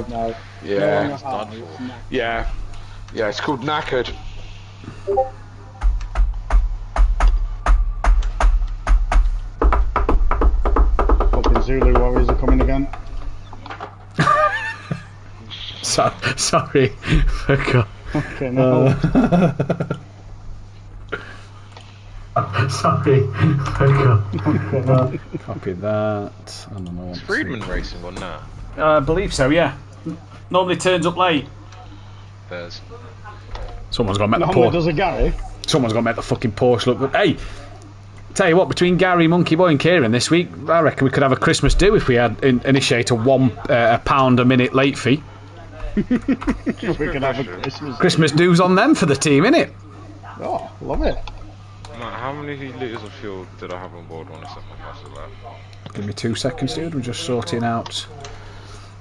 now. Yeah. No hard, it's Yeah. Yeah, it's called knackered. Fucking Zulu Warriors are coming again. Sorry. Forgot. Okay, no. Sorry. Forgot. Okay, no. Copy that. I don't know. It's Friedman racing one now. I believe so, yeah. Normally turns up late. Bears. Someone's got to make the Normally Porsche. does a Gary. Someone's got to make the fucking Porsche look good. Hey, tell you what, between Gary, Monkey Boy, and Kieran this week, I reckon we could have a Christmas do if we had initiate a £1 a minute late fee. We could have a Christmas dues on them for the team, innit? Oh, love it. Matt, how many litres of fuel did I have on board when I set my muscle left? Give me 2 seconds, dude. We're just sorting out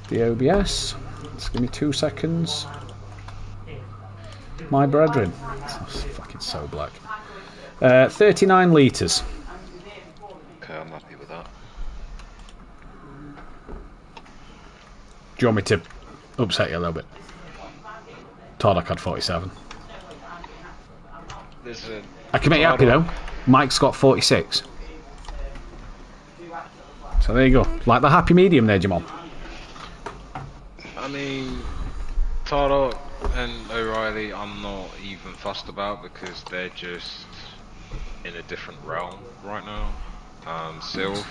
the OBS. Just give me 2 seconds. My brethren. It's fucking so black. 39 litres. Okay, I'm happy with that. Do you want me to upset you a little bit? Tardok had 47. I can make you happy though. Mike's got 46. So there you go. Like the happy medium there, Jamal. I mean, Tardok and O'Reilly, I'm not even fussed about because they're just in a different realm right now. Sylph's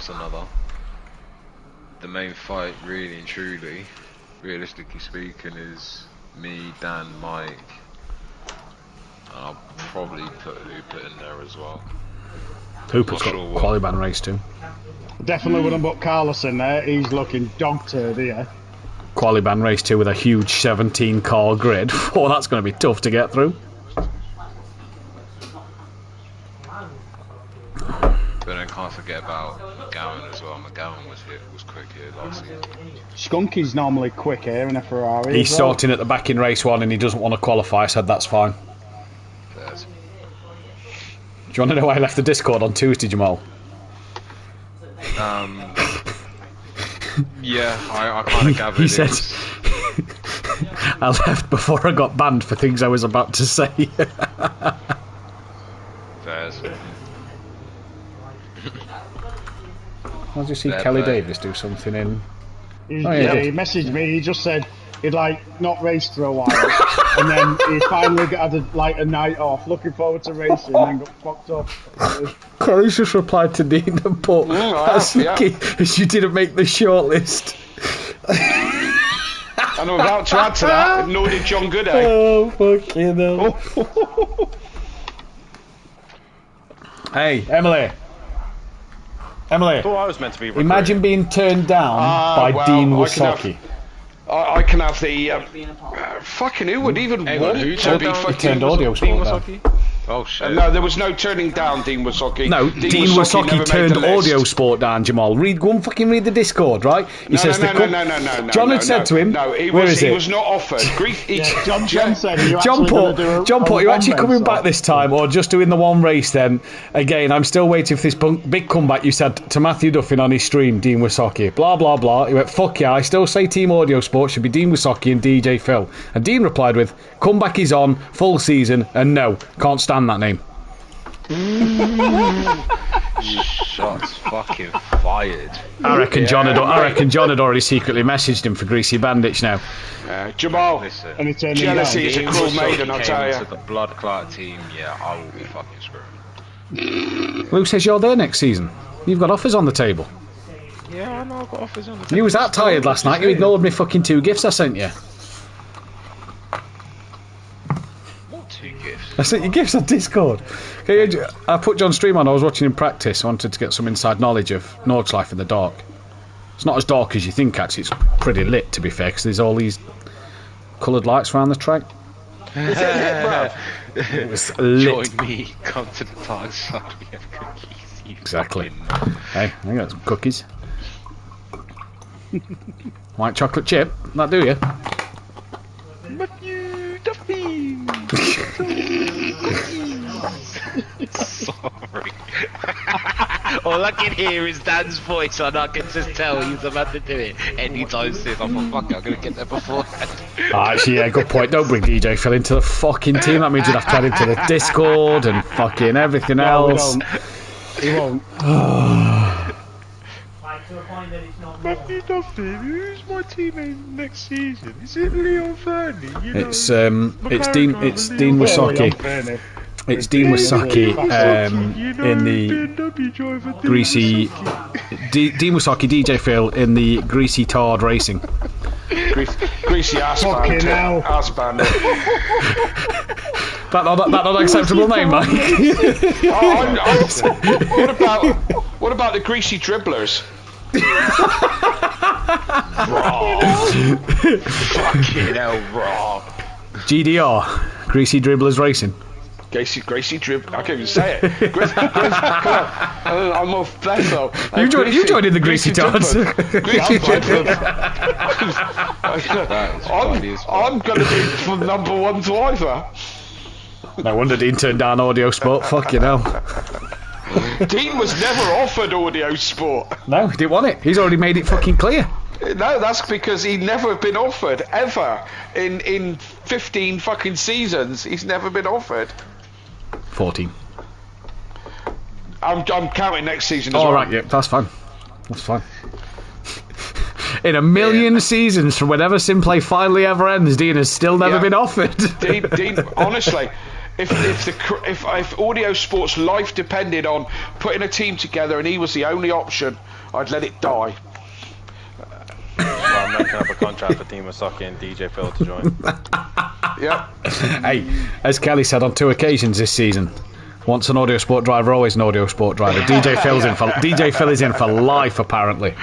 another. The main fight, really and truly, realistically speaking, is me, Dan, Mike. I'll probably put Hooper in there as well. Hooper's got a quality ban race too. Definitely wouldn't put Carlos in there. He's looking dog turd here. Quali ban race 2 with a huge 17 car grid. Oh, that's going to be tough to get through. But then can't forget about McGowan as well. McGowan was quick here last season. Skunky's normally quick here in a Ferrari. He's sorting at the back in race 1 and he doesn't want to qualify. I said that's fine. Fairs. Do you want to know why I left the Discord on Tuesday, Jamal? Yeah, I kind of gathered. He said, I left before I got banned for things I was about to say. Fairs. How did you see Kelly Davis do something in? He messaged me. He just said he'd not raced for a while, and then he finally had a night off. Looking forward to racing, and then got fucked up. Kelly's just replied to Dean and put, that's lucky as you didn't make the shortlist. And I'm about to add to that, nor did John Gooday. Oh, fucking hell. Hey, Emily. I thought I was meant to be recruited. Imagine being turned down by Dean Wasocki. I can have the... fucking who would even want who to be fucking... Turned audio sport down. Oh shit. No, there was no turning down Dean Wasocki. No, Dean Wasocki turned audio sport down, Jamal. Go and fucking read the Discord, right? He says no. John had said to him, no, he was not offered. John said, John Port, are you actually coming back this time or just doing the one race then? Again, I'm still waiting for this big comeback you said to Matthew Duffin on his stream, Dean Wasocki. Blah, blah, blah. He went, fuck yeah, I still say Team Audio Sport should be Dean Wasocki and DJ Phil. And Dean replied with, comeback is on, full season, and no, can't stand that name. Shots fucking fired. I reckon John had already secretly messaged him for Greasy Bandits now. Jamal, And jealousy is a cruel maiden, I'll tell you. The blood clot team, yeah, I will be fucking screwed. Luke says you're there next season. You've got offers on the table. Yeah, I know I've got offers on the table. You was that tired last night, you ignored me fucking 2 gifts I sent you. What 2 gifts? I sent you gifts on Discord. Okay, I put John's stream on, I was watching him practice. I wanted to get some inside knowledge of Nordschleife in the dark. It's not as dark as you think, actually. It's pretty lit, to be fair, because there's all these coloured lights around the track. It was lit. Join me, come to the dark side, we have cookies. Exactly. Hey, I got some cookies. White chocolate chip, that do you? Matthew Duffy! Sorry. All I can hear is Dan's voice, and I can just tell he's about to do it anytime soon. I thought, fuck it, I'm gonna get there beforehand. Actually, yeah, good point. Don't bring DJ Phil into the fucking team. That means you'd have to add him to the Discord and fucking everything else. He won't. Who's my teammate next season? Is it Leon Fernie? It's Dean Wisocki. It's Dean Wisocki in the greasy. Dean Wisocki, DJ Phil in the greasy tard racing. Greasy ass Fucking hell. That not acceptable name, Mike. What about the greasy dribblers? Fucking hell, Rob. GDR, Greasy Dribblers Racing. Gracie dribble. I can't even say it. Come on. I'm off Bethel. You joined in the Greasy Tards. Greasy dribblers. I'm going to be the number one driver. No wonder Dean turned down Audio Sport. Fuck you know. Dean was never offered Audio Sport. No, he didn't want it. He's already made it fucking clear. No, that's because he'd never been offered, ever. In 15 fucking seasons, he's never been offered. 14. I'm counting next season as well. Alright, yeah, that's fine. That's fine. In a million seasons from whenever Simplay finally ever ends, Dean has still never been offered. Dean, honestly, if Audio Sport's life depended on putting a team together and he was the only option, I'd let it die. Well, I'm making up a contract for Team Wisocki and DJ Phil to join. Yep. Hey, as Kelly said on 2 occasions this season, once an Audio Sport driver, always an Audio Sport driver. DJ Phil is in for life, apparently.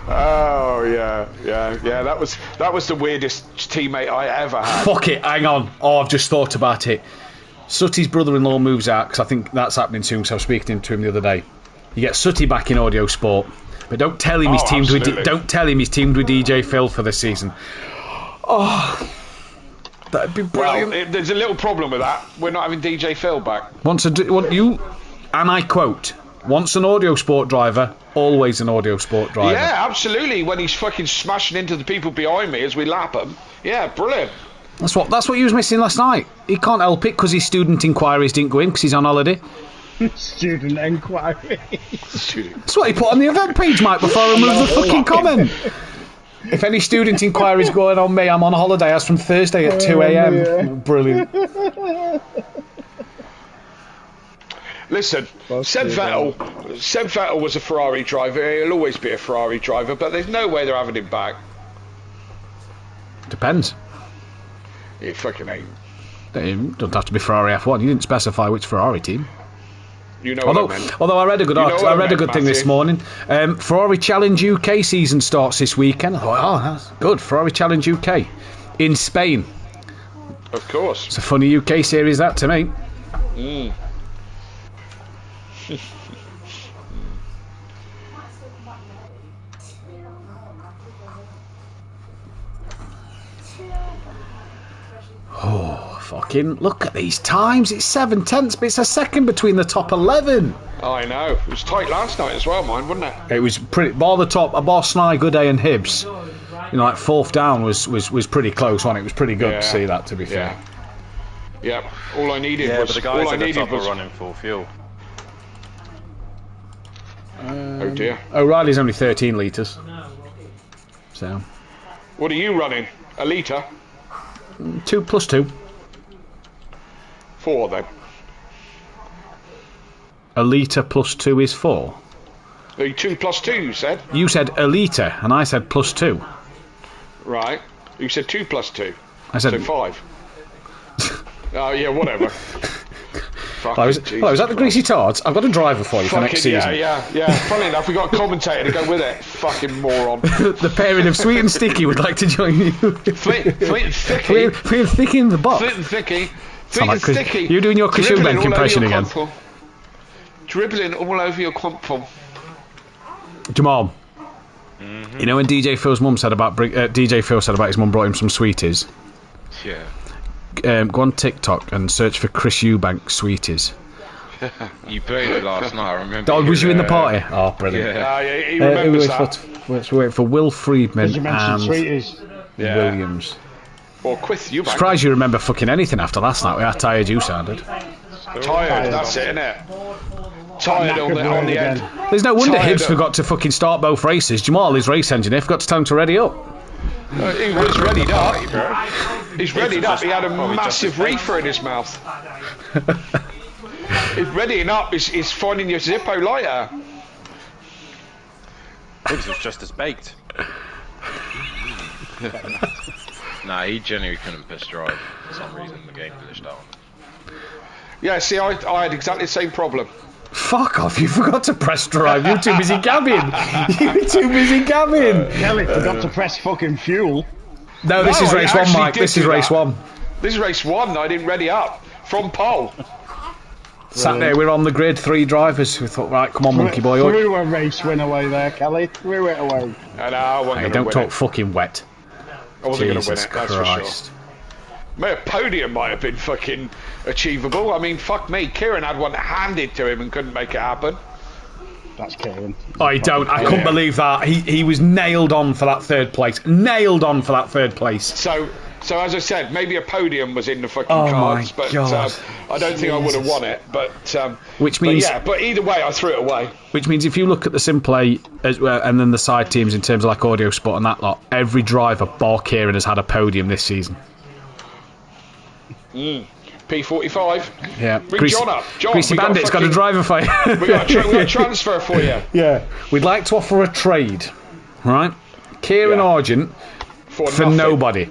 Oh yeah. That was the weirdest teammate I ever had. Fuck it, hang on. Oh, I've just thought about it. Sutty's brother-in-law moves out, because I think that's happening soon, so I was speaking to him the other day. You get Sutty back in Audio Sport, but don't tell him he's teamed with DJ Phil for this season. Oh, that'd be brilliant. Well, there's a little problem with that. We're not having DJ Phil back. And I quote, once an Audio Sport driver, always an Audio Sport driver. Yeah, absolutely. When he's fucking smashing into the people behind me as we lap them. Yeah, brilliant. That's what he was missing last night. He can't help it because his student inquiries didn't go in because he's on holiday. Student inquiry. That's what he put on the event page, Mike, before I removed the fucking comment. If any student inquiries going on me, I'm on holiday as from Thursday at 2 a.m. Yeah. Brilliant. Listen, Seb Vettel was a Ferrari driver. He'll always be a Ferrari driver, but there's no way they're having him back. Depends. He fucking ain't. It don't have to be Ferrari F1. You didn't specify which Ferrari team. You know what I meant. Although I read a good thing this morning. Ferrari Challenge UK season starts this weekend. I thought, oh, that's good. Ferrari Challenge UK in Spain. Of course. It's a funny UK series, that, to me. Mm. Oh, fucking look at these times. It's 7/10, but it's a second between the top 11. I know. It was tight last night as well, mine, wasn't it? It was pretty. Bar the top, Snai, Gooday, and Hibbs. You know, like fourth down was pretty close, wasn't it? It was pretty good to see that, to be fair. Yeah. All I needed was. But the guys at the top were running full fuel. Oh dear. O'Reilly's only 13 litres. So. What are you running? A litre? 2 plus 2. 4 then. A litre plus 2 is 4. 2 plus 2, you said? You said a litre, and I said plus 2. Right. You said 2 plus 2. I said so 5. Oh yeah, whatever. Was that the Greasy Tards? I've got a driver for you for next season. Yeah. Funny enough, we got a commentator to go with it. Fucking moron. The pairing of Sweet and Sticky would like to join you. Sweet and Sticky. Sweet and Sticky in the box. Sweet and Sticky. Sweet and Sticky. You're doing your Chris Eubank impression again. Dribbling all over your console. Jamal. You know when DJ Phil said about his mum brought him some sweeties? Yeah. Go on TikTok and search for Chris Eubank sweeties. You played it last night, I remember. Oh, was you in the party? Oh, brilliant. Yeah. Yeah, he remembers that. We're waiting for Will Friedman Because you mentioned and Sweeties. Williams. Or Quith, you Surprised you remember fucking anything after last night. How tired you sounded. Tired, that's it, innit? Tired on the end. There's no wonder Tired Hibbs forgot to fucking start both races. Jamal, his race engineer, forgot to tell him to ready up. He was readied up. He's readied up. He had a massive reefer in his mouth. He's readying up. He's finding your Zippo lighter. Hibbs was just as baked. Nah, he genuinely couldn't piss drive for some reason. The game glitched out. Yeah, see, I had exactly the same problem. Fuck off, you forgot to press drive. You were too busy gabbing. You were too busy gabbing. Kelly forgot to press fucking fuel. No, this is I race one, actually Mike. did This is do race that. one. This is race one. I didn't ready up. From pole. Saturday, we're on the grid, 3 drivers. We thought, right, come on, monkey boy. Threw a race win away there, Kelly. Threw it away. And I wasn't Hey, going to don't win talk it. fucking wet. I wasn't going to win Jesus it, that's Christ. for sure. A podium might have been fucking achievable. I mean, fuck me. Kieran had one handed to him and couldn't make it happen. That's Kieran. I don't. I couldn't believe that. He was nailed on for that 3rd place. Nailed on for that 3rd place. So as I said, maybe a podium was in the fucking Oh cards, my but God. I don't think I would have won it. But Which means- but either way, I threw it away. Which means if you look at the sim play as well, and then the side teams in terms of like audio spot and that lot, every driver bar Kieran has had a podium this season. P45. Yeah. Bring John up. John, Greasy we got a Bandit's got a fucking- driver for you. We got a transfer for you. Yeah. We'd like to offer a trade, right? Kieran Yeah. Argent For for nothing. nobody.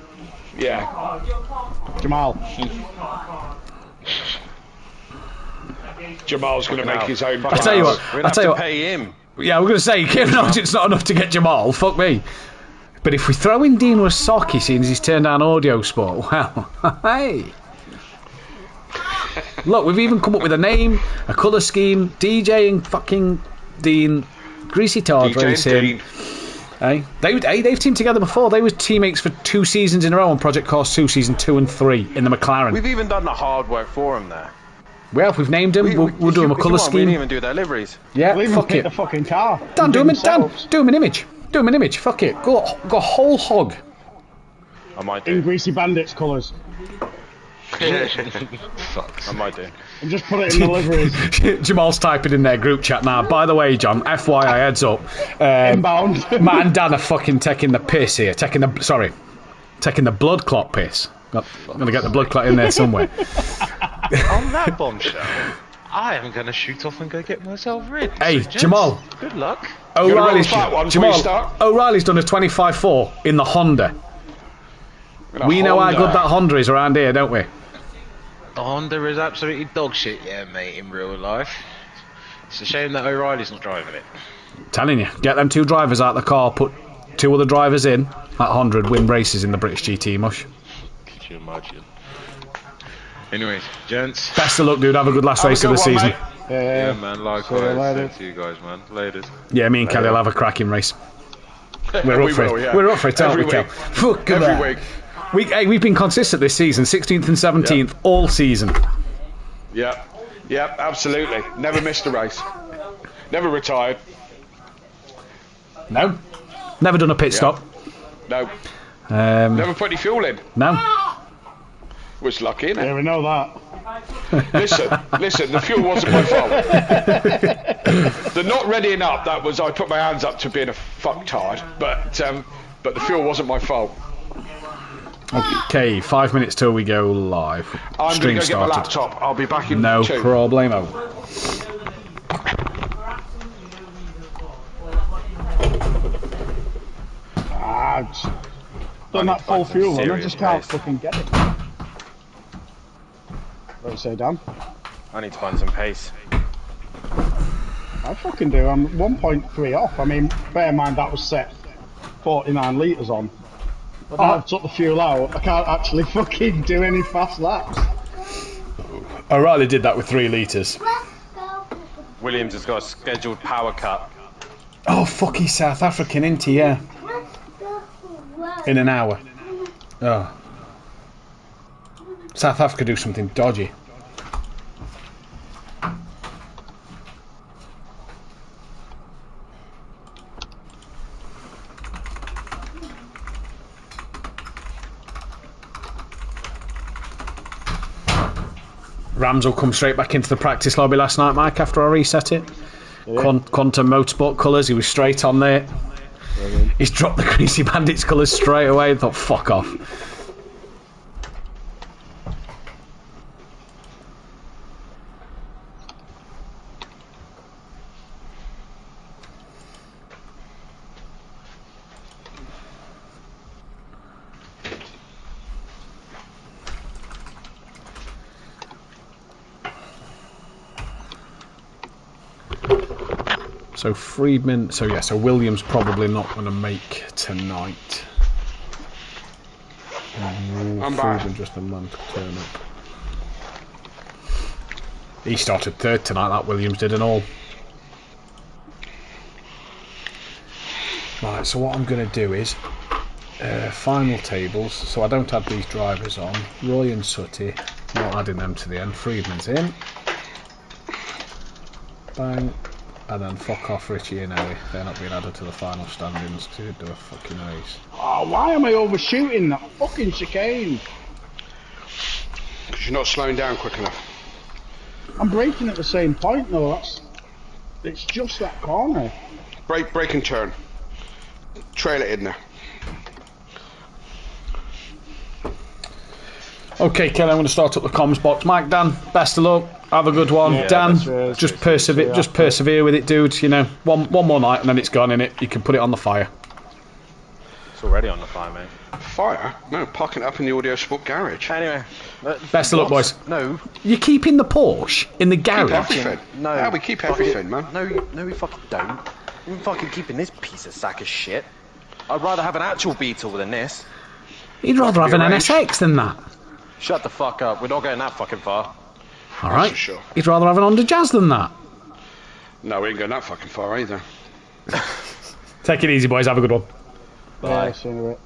Yeah. Jamal. Jamal's going to make his own. I'll tell you what. We're I'll gonna tell you have to what. pay him. Yeah, we're going to say Kieran Argent's not enough to get Jamal. Fuck me. But if we throw in Dean Wasaki, seeing as he's turned down audio sport, well, hey. Look, we've even come up with a name, a colour scheme, DJ and fucking Dean, Greasy Tard DJ and Racing. Dean. Hey, they've teamed together before. They were teammates for 2 seasons in a row on Project Corsa 2, season 2 and 3 in the McLaren. We've even done the hard work for him there. Well, we've named him. We'll do him a If you colour want, we didn't scheme. even do their liveries. Yeah, We'll even fuck pick it. the fucking car. Dan, do him setups. an image. Do him an image. Fuck it. Go whole hog. I might In do. Greasy Bandits colours. I might do. And just put it in the liveries. Jamal's typing in their group chat now. By the way, John, FYI, heads up. Inbound. Matt and Dan are fucking taking the piss here. Taking the blood clot piss. I'm going to get the blood clot in there somewhere. On that bombshell, I am going to shoot off and go get myself ready. Hey, So, gents, Jamal. Good luck. O'Reilly's, roll a fat one before you Jamal, start? O'Reilly's done a 25.4 in the Honda. We know how good that Honda is around here, don't we? The Honda is absolutely dog shit, yeah, mate, in real life. It's a shame that O'Reilly's not driving it. Telling you, get them 2 drivers out of the car, put 2 other drivers in. That Honda would win races in the British GT mush. Could you imagine? Anyways, gents. Best of luck, dude. Have a good last race of the good one, season. mate. Yeah, man, likewise. later. Thank you guys, man. Later. Yeah, me and Kelly will have a cracking race. We're We up for will, it. yeah. We're up for it, aren't Every we, Kel? week. Fuck Every that. week. We've been consistent this season, 16th and 17th, all season. Yeah. Yeah, absolutely. Never missed a race. Never retired. No. Never done a pit stop. No. Um, Never put any fuel in. no. Was lucky, innit? Yeah, we know that. Listen, the fuel wasn't my fault. The not readying up, that was, I put my hands up to being a fucktard, but the fuel wasn't my fault. Okay, 5 minutes till we go live. I'm going to go get my started. laptop. I'll be back in No 2. problemo. I've done that full some fuel and I serious just can't race. fucking get it. What do you say, Dan? I need to find some pace. I fucking do. I'm 1.3 off. I mean, bear in mind that was set 49 litres on. But now I've took the fuel out, I can't actually fucking do any fast laps. O'Reilly did that with 3 litres. Williams has got a scheduled power cut. Oh, fuck, he's South African, isn't he? Yeah. In an hour. Oh. South Africa do something dodgy. Rams will come straight back into the practice lobby last night, Mike, after I reset it. Yeah. Quantum Motorsport colours, he was straight on there. Brilliant. He's dropped the Greasy Bandits colours straight away and thought, fuck off. So Friedman, so Williams probably not going to make tonight. I'm Friedman just a month turn up. He started third tonight, that Williams did and all. Right, so what I'm going to do is final tables, so I don't have these drivers on. Roy and Sutty, not adding them to the end. Friedman's in. Bang. And then fuck off Richie and Ellie. They're not being added to the final standings because they did do a fucking race. Oh, why am I overshooting that fucking chicane? Because you're not slowing down quick enough. I'm braking at the same point though. It's just that corner. Brake and turn. Trail it in there. Okay, Kelly, I'm going to start up the comms box. Mike, Dan, best of luck. Have a good one. Yeah, Dan, just persevere with it, dude. You know, one more night and then it's gone, innit? You can put it on the fire. It's already on the fire, mate. Fire? No, parking it up in the Audio Sport garage. Anyway. Best of luck, boys. No. You're keeping the Porsche in the garage? Keep everything. No. Yeah, we keep everything, man. No, we fucking don't. We're fucking keeping this piece of sack of shit. I'd rather have an actual Beetle than this. You'd rather have an NSX than that. Shut the fuck up. We're not going that fucking far. Alright. Sure. You'd rather have an Honda Jazz than that. No, we ain't going that fucking far either. Take it easy, boys. Have a good one. Bye. See you in a bit.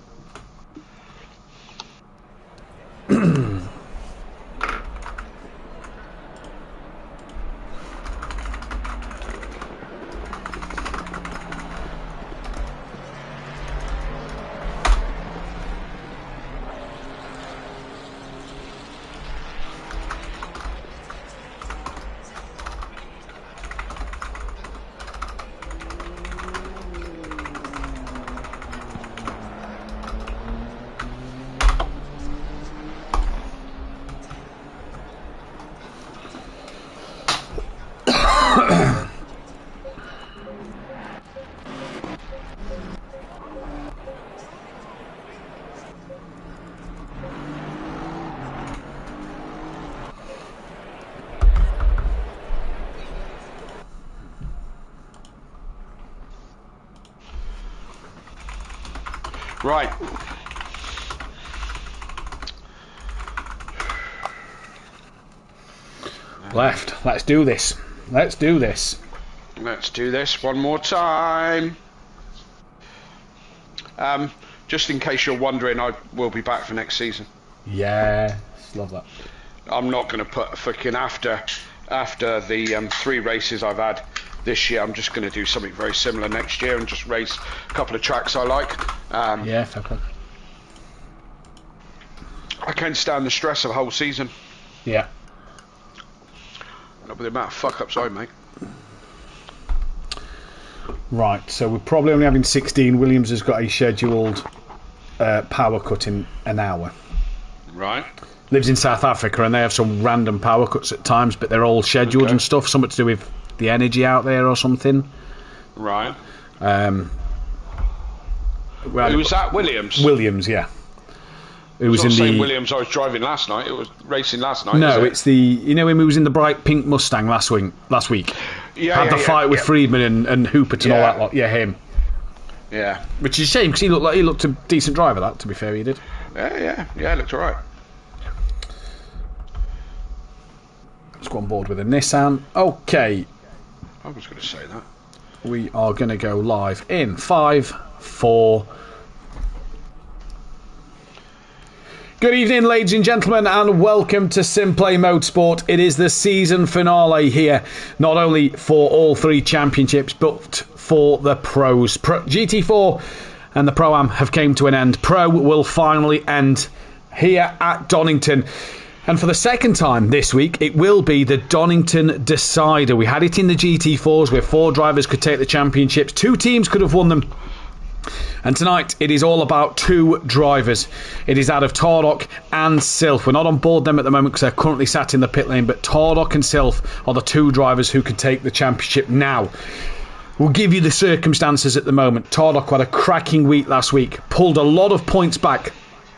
Right. Left. Let's do this. Let's do this. Let's do this one more time. Just in case you're wondering, I will be back for next season. Yeah. Love that. I'm not going to put fucking after the 3 races I've had this year. I'm just going to do something very similar next year and just race a couple of tracks I like. Yeah, fair play. I can't stand the stress of a whole season. Yeah. Not with the amount of fuck-ups I make. Right, so we're probably only having 16. Williams has got a scheduled power cut in an hour. Right. Lives in South Africa and they have some random power cuts at times, but they're all scheduled and stuff. Something to do with the energy out there or something. Right. Who was that? Williams? Williams, yeah. It was not in the the Williams I was driving last night. It was racing last night. No, it's the, you know him who was in the bright pink Mustang last week. Yeah, Had the fight with Friedman and Hoopert and all that lot. Yeah, him. Yeah. Which is a shame because he looked a decent driver. That, to be fair, he did. Yeah. It looked alright. Let's go on board with a Nissan. Okay. I was going to say that. We are going to go live in 5, 4. Good evening, ladies and gentlemen, and welcome to Simplay Motorsport. It is the season finale here, not only for all 3 championships, but for the pros. GT4 and the Pro-Am have came to an end. Pro will finally end here at Donington. And for the second time this week, it will be the Donington Decider. We had it in the GT4s where 4 drivers could take the championships. 2 teams could have won them. And tonight, it is all about 2 drivers. It is out of Tardok and Sylph. We're not on board them at the moment because they're currently sat in the pit lane, but Tardok and Sylph are the 2 drivers who can take the championship now. We'll give you the circumstances at the moment. Tardok had a cracking week last week, pulled a lot of points back,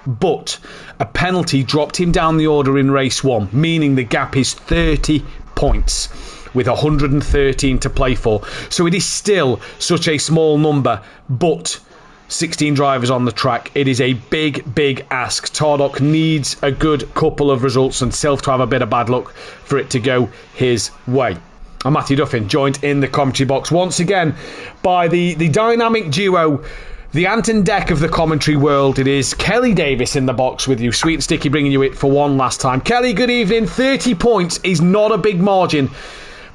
but a penalty dropped him down the order in race 1, meaning the gap is 30 points with 113 to play for. So it is still such a small number, but 16 drivers on the track. It is a big ask. Tardok needs a good couple of results and Sylph to have a bit of bad luck for it to go his way. I'm Matthew Duffin, joined in the commentary box once again by the dynamic duo, the Ant and Dec of the commentary world. It is Kelly Davis in the box with you. Sweet and Sticky bringing you it for one last time. Kelly, good evening. 30 points is not a big margin,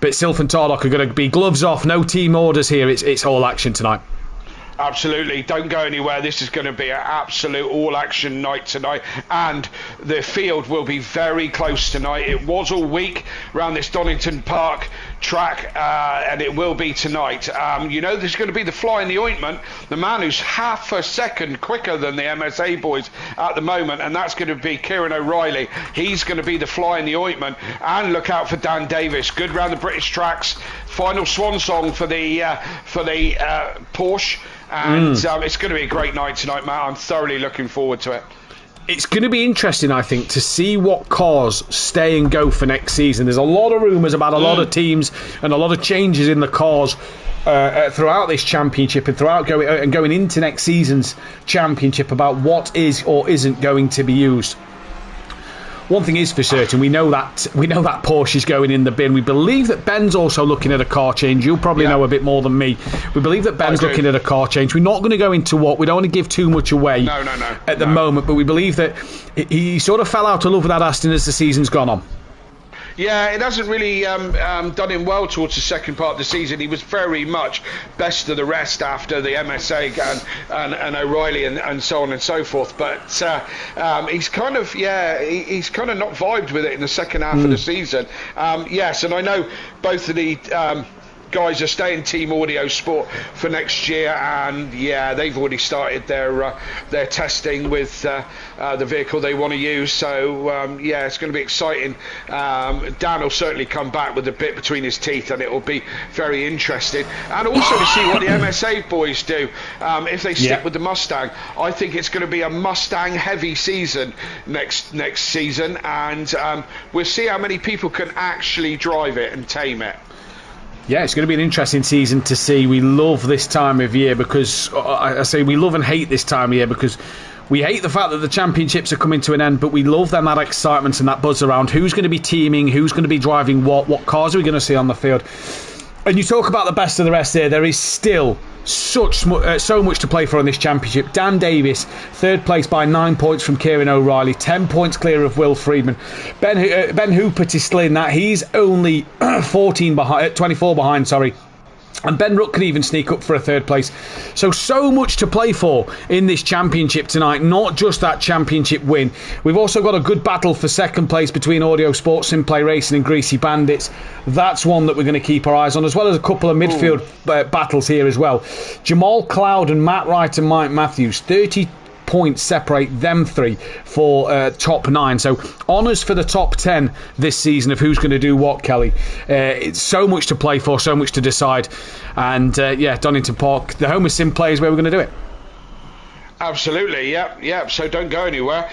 but Sylph and Tardok are going to be gloves off. No team orders here. It's all action tonight. Absolutely, don't go anywhere. This is going to be an absolute all-action night tonight, and the field will be very close tonight. It was all week around this Donington Park track, and it will be tonight. There's going to be the fly in the ointment, the man who's half a second quicker than the MSA boys at the moment, and that's going to be Kieran O'Reilly. He's going to be the fly in the ointment, and look out for Dan Davis. Good round the British tracks. Final swan song for the Porsche. And it's going to be a great night tonight, Matt. I'm thoroughly looking forward to it. It's going to be interesting, I think, to see what cars stay and go for next season. There's a lot of rumours about a lot of teams and a lot of changes in the cars throughout this championship and going into next season's championship about what is or isn't going to be used. One thing is for certain, we know that Porsche's going in the bin. We believe that Ben's also looking at a car change. You'll probably know a bit more than me. We believe that Ben's looking at a car change. We're not going to go into what. We don't want to give too much away at the moment, but we believe that he sort of fell out of love with that Aston as the season's gone on. Yeah, it hasn't really done him well towards the second part of the season. He was very much best of the rest after the MSA and O'Reilly and so on and so forth. But he's kind of not vibed with it in the second half of the season. Yes, and I know both of the guys are staying Team Audio Sport for next year, and they've already started their testing with the vehicle they want to use. So it's going to be exciting. Dan will certainly come back with a bit between his teeth, and it will be very interesting. And also to see what the MSA boys do if they stick with the Mustang. I think it's going to be a Mustang heavy season next season, and we'll see how many people can actually drive it and tame it. Yeah, it's going to be an interesting season to see. We love this time of year because, I say we love and hate this time of year because we hate the fact that the championships are coming to an end, but we love them, that excitement and that buzz around who's going to be teaming, who's going to be driving what cars are we going to see on the field. And you talk about the best of the rest there is still so much to play for in this championship. Dan Davis, third place by 9 points from Kieran O'Reilly, 10 points clear of Will Friedman. Ben Hooper is still in that. He's only 24 behind, sorry. And Ben Rutt can even sneak up for a third place. So much to play for in this championship tonight. Not just that championship win. We've also got a good battle for second place between Audio Sports, Simplay Racing and Greasy Bandits. That's one that we're going to keep our eyes on, as well as a couple of midfield battles here as well. Jamal Cloud and Matt Wright and Mike Matthews, 30 points separate them three for top 9. So honours for the top 10 this season of who's going to do what, Kelly. It's so much to play for, so much to decide. And Donington Park, the home of Simplay, is where we're going to do it. Absolutely, yeah. So don't go anywhere.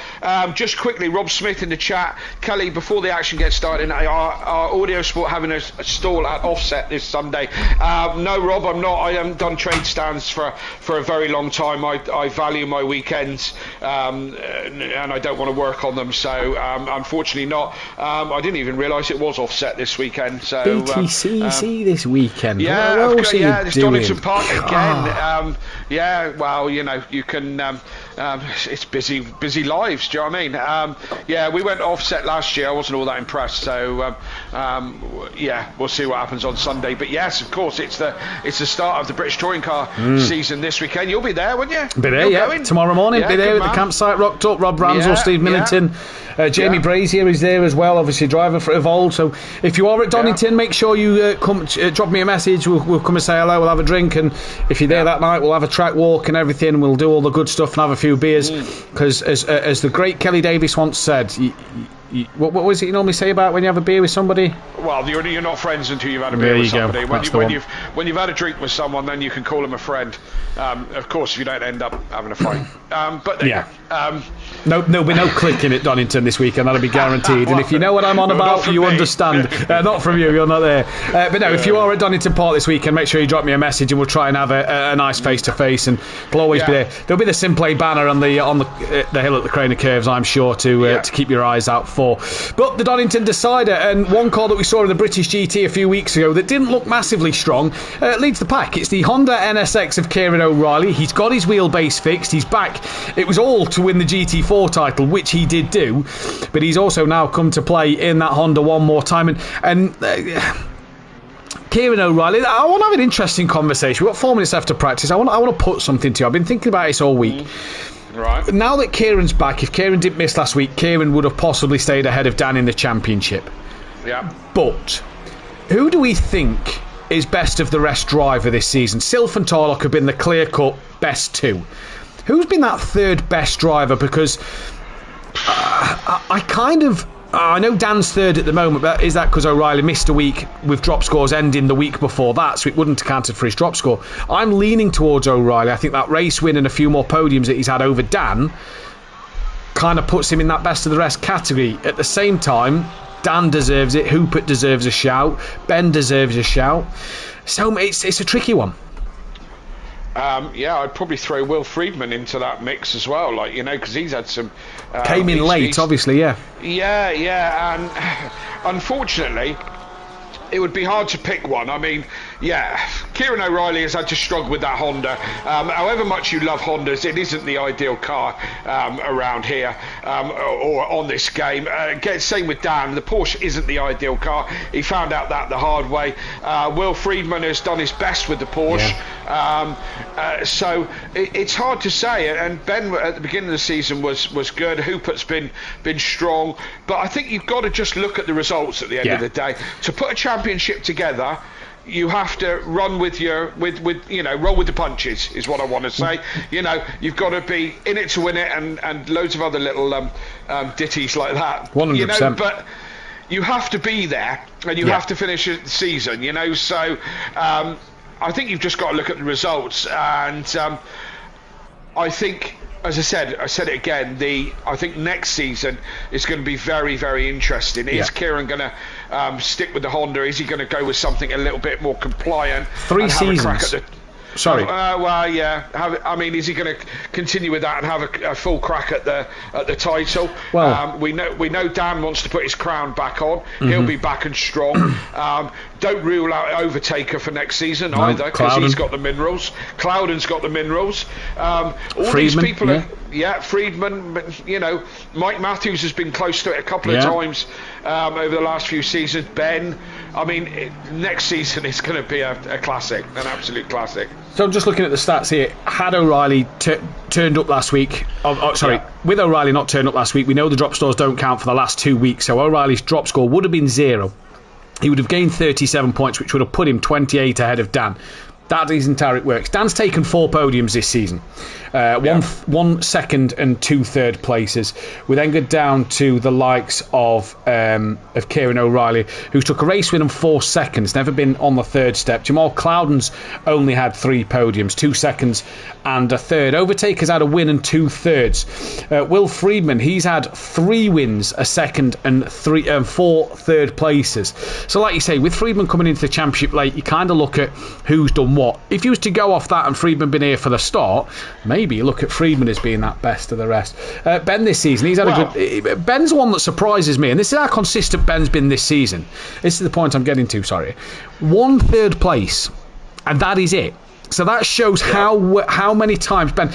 Just quickly, Rob Smith in the chat. Kelly, before the action gets started, our Audio Sport having a stall at Offset this Sunday. No, Rob, I'm not. I haven't done trade stands for a very long time. I value my weekends, and I don't want to work on them. So unfortunately not. I didn't even realise it was Offset this weekend. So BTCC this weekend. Yeah, it's Donington Park again. Well, you can it's busy lives. Do you know what I mean? Yeah, we went offset last year. I wasn't all that impressed. So yeah, we'll see what happens on Sunday. But yes, of course, it's the start of the British touring car season this weekend. You'll be there, won't you? Be there, yeah. Tomorrow morning, be there at the campsite, rocked up. Rob Ramsell, Steve Millington, Jamie Brazier is there as well, obviously driving for Evolve. So if you are at Donington, make sure you come, drop me a message. We'll come and say hello. We'll have a drink, and if you're there that night, we'll have a track walk and everything. We'll do all the good stuff and have a few beers. Because as the great Kelly Davis once said, what was it you normally say about when you have a beer with somebody? Well, you're not friends until you've had a beer with somebody. When you've had a drink with someone, then you can call them a friend. Of course, if you don't end up having a fight. But no clicking at Donington this weekend. That'll be guaranteed. And if you know what I'm on about, you understand. Not from you. You're not there. But no, if you are at Donington Park this weekend, make sure you drop me a message, and we'll try and have a nice face to face. And we'll always be there. There'll be the Simplay banner on the hill at the Crane of Curves, I'm sure, to keep your eyes out for. But the Donington Decider, and one car that we saw in the British GT a few weeks ago that didn't look massively strong, leads the pack. It's the Honda NSX of Kieran O'Reilly. He's got his wheelbase fixed. He's back. It was all to win the GT4 title, which he did do, but he's also now come to play in that Honda one more time. And Kieran O'Reilly, I want to have an interesting conversation. We've got 4 minutes after practice. I want to put something to you. I've been thinking about this all week. Right. Now that Kieran's back, if Kieran didn't miss last week, Kieran would have possibly stayed ahead of Dan in the championship. Yeah. But who do we think is best of the rest driver this season? Silf and Tarlock have been the clear-cut best two. Who's been that third best driver? Because I know Dan's third at the moment, but is that because O'Reilly missed a week with drop scores ending the week before that, so it wouldn't have counted for his drop score? I'm leaning towards O'Reilly. I think that race win and a few more podiums that he's had over Dan kind of puts him in that best of the rest category. At the same time, Dan deserves it, Hoopert deserves a shout, Ben deserves a shout. So it's a tricky one. I'd probably throw Will Friedman into that mix as well, because he's had some... Came in late, obviously, yeah. Yeah, and unfortunately, it would be hard to pick one. I mean, Kieran O'Reilly has had to struggle with that Honda. However much you love Hondas, it isn't the ideal car around here or on this game. Same with Dan. The Porsche isn't the ideal car. He found out that the hard way. Will Friedman has done his best with the Porsche. So it's hard to say. And Ben at the beginning of the season was good. Hoopert's been strong. But I think you've got to just look at the results at the end of the day. To put a championship together, you have to run with roll with the punches, is what I want to say. You've got to be in it to win it, and loads of other little ditties like that. 100%. But you have to be there, and you have to finish the season. So I think you've just got to look at the results, and I think, as I said it again, I think next season is going to be very, very interesting. Is Kieran going to stick with the Honda? Is he going to go with something a little bit more compliant? 3 seasons. Sorry. Is he going to continue with that and have a full crack at the title? Well, we know Dan wants to put his crown back on. He'll be back and strong. Don't rule out Overtaker for next season either, because he's got the minerals. Cloudon's got the minerals. All Friedman, these people are. Friedman. Mike Matthews has been close to it a couple of times over the last few seasons. Ben. Next season is going to be a classic, an absolute classic. So I'm just looking at the stats here. Had O'Reilly turned up last week, with O'Reilly not turned up last week, we know the drop scores don't count for the last 2 weeks, so O'Reilly's drop score would have been 0. He would have gained 37 points, which would have put him 28 ahead of Dan. That isn't how it works. Dan's taken 4 podiums this season. 1 second and 2 third places. We then go down to the likes of Kieran O'Reilly, who's took a race win and 4 seconds, never been on the third step. Jamal Cloudon's only had 3 podiums, 2 seconds and a third. Overtaker's had a win and 2 thirds. Will Friedman, he's had 3 wins, a second and 4 third places. So like you say, with Friedman coming into the championship late, you kind of look at who's done what. If you was to go off that and Friedman been here for the start, maybe you look at Friedman as being that best of the rest. Ben this season, he's had a good... Ben's one that surprises me, and this is how consistent Ben's been this season. This is the point I'm getting to, sorry. 1 third place, and that is it. So that shows how many times Ben,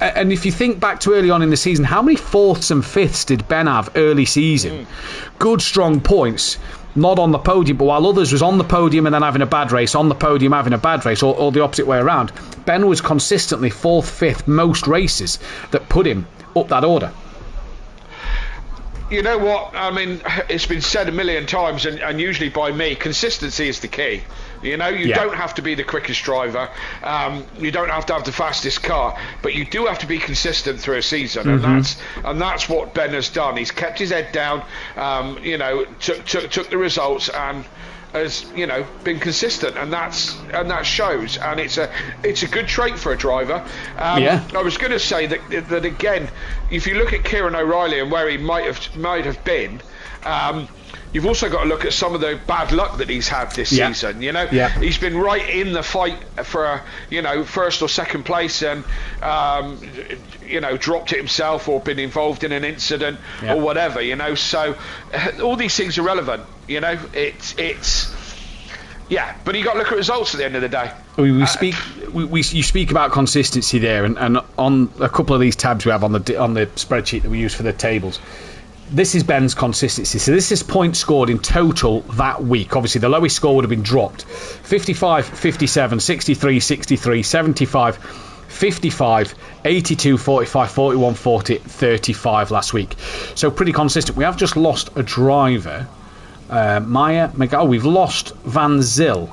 and if you think back to early on in the season, how many fourths and fifths did Ben have early season? Good, strong points, not on the podium, but while others was on the podium and then having a bad race, on the podium having a bad race, or the opposite way around, Ben was consistently 4th, 5th most races that put him up that order. You know what? I mean, it's been said a million times, and usually by me, consistency is the key. You know, you don't have to be the quickest driver. You don't have to have the fastest car, but you do have to be consistent through a season, and that's what Ben has done. He's kept his head down. You know, took the results and has, you know, been consistent, and that shows, and it's a good trait for a driver. I was going to say that again, if you look at Kieran O'Reilly and where he might have been. You've also got to look at some of the bad luck that he's had this season. You know, he's been right in the fight for, you know, 1st or 2nd place, and you know, dropped it himself or been involved in an incident or whatever. You know, so all these things are relevant. You know, it's but you got to look at results at the end of the day. You speak about consistency there, and on a couple of these tabs we have on the spreadsheet that we use for the tables. This is Ben's consistency. So this is points scored in total that week. Obviously, the lowest score would have been dropped. 55, 57, 63, 63, 75, 55, 82, 45, 41, 40, 35 last week. So pretty consistent. We have just lost a driver. Maya McGowan. We've lost Van Zyl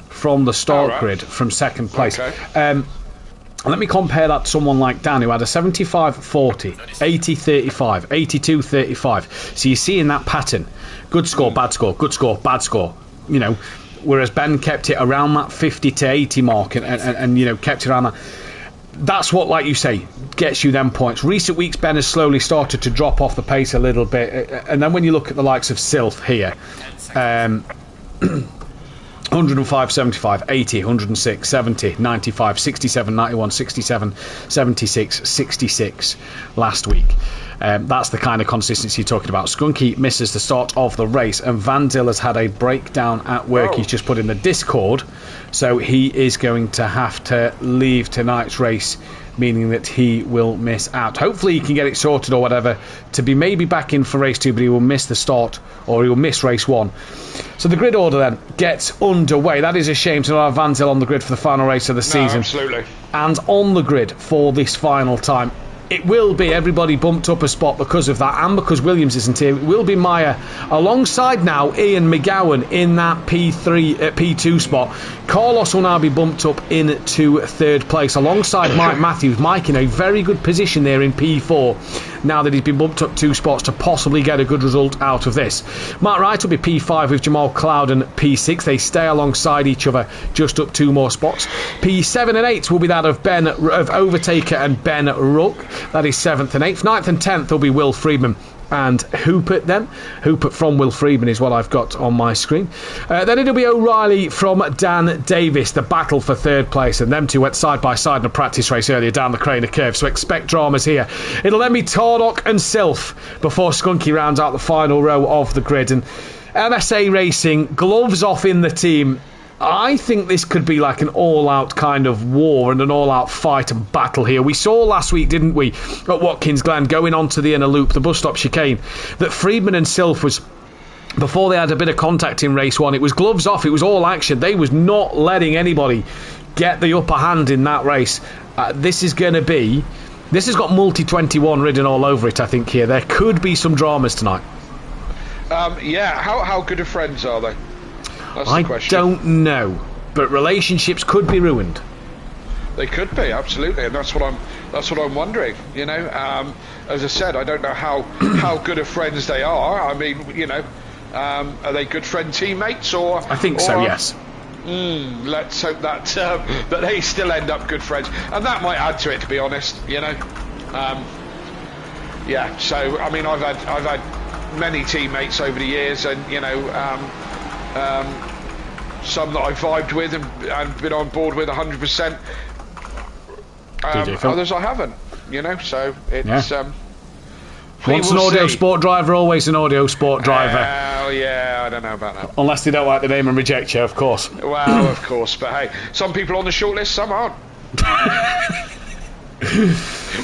from the start grid from 2nd place. Okay. Let me compare that to someone like Dan, who had a 75-40, 80-35, 82-35. So you're seeing that pattern. Good score, bad score, good score, bad score. You know, whereas Ben kept it around that 50 to 80 mark and you know, kept it around that. That's what, like you say, gets you them points. Recent weeks, Ben has slowly started to drop off the pace a little bit. And then when you look at the likes of Sylph here, 105, 75, 80, 106, 70, 95, 67, 91, 67, 76, 66 last week. That's the kind of consistency you're talking about. Skunky misses the start of the race, and Van Zyl has had a breakdown at work. He's just put in the Discord, so he is going to have to leave tonight's race, meaning that he will miss out. Hopefully he can get it sorted or whatever to be maybe back in for race 2, but he will miss the start, or he will miss race 1. So the grid order then gets underway. That is a shame to not have Van Zyl on the grid for the final race of the season. Absolutely. And on the grid for this final time. It will be everybody bumped up a spot because of that, and because Williams isn't here. It will be Maya alongside now Ian McGowan in that P2 spot. Carlos will now be bumped up into 3rd place alongside Mike Matthews. Mike in a very good position there in P4 now that he's been bumped up 2 spots to possibly get a good result out of this. Matt Wright will be P5 with Jamal Clouden P6. They stay alongside each other, just up 2 more spots. P7 and 8 will be that of Overtaker and Ben Rook. That is 7th and 8th. 9th and 10th will be Will Friedman and Hoopert then. Hoopert from Will Friedman is what I've got on my screen. Then it'll be O'Reilly from Dan Davis, the battle for 3rd place, and them two went side by side in a practice race earlier down the Craner curve, so expect dramas here. It'll then be Tardock and Sylph before Skunky rounds out the final row of the grid. And MSA Racing, gloves off in the team. I think this could be like an all-out kind of war and an all-out fight and battle here. We saw last week, didn't we, at Watkins Glen, going on to the inner loop, the bus stop chicane, that Friedman and Sylph was, before they had a bit of contact in race 1, it was gloves off, it was all action. They was not letting anybody get the upper hand in that race. This has got multi-21 written all over it, I think, here. There could be some dramas tonight. How good of friends are they? That's the question. I don't know, but relationships could be ruined. They could be, absolutely, and that's what I'm wondering. You know, as I said, I don't know how good of friends they are. I mean, you know, are they good friend teammates or? I think so. Yes. Let's hope that that they still end up good friends, and that might add to it. To be honest, you know. So I mean, I've had many teammates over the years, and you know. Some that I vibed with and been on board with 100%. Others I haven't, you know. So it's Once an audio sport driver, always an audio sport driver. Oh, yeah, I don't know about that. Unless they don't like the name and reject you, of course. Well, of course, but hey, some people on the shortlist, some aren't.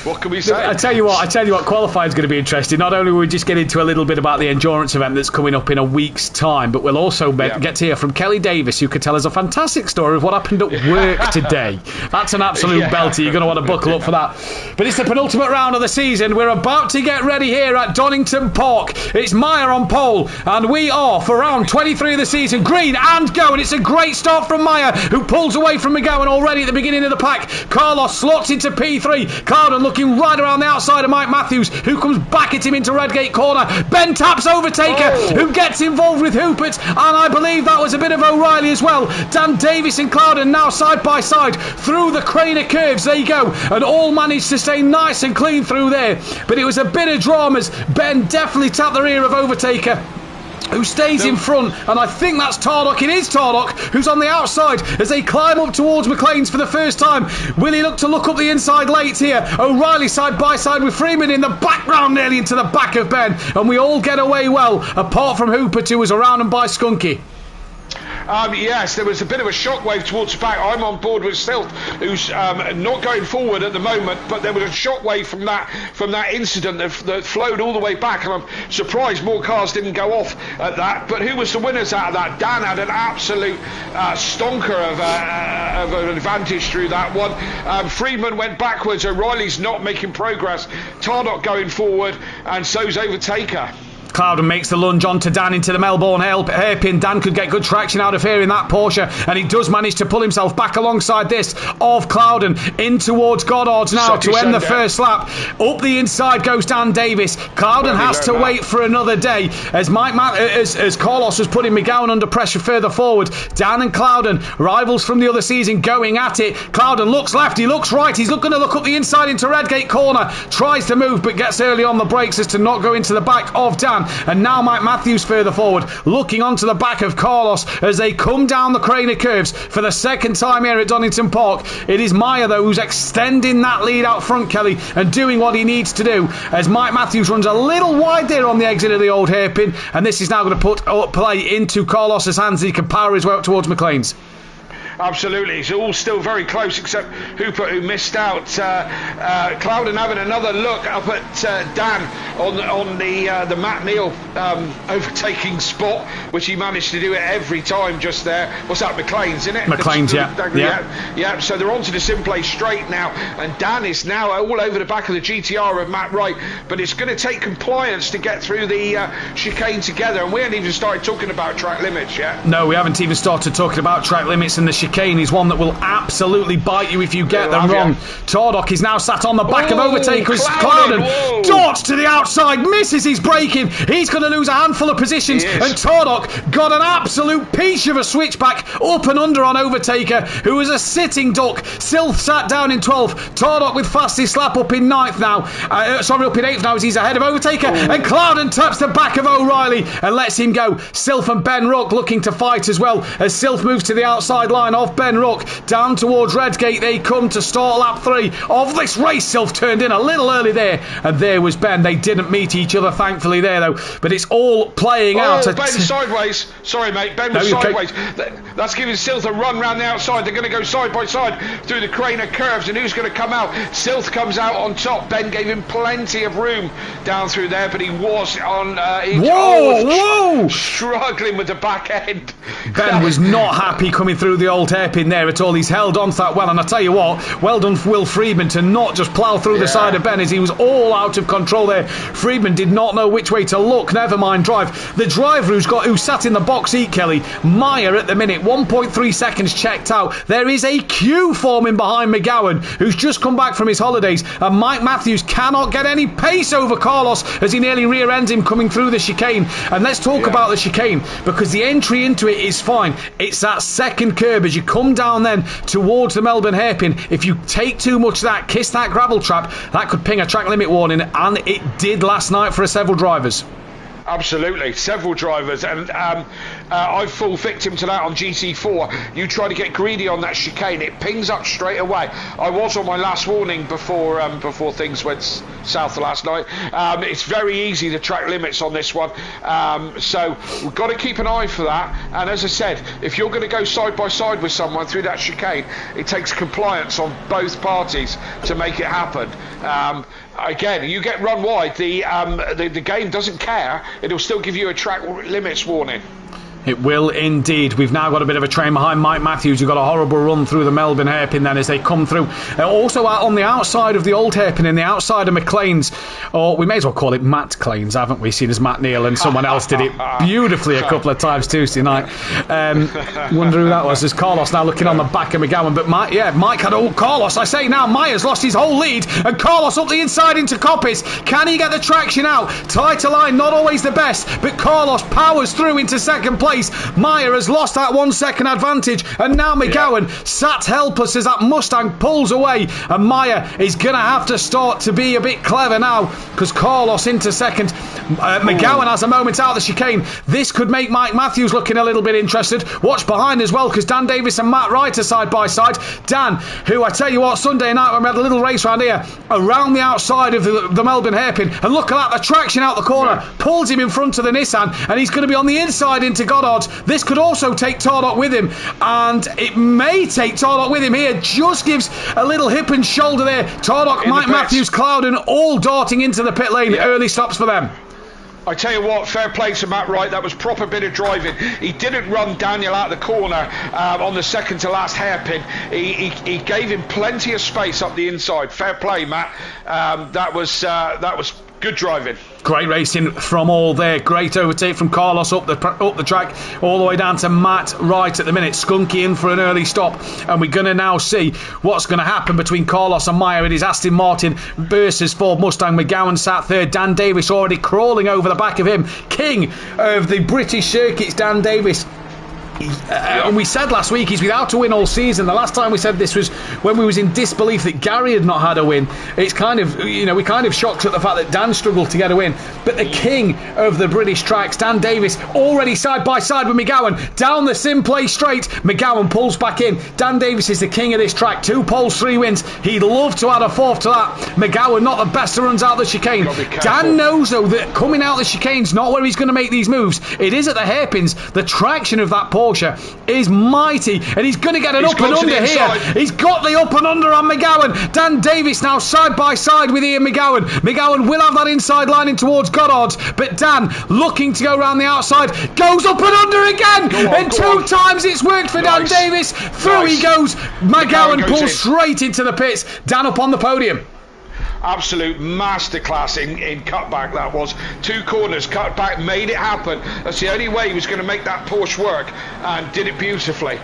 What can we say? I tell you what, qualifying is going to be interesting. Not only will we just get into a little bit about the endurance event that's coming up in a week's time, but we'll also get to hear from Kelly Davis, who could tell us a fantastic story of what happened at work today. That's an absolute belter. You're going to want to buckle up for that. But it's the penultimate round of the season. We're about to get ready here at Donington Park. It's Meyer on pole, and we are for round 23 of the season. Green and go, and it's a great start from Meyer, who pulls away from McGowan already at the beginning of the pack. Carlos slots into P3. Clouden looking right around the outside of Mike Matthews, who comes back at him into Redgate corner. Ben taps Overtaker, who gets involved with Hoopert, and I believe that was a bit of O'Reilly as well. Dan Davis and Clouden now side by side through the Craner curves. There you go, and all managed to stay nice and clean through there. But it was a bit of dramas. Ben definitely tapped the rear of Overtaker, who stays in front, and I think that's Tardock. It is Tardock who's on the outside as they climb up towards McLean's for the first time. Will he look up the inside late here? O'Reilly side by side with Freeman in the background, nearly into the back of Ben, and we all get away well, apart from Hooper, who was around and by Skunky. Yes, there was a bit of a shockwave towards the back. I'm on board with Stilt, who's not going forward at the moment, but there was a shockwave from that incident that flowed all the way back, and I'm surprised more cars didn't go off at that. But who was the winners out of that? Dan had an absolute stonker of an advantage through that one. Freeman went backwards. O'Reilly's not making progress. Tardock going forward, and so's Overtaker. Clouden makes the lunge onto Dan into the Melbourne hairpin. Dan could get good traction out of here in that Porsche, and he does manage to pull himself back alongside this of Clouden in towards Goddard's now to end the first lap. Up the inside goes Dan Davis. Clouden has to wait for another day as as Carlos was putting McGowan under pressure further forward. Dan and Clouden, rivals from the other season, going at it. Clouden looks left, he looks right, he's going to look up the inside into Redgate corner, tries to move but gets early on the brakes as to not go into the back of Dan. And now Mike Matthews further forward, looking onto the back of Carlos as they come down the Craner curves for the second time here at Donington Park. It is Meyer, though, who's extending that lead out front, Kelly, and doing what he needs to do as Mike Matthews runs a little wide there on the exit of the old hairpin, and this is now going to put play into Carlos's hands. He can power his way up towards McLean's. Absolutely, it's all still very close except Hooper, who missed out. Clouden having another look up at Dan on the Matt Neal overtaking spot, which he managed to do it every time just there. What's that, McLean's, isn't it? McLean's, yeah. So they're onto the Simplay straight now, and Dan is now all over the back of the GTR of Matt Wright, but it's going to take compliance to get through the chicane together, and we haven't even started talking about track limits yet. No, we haven't even started talking about track limits, and the chicane is one that will absolutely bite you if you get them wrong. Tardock is now sat on the back of Overtaker's Clouden. Darts to the outside, misses his braking. He's going to lose a handful of positions, and Tardock got an absolute piece of a switchback up and under on Overtaker, who was a sitting duck. Silth sat down in 12th. Tardock with fastest lap up in 9th now. Up in 8th now as he's ahead of Overtaker, and Clouden taps the back of O'Reilly and lets him go. Silth and Ben Rook looking to fight as well as Silth moves to the outside line of Ben Rook. Down towards Redgate they come to start lap 3 of this race. Silth turned in a little early there, and there was Ben. They didn't meet each other thankfully there though, but it's all playing out. Ben sideways. Sorry mate, Ben was sideways. That's giving Silth a run round the outside. They're going to go side by side through the Craner curves, and who's going to come out? Silth comes out on top. Ben gave him plenty of room down through there, but he was on struggling with the back end. Ben was not happy coming through the old hairpin there at all. He's held on to that well, and I tell you what, well done Will Freedman to not just plough through the side of Ben as he was all out of control there. Freedman did not know which way to look, never mind drive. The driver who sat in the box seat, Kelly, Meyer at the minute, 1.3 seconds checked out. There is a queue forming behind McGowan, who's just come back from his holidays, and Mike Matthews cannot get any pace over Carlos as he nearly rear ends him coming through the chicane. And let's talk about the chicane, because the entry into it is fine. It's that second curb as you come down then towards the Melbourne hairpin. If you take too much of that, kiss that gravel trap, that could ping a track limit warning, and it did last night for several drivers. Absolutely, several drivers, and I fall victim to that on GT4. You try to get greedy on that chicane, it pings up straight away. I was on my last warning before things went south last night. It's very easy, the track limits on this one, so we've got to keep an eye for that. And as I said, if you're going to go side by side with someone through that chicane, it takes compliance on both parties to make it happen. Again, you get run wide, the game doesn't care. It'll still give you a track limits warning. It will indeed. We've now got a bit of a train behind Mike Matthews, who got a horrible run through the Melbourne hairpin then as they come through. Also out on the outside of the old hairpin, in the outside of McLean's, or we may as well call it Matt Clane's, haven't we? Seen as Matt Neal, and someone else did it beautifully a couple of times Tuesday night. Wonder who that was. There's Carlos now looking on the back of McGowan, but Mike had Carlos. I say now, Myers lost his whole lead, and Carlos up the inside into Coppis. Can he get the traction out? Tighter line, not always the best, but Carlos powers through into second place. Meyer has lost that 1 second advantage, and now McGowan sat helpless as that Mustang pulls away, and Meyer is going to have to start to be a bit clever now, because Carlos into second. McGowan has a moment out of the chicane. This could make Mike Matthews looking a little bit interested. Watch behind as well, because Dan Davis and Matt Wright are side by side. Dan, who I tell you what, Sunday night when we had a little race around here, around the outside of the Melbourne hairpin, and look at that, the traction out the corner, pulls him in front of the Nissan, and he's going to be on the inside into Goddard. This could also take Tardock with him, and it may take Tardock with him here. Just gives a little hip and shoulder there. Tardock, Mike Matthews, Clouden all darting into the pit lane. Early stops for them. I tell you what, fair play to Matt Wright. That was proper bit of driving. He didn't run Daniel out of the corner on the second to last hairpin. He gave him plenty of space up the inside. Fair play, Matt. That was good driving. Great racing from all there. Great overtake from Carlos up the track, all the way down to Matt Wright at the minute. Skunky in for an early stop, and we're going to now see what's going to happen between Carlos and Meyer. It is Aston Martin versus Ford Mustang. McGowan sat third. Dan Davis already crawling over the back of him. King of the British circuits, Dan Davis. And we said last week he's without a win all season. The last time we said this was when we was in disbelief that Gary had not had a win. It's kind of, we're kind of shocked at the fact that Dan struggled to get a win. But the king of the British tracks, Dan Davis, already side by side with McGowan down the Simplay straight. McGowan pulls back in. Dan Davis is the king of this track. 2 poles, 3 wins. He'd love to add a 4th to that. McGowan not the best who runs out the chicane. Dan knows though that coming out the chicane's not where he's going to make these moves. It is at the hairpins. The traction of that Porsche is mighty, and he's going to get an up and under here. He's got the up and under on McGowan. Dan Davis now side by side with Ian McGowan. McGowan will have that inside line in towards Goddard, but Dan looking to go around the outside, goes up and under again, and 2 times it's worked for Dan Davis. Through he goes. McGowan pulls straight into the pits. Dan up on the podium. Absolute masterclass in cutback that was. 2 corners, cut back, made it happen. That's the only way he was going to make that Porsche work, and did it beautifully.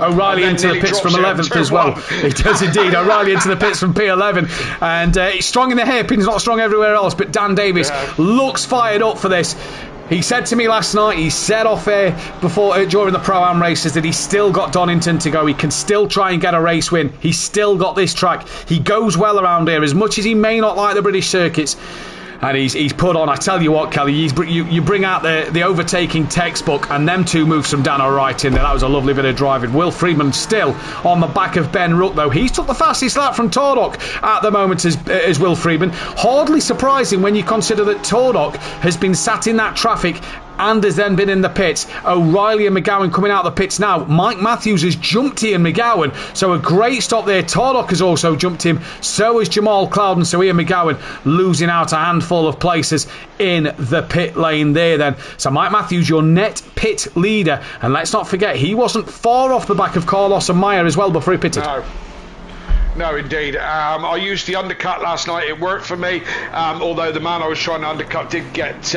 O'Reilly into the pits from 11th as well. He does indeed. O'Reilly into the pits from P11, and he's strong in the hairpins, not strong everywhere else, but Dan Davis looks fired up for this. He said to me last night, he said off air before during the Pro-Am races that he's still got Donington to go. He can still try and get a race win. He's still got this track. He goes well around here, as much as he may not like the British circuits. And he's put on, I tell you what, Kelly, you bring out the overtaking textbook, and them 2 moves from Dan are right in there. That was a lovely bit of driving. Will Freeman still on the back of Ben Rook, though. He's took the fastest lap from Tardock at the moment as Will Freeman. Hardly surprising when you consider that Tardock has been sat in that traffic and has then been in the pits. O'Reilly and McGowan coming out of the pits now. Mike Matthews has jumped Ian McGowan, so a great stop there. Tardock has also jumped him, so has Jamal Clouden, so Ian McGowan losing out a handful of places in the pit lane there then. So Mike Matthews, your net pit leader, and let's not forget he wasn't far off the back of Carlos and Meyer as well before he pitted. No, indeed. I used the undercut last night. It worked for me, although the man I was trying to undercut did get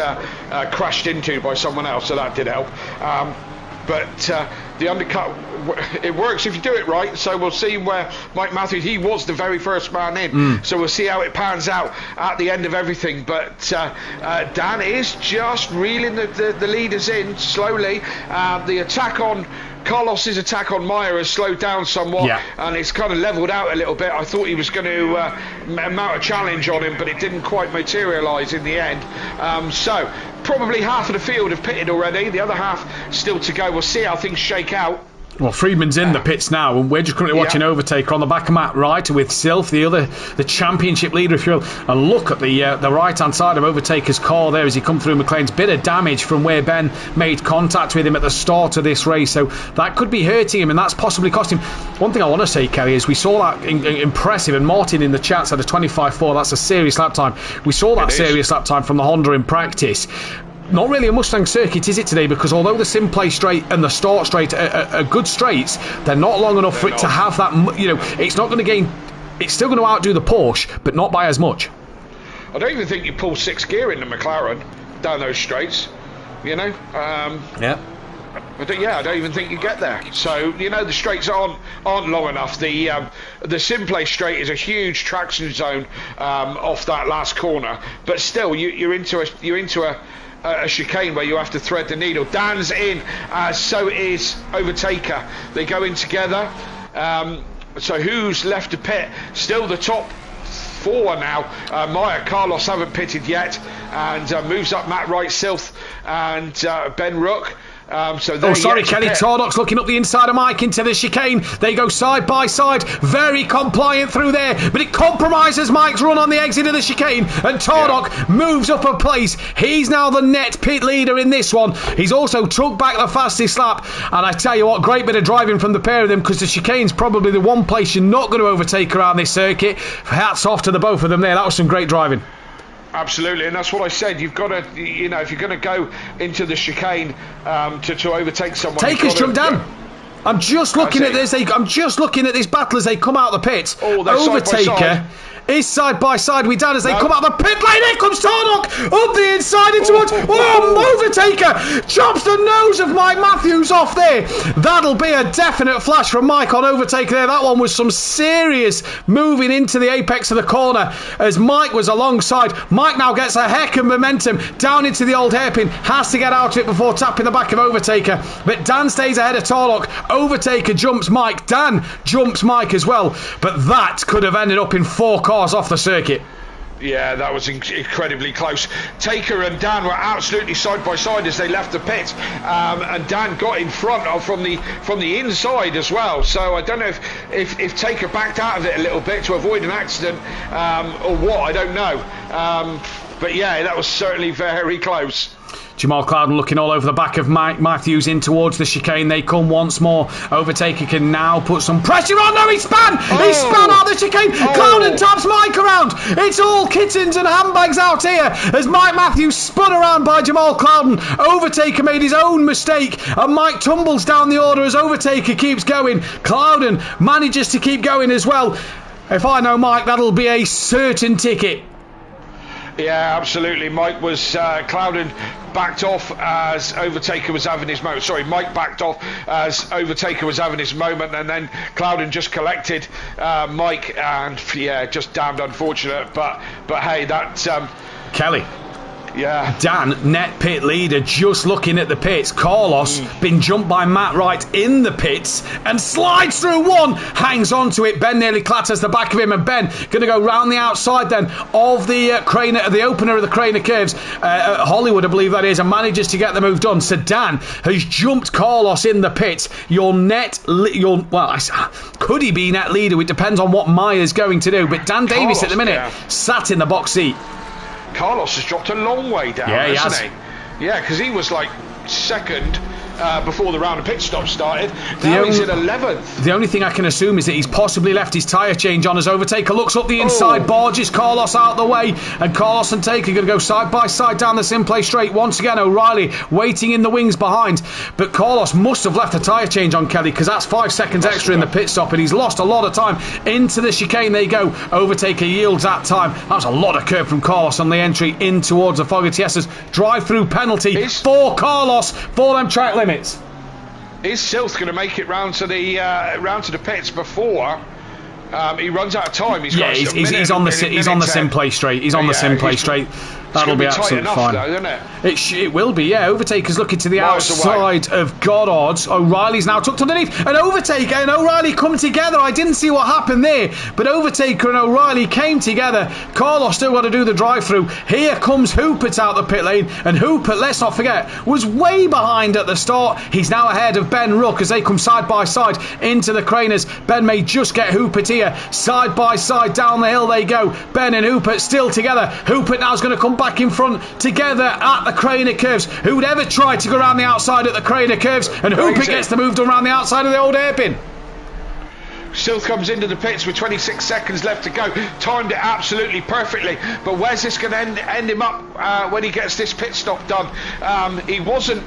crashed into by someone else, so that did help. But the undercut, it works if you do it right. So we'll see where Mike Matthews, he was the very first man in. So we'll see how it pans out at the end of everything. But Dan is just reeling the leaders in slowly. The attack on Carlos's attack on Meyer has slowed down somewhat, and it's kind of levelled out a little bit. I thought he was going to amount of challenge on him, but it didn't quite materialise in the end. So probably half of the field have pitted already, the other half still to go. We'll see how things shake out. Well, Friedman's in the pits now, and we're just currently watching Overtaker on the back of Matt Wright with Sylph, the championship leader, if you will. And look at the right-hand side of Overtaker's car there as he come through McLean's. Bit of damage from where Ben made contact with him at the start of this race, so that could be hurting him, and that's possibly cost him. One thing I want to say, Kelly, is we saw that impressive, and Martin in the chat said a 25.4. That's a serious lap time. We saw that serious lap time from the Honda in practice. Not really a Mustang circuit, is it, today? Because although the Simplay straight and the Start straight are good straights, they're not long enough for it to have that. It's not going to gain. It's still going to outdo the Porsche, but not by as much. I don't even think you pull 6th gear in the McLaren down those straights. Yeah. I don't even think you get there. So the straights aren't long enough. The Simplay straight is a huge traction zone off that last corner, but still you're into a chicane where you have to thread the needle. Dan's in, so is Overtaker. They go in together. So who's left to pit? Still the top 4 now. Maya, Carlos haven't pitted yet, and moves up Matt Wright, Sylph, and Ben Rook. Kelly. Tordok's looking up the inside of Mike into the chicane. They go side by side, very compliant through there, but it compromises Mike's run on the exit of the chicane, and Tordok moves up a place. He's now the net pit leader in this one. He's also took back the fastest lap, and I tell you what, great bit of driving from the pair of them, because the chicane's probably the one place you're not going to overtake around this circuit. Hats off to the both of them there. That was some great driving. Absolutely, and that's what I said. You've got to, if you're going to go into the chicane to overtake someone. Taker's jumped down. I'm just looking at this. I'm just looking at this battle as they come out the pits. Overtaker is side by side with Dan as they come out the pit lane. Here comes Tordok up the inside into it. Overtaker chops the nose of Mike Matthews off there. That'll be a definite flash from Mike on Overtaker there. That one was some serious moving into the apex of the corner as Mike was alongside. Mike now gets a heck of momentum down into the old hairpin. Has to get out of it before tapping the back of Overtaker. But Dan stays ahead of Tordok. Overtaker jumps Mike. Dan jumps Mike as well. But that could have ended up in 4 cars off the circuit. Yeah, that was incredibly close. Taker and Dan were absolutely side by side as they left the pit, and Dan got in front from the inside as well. So I don't know if Taker backed out of it a little bit to avoid an accident or what. I don't know. But yeah, that was certainly very close. Jamal Clouden looking all over the back of Mike Matthews in towards the chicane. They come once more. Overtaker can now put some pressure on. No, he span! He span out the chicane. Clouden taps Mike around. It's all kittens and handbags out here as Mike Matthews spun around by Jamal Clouden. Overtaker made his own mistake and Mike tumbles down the order as Overtaker keeps going. Clouden manages to keep going as well. If I know Mike, that'll be a certain ticket. Yeah, absolutely. Clouden backed off as Overtaker was having his moment. Sorry, Mike backed off as Overtaker was having his moment, and then Clouden just collected Mike, and just damned unfortunate. But hey, that Kelly. Yeah. Dan, net pit leader, just looking at the pits. Carlos been jumped by Matt Wright in the pits and slides through one, hangs onto it. Ben nearly clatters the back of him, and Ben going to go round the outside then of the the opener of the Craner curves. Hollywood, I believe that is, and manages to get the move done. So Dan has jumped Carlos in the pits. Could he be net leader? It depends on what Maya's going to do. But Dan Davis at the minute sat in the box seat. Carlos has dropped a long way down, hasn't he? Yeah, because he was like second before the round of pit stop started. Now he's in 11th. The only thing I can assume is that he's possibly left his tyre change on as Overtaker looks up the inside, barges Carlos out the way, and Carlos and Taker are going to go side by side down the Simplay straight. Once again, O'Reilly waiting in the wings behind, but Carlos must have left a tyre change on, Kelly, because that's 5 seconds extra in the pit stop, and he's lost a lot of time. Into the chicane they go. Overtaker yields that time. That was a lot of curve from Carlos on the entry in towards the Fogatiesa's drive-through penalty for Carlos for them track limits. Is Sylph going to make it round to the pits before He runs out of time. He's on the Simplay straight. He's on the Simplay straight. That'll be absolutely fine. Though, isn't it? It will be, yeah. Overtaker's looking to the outside of Goddard's. O'Reilly's now tucked underneath. And Overtaker and O'Reilly come together. I didn't see what happened there, but Overtaker and O'Reilly came together. Carlos still got to do the drive-through. Here comes Hoopert out the pit lane, and Hoopert, let's not forget, was way behind at the start. He's now ahead of Ben Ruck as they come side by side into the Craners. Ben may just get Hoopert here. Side by side down the hill they go. Ben and Hoopert still together. Hoopert now's going to come back in front together at the Craner curves. Who'd ever try to go around the outside at the Craner curves? And Hoopert gets the move done around the outside of the old hairpin. Still comes into the pits with 26 seconds left to go. Timed it absolutely perfectly. But where's this going to end him up when he gets this pit stop done? He wasn't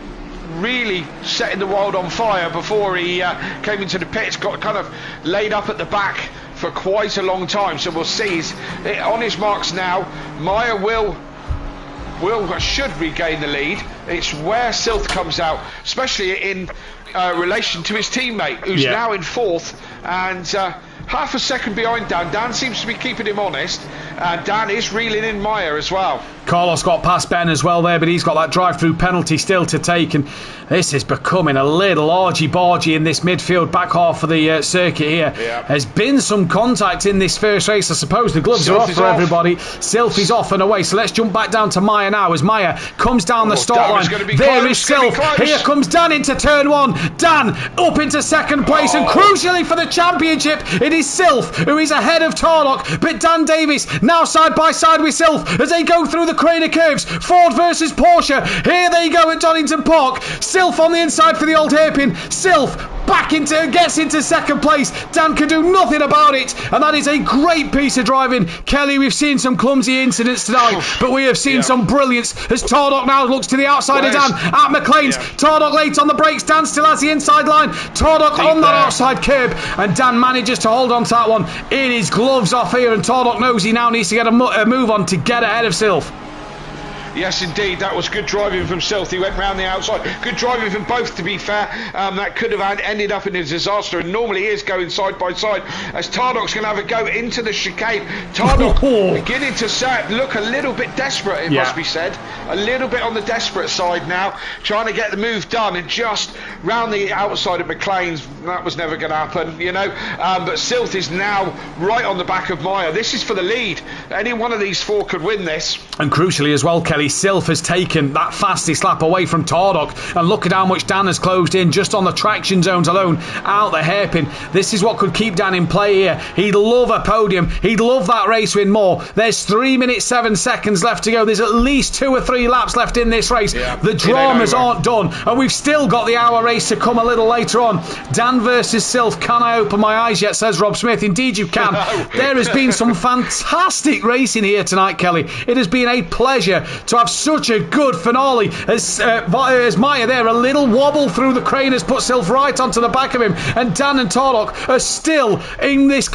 really setting the world on fire before he came into the pits. Got kind of laid up at the back for quite a long time. So we'll see. He's on his marks now. Meyer should regain the lead. It's where Silth comes out, especially in relation to his teammate, who's now in fourth and half a second behind Dan. Dan seems to be keeping him honest. Dan is reeling in Meyer as well. Carlos got past Ben as well there, but he's got that drive-through penalty still to take, and this is becoming a little argy-bargy in this midfield back half of the circuit here. Yeah. There's been some contact in this first race. I suppose the gloves are off for everybody. Sylph is off and away, so let's jump back down to Meyer now as Meyer comes down the start line. There is Sylph. Here comes Dan into turn one. Dan up into second place, and crucially for the championship, it is Sylph who is ahead of Tarlock, but Dan Davis now side by side with Sylph as they go through the Craner curves. Ford versus Porsche. Here they go at Donington Park. Sylph on the inside for the old hairpin. Sylph gets into second place. Dan can do nothing about it, and that is a great piece of driving. Kelly, we've seen some clumsy incidents tonight, but we have seen some brilliance as Tardock now looks to the outside of Dan at McLean's. Tardock late on the brakes. Dan still has the inside line. Tardock on that outside curb, and Dan manages to hold on to that one. It is gloves off here, and Tardock knows he now needs to get a move on to get ahead of Sylph. Yes, indeed, that was good driving from Sylph. He went round the outside. Good driving from both, to be fair. That could have ended up in a disaster, and normally is going side by side as Tardock's going to have a go into the chicane. Tardock beginning to look a little bit desperate, it must be said. A little bit on the desperate side now, trying to get the move done, and just round the outside of McLean's, that was never going to happen, you know. But Sylph is now right on the back of Meyer. This is for the lead. Any one of these four could win this. And crucially as well, Kelly, Sylph has taken that fastest lap away from Tardock, and look at how much Dan has closed in just on the traction zones alone out the hairpin. This is what could keep Dan in play here. He'd love a podium. He'd love that race win more. There's 3 minutes 7 seconds left to go. There's at least 2 or 3 laps left in this race. The dramas aren't done, and we've still got the hour race to come a little later on. Dan versus Sylph. Can I open my eyes yet, says Rob Smith. Indeed you can. There has been some fantastic racing here tonight, Kelly. It has been a pleasure to have such a good finale as Meyer there, a little wobble through the crane has put Sylph right onto the back of him, and Dan and Tarlock are still in this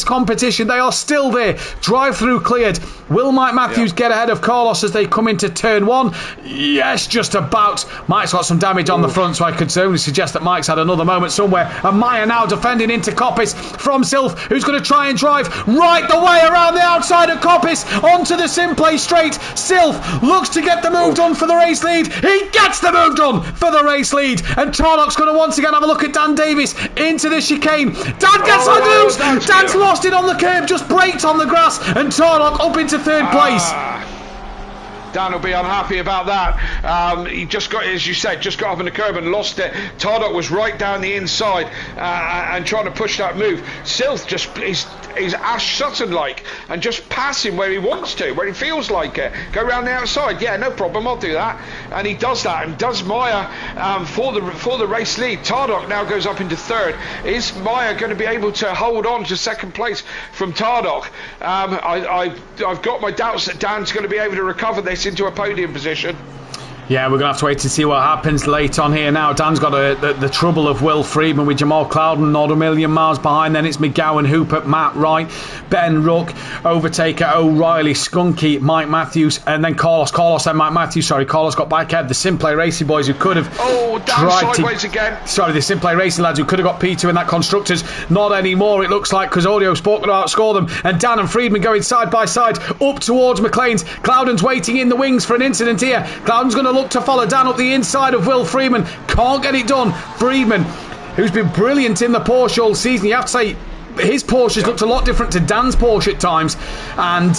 competition. They are still there. Drive through cleared. Will Mike Matthews get ahead of Carlos as they come into turn one? Yes, just about. Mike's got some damage on the front, so I could only suggest that Mike's had another moment somewhere. And Meyer now defending into Coppice from Sylph, who's going to try and drive right the way around the outside of Coppice onto the Simplay straight. Sylph looks to get the move done for the race lead. He gets the move done for the race lead, and Tarlock's going to once again have a look at Dan Davis into the chicane. Dan gets on loose. Dan's lost it on the curb, just braked on the grass, and Tarlock up into third place. Dan will be unhappy about that. He just got, as you said, just got up on the curb and lost it. Tardock was right down the inside and trying to push that move. Sylph just is Ash Sutton-like and just passing where he wants to, where he feels like it. Go round the outside. Yeah, no problem. I'll do that. And he does that, and does Meyer for the race lead. Tardock now goes up into third. Is Meyer going to be able to hold on to second place from Tardock? I've got my doubts that Dan's going to be able to recover this into a podium position. Yeah, we're going to have to wait to see what happens late on here. Now, Dan's got the trouble of Will Friedman with Jamal Clouden not a million miles behind. Then it's McGowan, Hooper, Matt Wright, Ben Rook, Overtaker, O'Reilly, Skunky, Mike Matthews, and then Carlos and Mike Matthews. Sorry, Carlos got back ahead. The Simplay Racing boys who could have down sideways again. Sorry, the Simplay Racing lads who could have got P2 in that Constructors. Not anymore, it looks like, because Audio Sport going to outscore them. And Dan and Friedman going side by side up towards McLean's. Clouden's waiting in the wings for an incident here. Clouden's going to look to follow Dan up the inside of Will Friedman. Can't get it done. Friedman, who's been brilliant in the Porsche all season, you have to say his Porsches looked a lot different to Dan's Porsche at times. And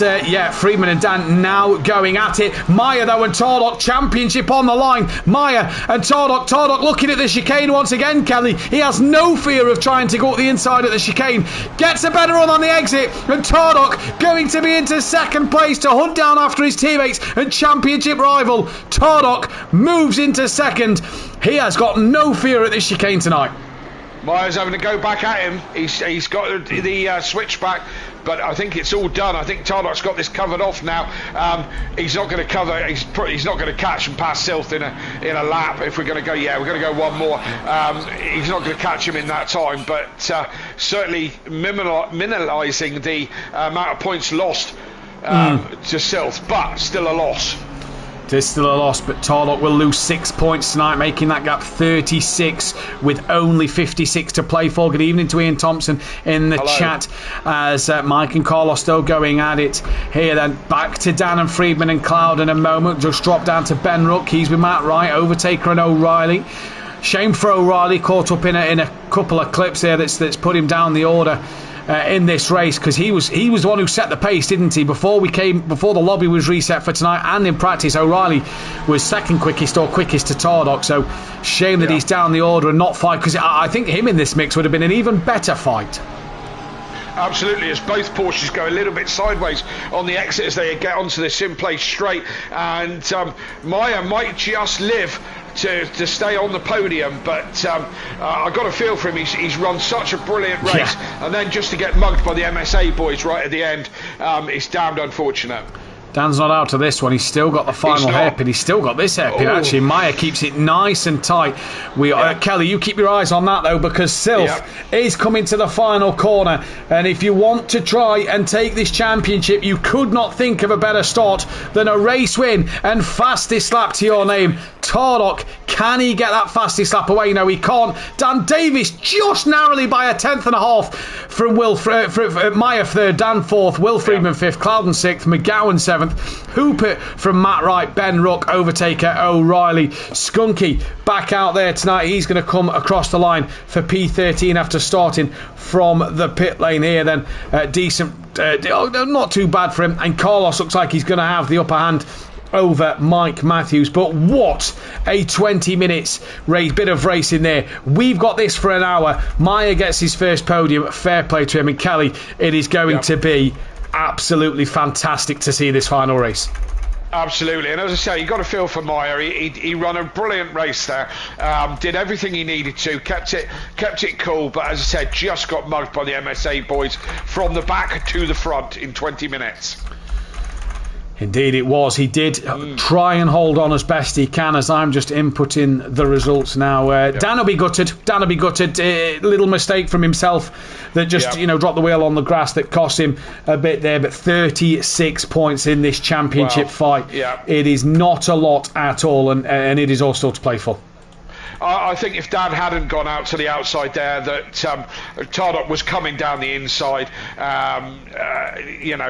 Friedman and Dan now going at it. Meyer though and Tardok, championship on the line. Meyer and Tardok looking at the chicane once again, Kelly. He has no fear of trying to go up the inside at the chicane. Gets a better run on the exit, and Tardok going to be into second place to hunt down after his teammates and championship rival. Tardok moves into second. He has got no fear at this chicane tonight. Meyer's having to go back at him. He's got the switchback, but I think it's all done. I think Tardok's got this covered off now. He's not going to cover. He's not going to catch and pass Silth in a lap. If we're going to go, we're going to go one more. He's not going to catch him in that time, but certainly minimising the amount of points lost to Silth, but still a loss. It is still a loss, but Tardok will lose 6 points tonight, making that gap 36 with only 56 to play for. Good evening to Ian Thompson in the chat as Mike and Carlos still going at it here. Then back to Dan and Friedman and Cloud in a moment. Just drop down to Ben Rook. He's with Matt Wright, Overtaker and O'Reilly. Shame for O'Reilly, caught up in a couple of clips there that's put him down the order in this race, because he was the one who set the pace, didn't he? Before the lobby was reset for tonight, and in practice O'Reilly was second quickest or quickest to Tardok. So shame that he's down the order and not fight, because I think him in this mix would have been an even better fight. Absolutely, as both Porsches go a little bit sideways on the exit as they get onto the Simplay straight, and Meyer might just live to stay on the podium, but I got a feel for him. He's run such a brilliant race, and then just to get mugged by the MSA boys right at the end, it's damned unfortunate. Dan's not out of this one. He's still got the final hairpin. He's still got this hairpin. Actually, Meyer keeps it nice and tight. Kelly, you keep your eyes on that though, because Silth is coming to the final corner, and if you want to try and take this championship, you could not think of a better start than a race win and fastest lap to your name. Tardok, can he get that fastest lap away? No, he can't. Dan Davis just narrowly by 1.5 from Meyer third, Dan fourth, Will Friedman fifth, Clouden sixth, McGowan seventh, Hooper from Matt Wright, Ben Rook, Overtaker, O'Reilly, Skunky back out there tonight. He's going to come across the line for P13 after starting from the pit lane here. Then decent, not too bad for him, and Carlos looks like he's going to have the upper hand over Mike Matthews. But what a 20 minutes race, bit of racing there. We've got this for an hour. Meyer gets his first podium, fair play to him, and Kelly, it is going to be absolutely fantastic to see this final race. Absolutely, and as I say, you got to feel for Meyer. He ran a brilliant race there, did everything he needed to, kept it cool, but as I said, just got mugged by the MSA boys from the back to the front in 20 minutes. Indeed it was. He did try and hold on as best he can, as I'm just inputting the results now. Dan will be gutted. Little mistake from himself that just dropped the wheel on the grass that cost him a bit there, but 36 points in this championship fight. It is not a lot at all, and it is all still to play for. I think if Dan hadn't gone out to the outside there, that Tardok was coming down the inside,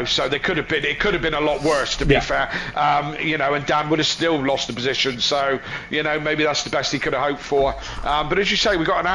so it could have been a lot worse, to be fair, and Dan would have still lost the position, so maybe that's the best he could have hoped for, but as you say, we've got an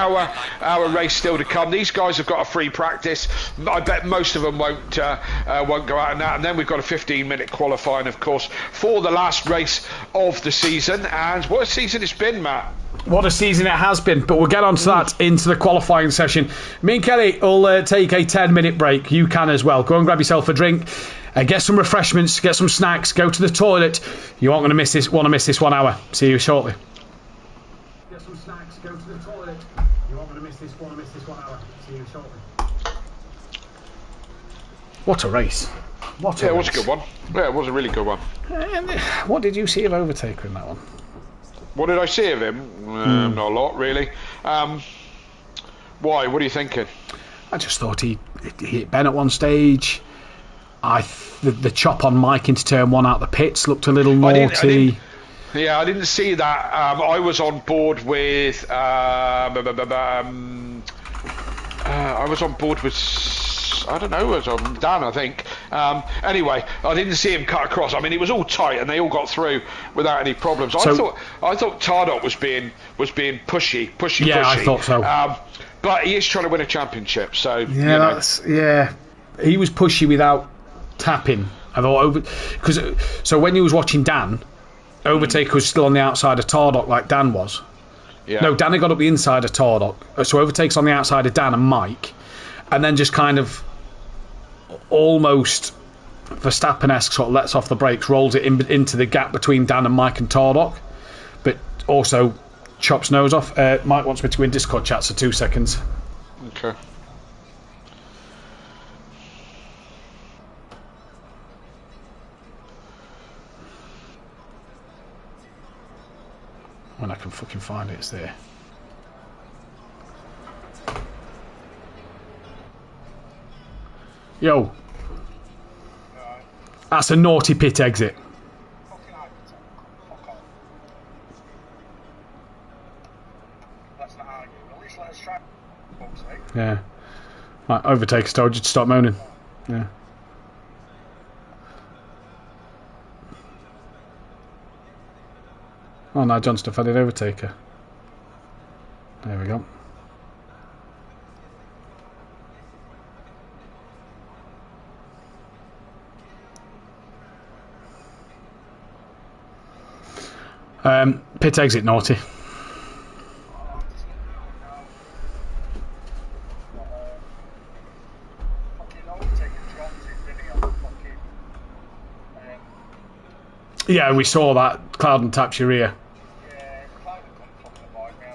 hour race still to come. These guys have got a free practice. I bet most of them won't go out in that, and then we've got a 15-minute qualifying, of course, for the last race of the season. And what a season it's been, Matt. What a season it has been, but we'll get on to that into the qualifying session. Me and Kelly will take a 10-minute break. You can as well. Go and grab yourself a drink, get some refreshments, get some snacks, go to the toilet. You aren't going to miss this 1 hour. See you shortly. Get some snacks, go to the toilet. You aren't going to miss this 1 hour. See you shortly. What a race. It was a good one. Yeah, it was a really good one. What did you see of Overtaker in that one? What did I see of him? Not a lot, really. Why? What are you thinking? I just thought he hit Ben at one stage. The chop on Mike into turn one out the pits looked a little naughty. I didn't see that. I was on board with. I was on board with. I don't know. I was on Dan, I think. Anyway, I didn't see him cut across. I mean, it was all tight, and they all got through without any problems. I thought Tardot was being pushy. Yeah, I thought so. But he is trying to win a championship, so yeah, he was pushy without tapping. I thought so when you was watching Dan, Overtaker was still on the outside of Tardot like Dan was. Yeah. No, Dan had got up the inside of Tardot, so Overtaker's on the outside of Dan and Mike, and then just kind of almost Verstappen-esque sort of lets off the brakes, rolls it into the gap between Dan and Mike and Tardot, but also chops nose off. Mike wants me to go in Discord chat, so 2 seconds. Okay. When I can fucking find it, it's there. Yo. That's a naughty pit exit. Yeah. Right, Overtaker told you to stop moaning. Yeah. Oh no, John stuff added Overtaker. There we go. Pit exit naughty. Yeah, we saw that. Clouden taps your ear.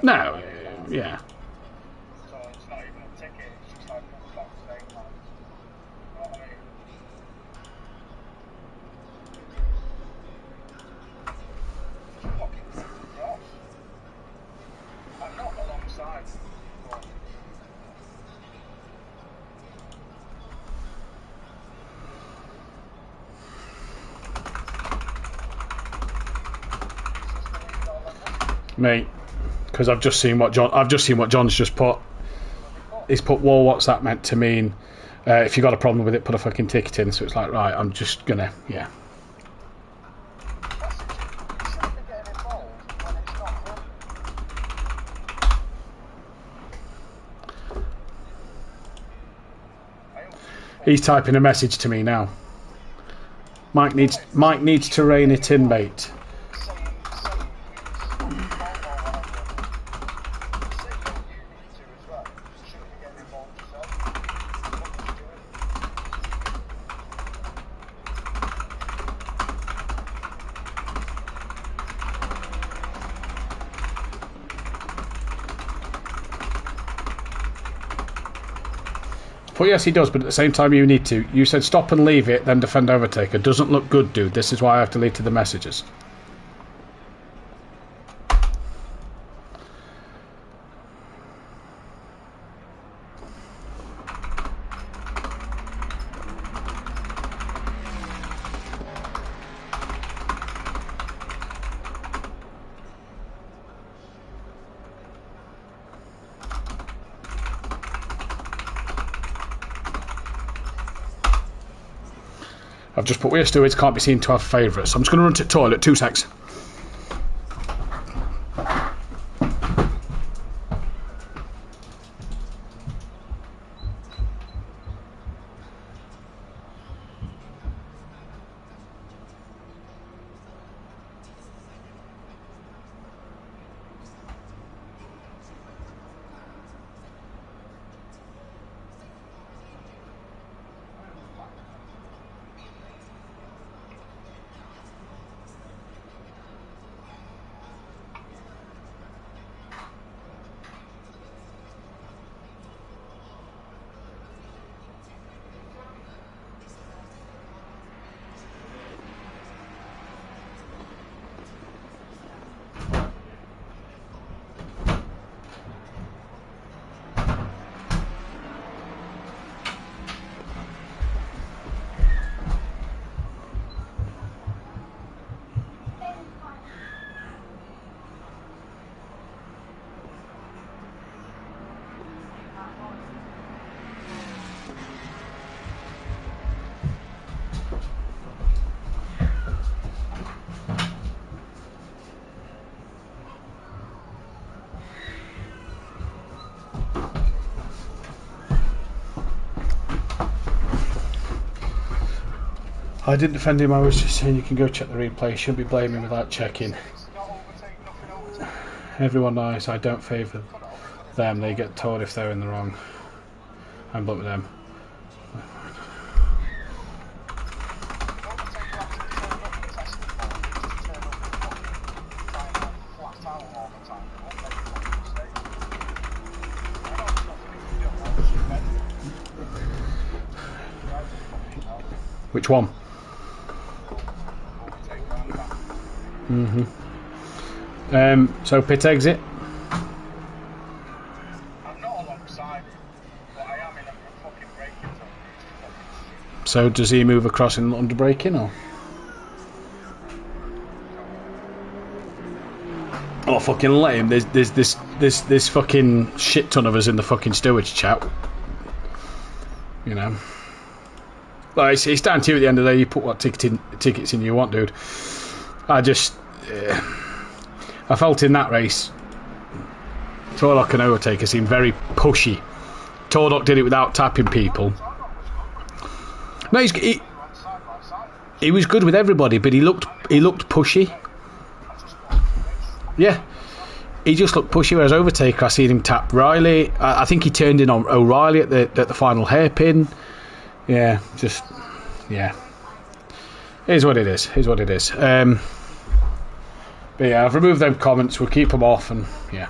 No, yeah. Mate, because I've just seen what John's just put. He's put, well, what's that meant to mean? If you got a problem with it, put a fucking ticket in. So it's like, right, I'm just gonna, yeah. He's typing a message to me now. Mike needs to rein it in, mate. Well, yes, he does, but at the same time, you need to. You said stop and leave it, then defend Overtaker. Doesn't look good, dude. This is why I've deleted the messages. I've just put, we're stewards, can't be seen to have favourites. So I'm just going to run to the toilet, 2 secs. I didn't defend him, I was just saying you can go check the replay. You shouldn't be blaming without checking. Everyone knows I don't favour them, they get told if they're in the wrong. I'm blunt with them. Which one? So pit exit. I'm not alongside, but I am in a fucking braking zone. So does he move across in under braking or? Oh, fucking let him. There's this fucking shit ton of us in the fucking stewards chat. You know. Well, it's down to you at the end of the day. You put what tickets in you want, dude. I just... I felt in that race Tordock and Overtaker seemed very pushy. Tordock did it without tapping people. No, he was good with everybody, but he looked pushy. Yeah, he just looked pushy. Whereas Overtaker, I seen him tap Riley. I think he turned in on O'Reilly at the final hairpin. Yeah, just yeah. Here's what it is. Here's what it is. But yeah, I've removed them comments. We'll keep them off, and yeah.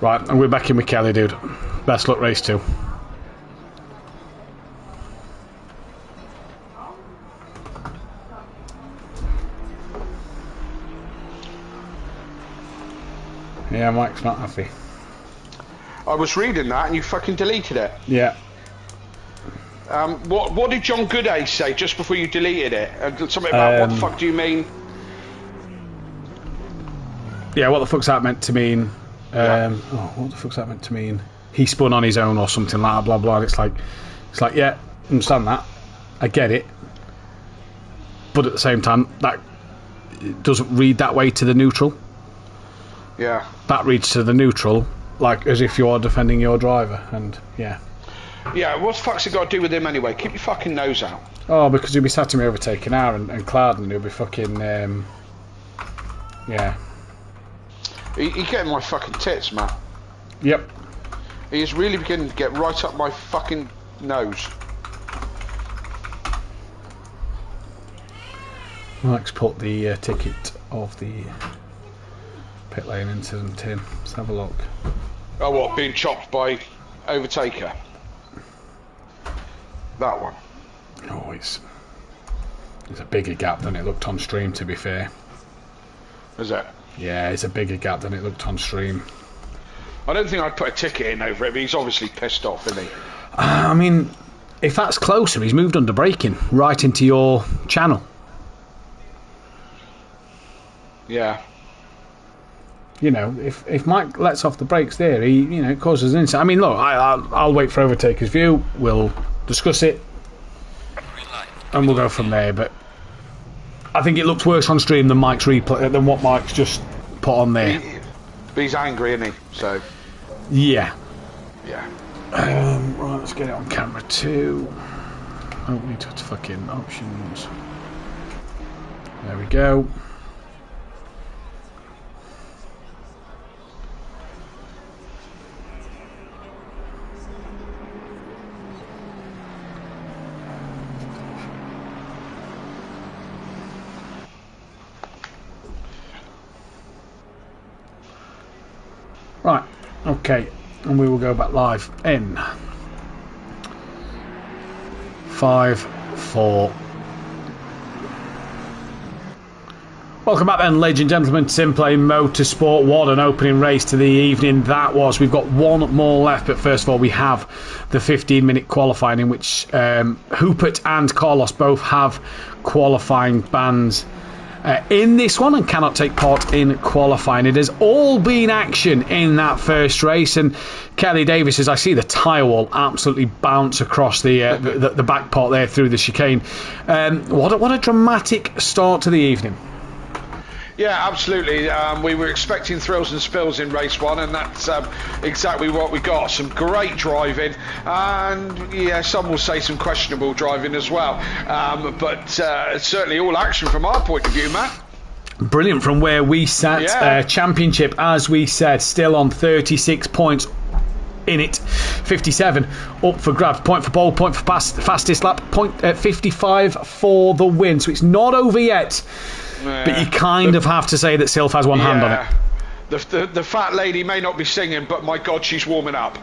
Right, and we're back in with Kelly, dude. Best luck, race 2. Yeah, Mike's not happy. I was reading that and you fucking deleted it. Yeah. What did John Gooday say just before you deleted it? Something about what the fuck do you mean? Yeah, what the fuck's that meant to mean? What the fuck's that meant to mean? He spun on his own or something like that, blah blah. It's like, yeah, I understand that. I get it. But at the same time, that doesn't read that way to the neutral. Yeah. That reads to the neutral like as if you're defending your driver, and yeah. Yeah, what the fuck's it got to do with him anyway? Keep your fucking nose out. Oh, because he'll be sat to me overtaking Aaron and Cloud, and he'll be fucking yeah. He's getting my fucking tits, man. Yep. He is really beginning to get right up my fucking nose. Mike's put the ticket of the pit lane incident in. Let's have a look. Oh, what? Being chopped by Overtaker? That one. Oh, it's a bigger gap than it looked on stream, to be fair. Is it? Yeah, it's a bigger gap than it looked on stream. I don't think I'd put a ticket in over it, but he's obviously pissed off, isn't he? I mean, if that's closer, he's moved under braking right into your channel. Yeah. You know, if Mike lets off the brakes there, he, you know, it causes an incident. I mean, look, I'll wait for Overtaker's view. We'll discuss it, and we'll go from there. But I think it looks worse on stream than Mike's replay than what Mike's just put on there. But he's angry, isn't he? So. Yeah. Yeah. Right, let's get it on camera too. Oh, we need to fucking options. There we go. Right, okay, and we will go back live in 5, 4. Welcome back then, ladies and gentlemen, to Simplay Motorsport. What an opening race to the evening that was. We've got one more left, but first of all we have the 15-minute qualifying in which Hupert and Carlos both have qualifying bans. in this one and cannot take part in qualifying. It has all been action in that first race, and Kelly Davis, as I see the tyre wall absolutely bounce across the back part there through the chicane. What a dramatic start to the evening. Yeah, absolutely. We were expecting thrills and spills in race 1, and that's exactly what we got. Some great driving, and yeah, some will say some questionable driving as well. But certainly all action from our point of view, Matt. Brilliant from where we sat. Yeah. Championship, as we said, still on 36 points. In it, 57 up for grabs. Point for pole, point for fastest lap, point 55 for the win. So it's not over yet. But you kind of have to say that Sylph has one hand on it. The fat lady may not be singing, but my God, she's warming up.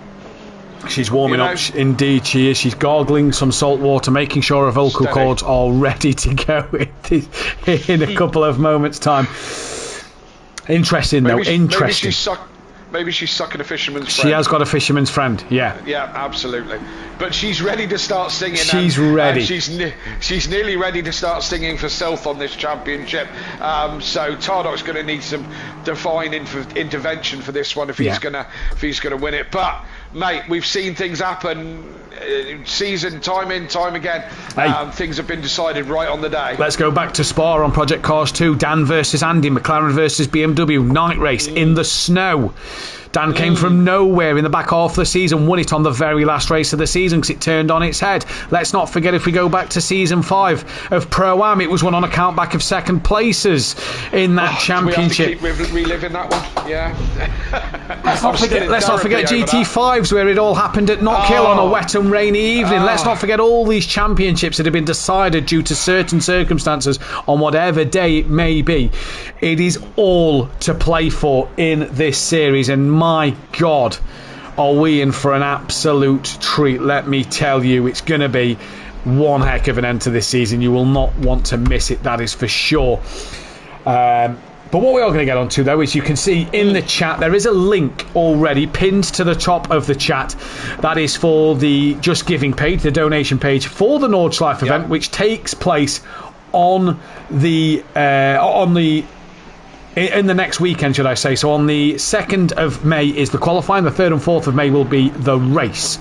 She's warming up. Indeed, she is. She's gargling some salt water, making sure her vocal cords are ready to go in a couple of moments' time. Interesting, though. Interesting. Maybe she's sucking a fisherman's friend. She has got a fisherman's friend, yeah. Yeah, absolutely. But she's ready to start singing. She's ready. She's nearly ready to start singing for Sylph on this championship. So Tardoc's going to need some divine intervention for this one if he's going to win it. But mate, we've seen things happen season time in, time again. Things have been decided right on the day. Let's go back to Spa on Project Cars 2. Dan versus Andy, McLaren versus BMW, night race in the snow. Dan came from nowhere in the back half of the season, won it on the very last race of the season because it turned on its head. Let's not forget, if we go back to season 5 of Pro-Am, it was won on a countback of second places in that championship. Do we have to keep reliving that one? Yeah. Let's not forget GT5s, where it all happened at Knockhill on a wet and rainy evening. Let's not forget all these championships that have been decided due to certain circumstances on whatever day it may be. It is all to play for in this series, and my God, are we in for an absolute treat. Let me tell you, it's going to be one heck of an end to this season. You will not want to miss it, that is for sure. But what we are going to get onto, though, is you can see in the chat there is a link already pinned to the top of the chat. That is for the Just Giving page, the donation page for the Nordschleife event, which takes place on the in the next weekend, should I say. So on the 2nd of May is the qualifying, the 3rd and 4th of May will be the race,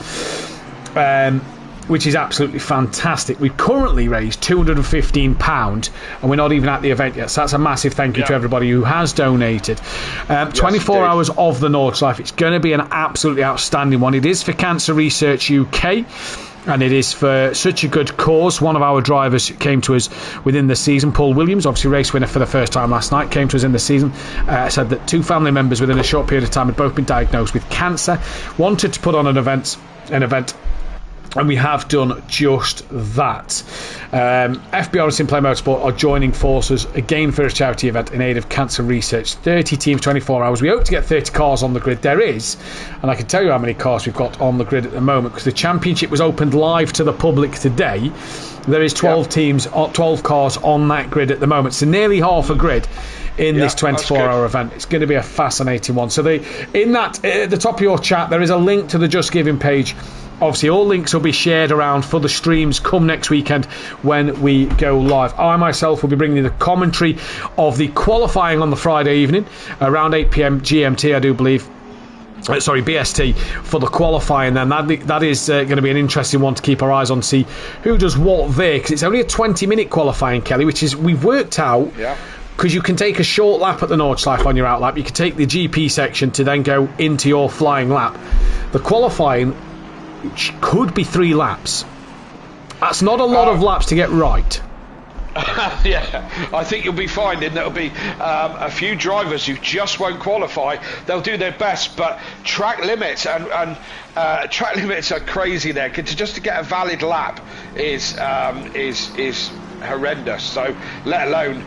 which is absolutely fantastic. We've currently raised £215 and we're not even at the event yet, so that's a massive thank you to everybody who has donated. 24 hours of the Nordschleife. It's going to be an absolutely outstanding one. It is for Cancer Research UK, and it is for such a good cause. One of our drivers came to us within the season, Paul Williams, obviously race winner for the first time last night, came to us in the season, said that 2 family members within a short period of time had both been diagnosed with cancer, wanted to put on an event, and we have done just that. FBR and Simplay Motorsport are joining forces again for a charity event in aid of cancer research. 30 teams, 24 hours. We hope to get 30 cars on the grid. There is, and I can tell you how many cars we've got on the grid at the moment, because the championship was opened live to the public today. There is 12 teams, 12 cars on that grid at the moment. So nearly half a grid in this 24-hour event. It's going to be a fascinating one. So in that, at the top of your chat, there is a link to the Just Giving page. Obviously, all links will be shared around for the streams come next weekend when we go live. I myself will be bringing you the commentary of the qualifying on the Friday evening, around 8 PM GMT, I do believe. Sorry, BST for the qualifying. Then that is going to be an interesting one to keep our eyes on, see who does what there, because it's only a 20-minute qualifying, Kelly, which is, we've worked out. Yeah. Because you can take a short lap at the Nordschleife on your out lap. You can take the GP section to then go into your flying lap. The qualifying could be 3 laps. That's not a lot of laps to get right. Yeah, I think you'll be finding there'll be a few drivers who just won't qualify. They'll do their best, but track limits and track limits are crazy there. Just to get a valid lap is horrendous. So let alone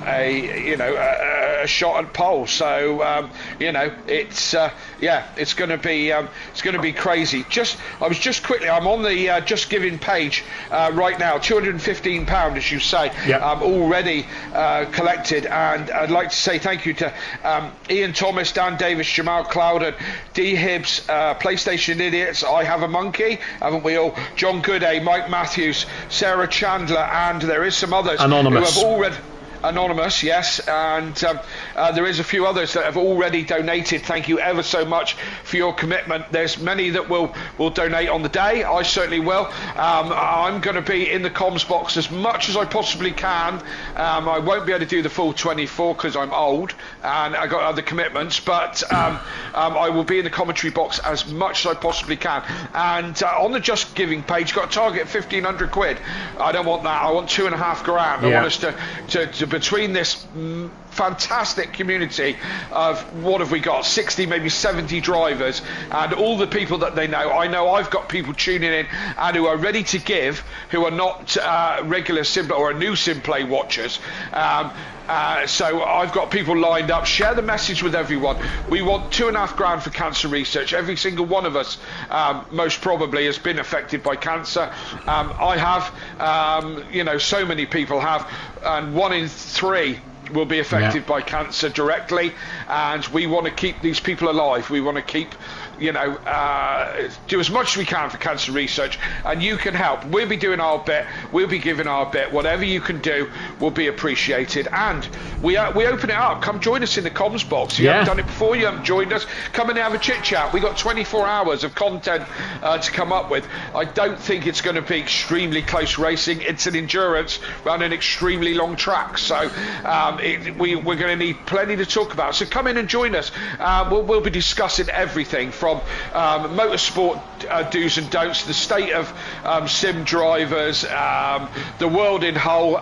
a shot at pole. So it's going to be crazy. I'm on the Just Giving page right now. £215, as you say, already collected, and I'd like to say thank you to Ian Thomas, Dan Davis, Jamal Clouden, D Hibbs, PlayStation Idiots, I Have a Monkey, haven't we all? John Gooday, Mike Matthews, Sarah Chandler, and there is some others Anonymous. who have already. Anonymous, yes, and there is a few others that have already donated. Thank you ever so much for your commitment. There's many that will donate on the day. I certainly will. I'm going to be in the comms box as much as I possibly can. I won't be able to do the full 24 because I'm old and I got other commitments, but I will be in the commentary box as much as I possibly can. And on the Just Giving page, got a target of 1,500 quid. I don't want that. I want $2.5 grand. I want us to between this fantastic community of, what have we got, 60 maybe 70 drivers, and all the people that they know. I know I've got people tuning in and who are ready to give, who are not regular Simplay or new Simplay watchers. So I've got people lined up. Share the message with everyone. We want $2.5 grand for cancer research. Every single one of us most probably has been affected by cancer. I have, so many people have, and 1 in 3 will be affected by cancer directly, and we want to keep these people alive. We want to keep, do as much as we can for cancer research, and you can help. We'll be doing our bit, we'll be giving our bit. Whatever you can do will be appreciated, and we open it up. Come join us in the comms box. If you haven't done it before, you haven't joined us, come and have a chit chat. We got 24 hours of content to come up with. I don't think it's going to be extremely close racing. It's an endurance around an extremely long track, so we're going to need plenty to talk about. So come in and join us. We'll be discussing everything from motorsport do's and don'ts, the state of sim drivers, the world in whole,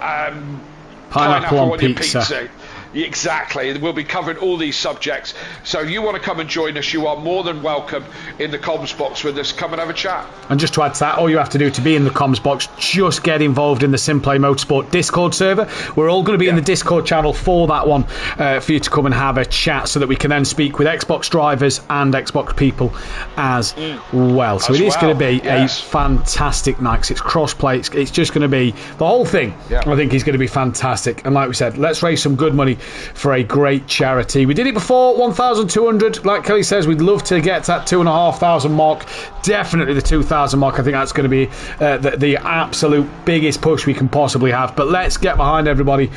pineapple on your pizza. Exactly. We'll be covering all these subjects. So if you want to come and join us, you are more than welcome in the comms box with us. Come and have a chat. And just to add to that, all you have to do to be in the comms box, just get involved in the Simplay Motorsport Discord server. We're all going to be in the Discord channel for that one, for you to come and have a chat, so that we can then speak with Xbox drivers and Xbox people as well. So it is going to be a fantastic night, 'cause it's cross-play. It's just going to be, the whole thing, I think, is going to be fantastic. And like we said, let's raise some good money for a great charity. We did it before, 1,200. Like Kelly says, we'd love to get that 2,500 mark. Definitely the 2,000 mark. I think that's going to be the absolute biggest push we can possibly have. But let's get behind everybody.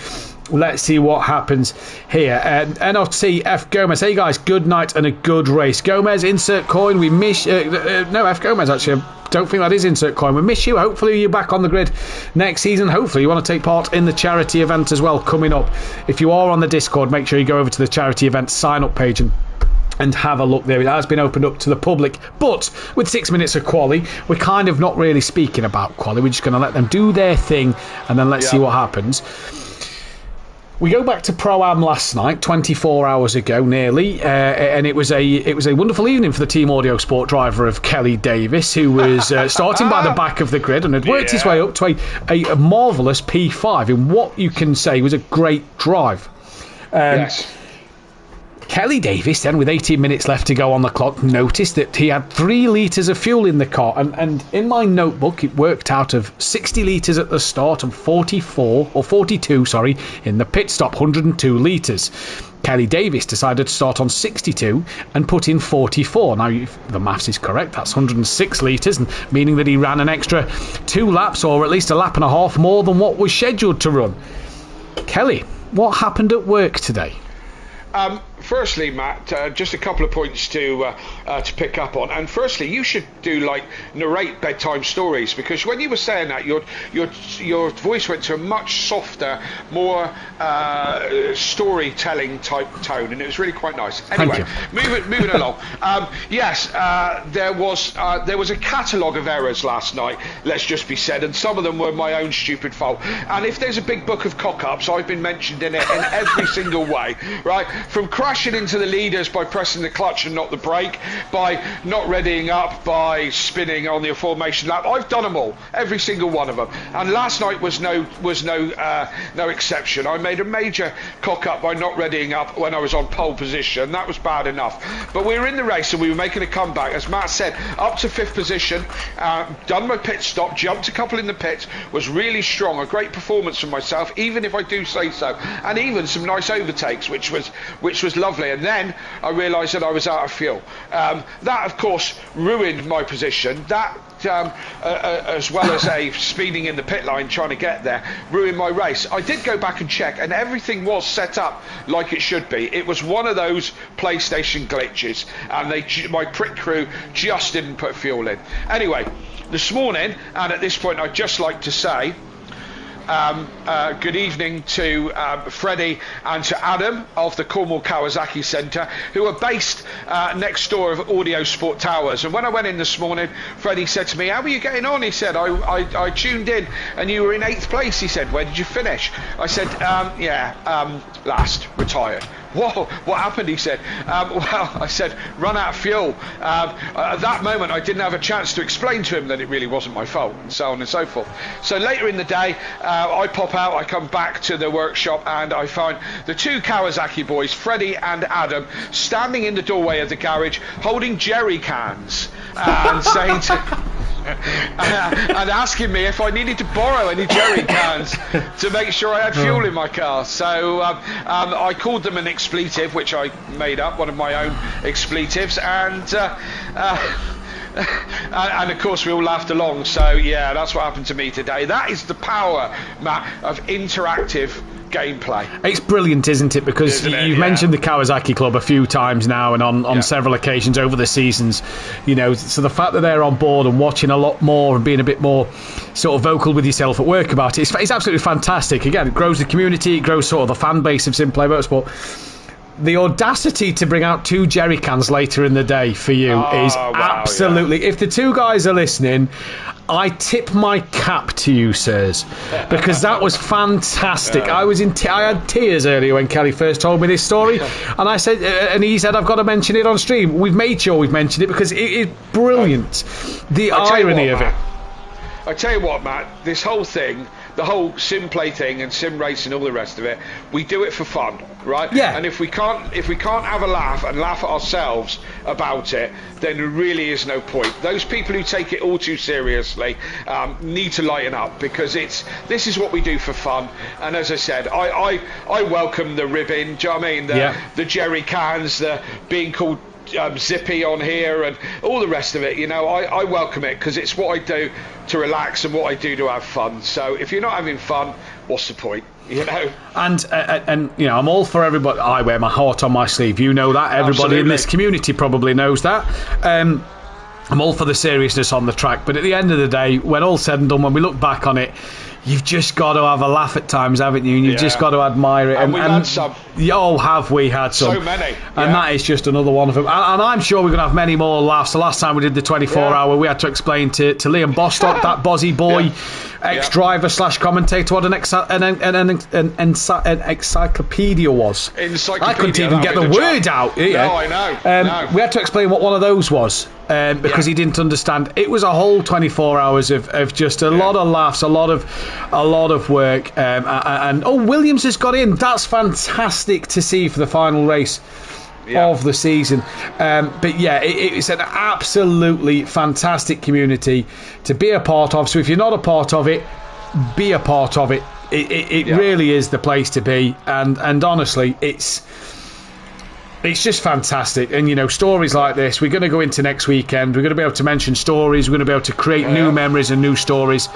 Let's see what happens here. NOT F Gomez, hey guys, good night and a good race. Gomez, insert coin. We miss no, F Gomez, actually, I don't think that is insert coin. We miss you. Hopefully you're back on the grid next season. Hopefully you want to take part in the charity event as well coming up. If you are on the Discord, make sure you go over to the charity event sign up page and have a look there. It has been opened up to the public, but with 6 minutes of quali, we're kind of not really speaking about quali. We're just going to let them do their thing, and then let's see what happens. We go back to Pro-Am last night, 24 hours ago nearly, and it was a wonderful evening for the Team Audio Sport driver of Kelly Davis, who was starting by the back of the grid and had worked his way up to a marvellous P5 in what you can say was a great drive. Kelly Davis then, with 18 minutes left to go on the clock, noticed that he had 3 litres of fuel in the car, and in my notebook it worked out of 60 litres at the start and 42 in the pit stop, 102 litres. Kelly Davis decided to start on 62 and put in 44. Now, if the maths is correct, that's 106 litres, and meaning that he ran an extra 2 laps, or at least a lap and a half more than what was scheduled to run. Kelly, what happened at work today? Firstly, Matt, just a couple of points to pick up on. And firstly, you should narrate bedtime stories, because when you were saying that, your voice went to a much softer, more storytelling type tone, and it was really quite nice. Anyway, moving along. There was a catalogue of errors last night, let's just be said, and some of them were my own stupid fault. And if there's a big book of cock-ups, I've been mentioned in it in every single way, right? From crashing into the leaders by pressing the clutch and not the brake, by not readying up, by spinning on the aforementioned lap. I've done them all, every single one of them. And last night was no exception. I made a major cock up by not readying up when I was on pole position. That was bad enough. But we were in the race and we were making a comeback, as Matt said, up to 5th position. Done my pit stop, jumped a couple in the pits, was really strong. A great performance from myself, even if I do say so. And even some nice overtakes, which was lovely. And then I realised that I was out of fuel. That, of course, ruined my position. That as well as a speeding in the pit line trying to get there, ruin my race. I did go back and check, and everything was set up like it should be. It was one of those PlayStation glitches, and my pit crew just didn't put fuel in. Anyway, this morning, and at this point I'd just like to say good evening to Freddie and to Adam of the Cornwall Kawasaki Centre, who are based next door of Audio Sport Towers. And when I went in this morning, Freddie said to me, "How are you getting on?" He said, I tuned in and you were in 8th place. He said, "Where did you finish?" I said, last, retired. Whoa, what happened? He said, well, I said, run out of fuel. At that moment, I didn't have a chance to explain to him that it really wasn't my fault, and so on and so forth. So later in the day, I pop out, I come back to the workshop, and I find the two Kawasaki boys, Freddie and Adam, standing in the doorway of the garage, holding jerry cans, and saying to... and asking me if I needed to borrow any jerry cans to make sure I had fuel in my car. So I called them an expletive, which I made up, one of my own expletives, and of course we all laughed along. So yeah, that's what happened to me today. That is the power, Matt, of interactive gameplay. It's brilliant, isn't it? Because you've mentioned the Kawasaki Club a few times now, and on several occasions over the seasons, you know, so the fact that they're on board and watching a lot more and being a bit more sort of vocal with yourself at work about it, it's absolutely fantastic. Again, it grows the community, it grows sort of the fan base of Sim Play Motorsport. The audacity to bring out 2 jerry cans later in the day for you is absolutely... If the two guys are listening, I tip my cap to you, sirs, because that was fantastic. I had tears earlier when Kelly first told me this story, and I said, and he said, I've got to mention it on stream. We've made sure we've mentioned it because it is brilliant. The irony of it. I tell you what, Matt, this whole thing, the whole sim play thing and sim race and all the rest of it, we do it for fun, right? Yeah. And if we can't have a laugh and laugh at ourselves about it, then there really is no point. Those people who take it all too seriously need to lighten up, because this is what we do for fun. And as I said, I welcome the ribbing. Do you know what I mean? The jerry cans, the being called Zippy on here, and all the rest of it. You know, I welcome it because it's what I do to relax and what I do to have fun. So if you're not having fun, what's the point? You know. And you know, I'm all for everybody. I wear my heart on my sleeve. You know that. Everybody in this community probably knows that. I'm all for the seriousness on the track, but at the end of the day, when all's said and done, when we look back on it, you've just got to have a laugh at times, haven't you? And you've just got to admire it. And we've had some. Oh, have we had some? So many. And that is just another one of them. And I'm sure we're going to have many more laughs. The last time we did the 24-hour, we had to explain to Liam Bostock, that Bozzy boy, ex-driver / commentator, what an encyclopedia was. I couldn't even get the word out. No, I know. We had to explain what one of those was. Because he didn't understand. It was a whole 24 hours of just a lot of laughs, a lot of work, and Williams has got in. That's fantastic to see for the final race of the season. But yeah, it's an absolutely fantastic community to be a part of. So if you're not a part of it, be a part of it. It really is the place to be. And honestly, it's just fantastic. And you know, stories like this, we're going to go into next weekend, we're going to be able to mention stories, we're going to be able to create new memories and new stories,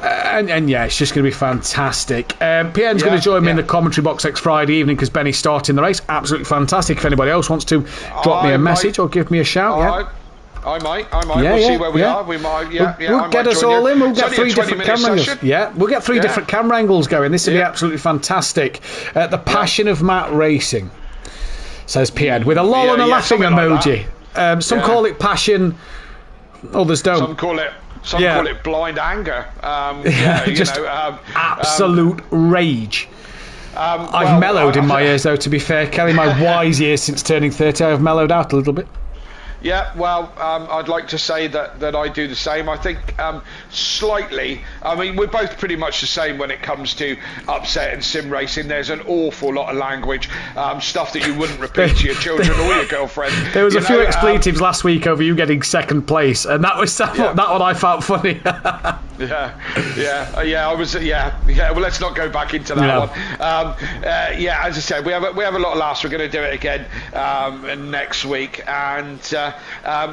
and yeah, it's just going to be fantastic. PN's going to join me in the commentary box next Friday evening because Benny's starting the race. Absolutely fantastic. If anybody else wants to drop me a message or give me a shout, I might. We'll see where we are. We might. We'll get us all in. We'll get 3 different camera angles. Yeah, we'll get 3 different camera angles going. This will be absolutely fantastic. The passion of Matt Racing, says PN, with a lol and a laughing emoji. Like some call it passion, others don't. Some call it blind anger. Absolute rage. I've mellowed in my ears, though, to be fair, Kelly. My wise years since turning 30, I've mellowed out a little bit. Yeah, well, I'd like to say that I do the same. I think slightly, I mean, we're both pretty much the same when it comes to upset and sim racing. There's an awful lot of language, stuff that you wouldn't repeat to your children or your girlfriend. There was a few expletives last week over you getting second place, and that was that one I found funny. Yeah. I was. Well, let's not go back into that one. As I said, we have a lot of laughs. We're going to do it again next week. And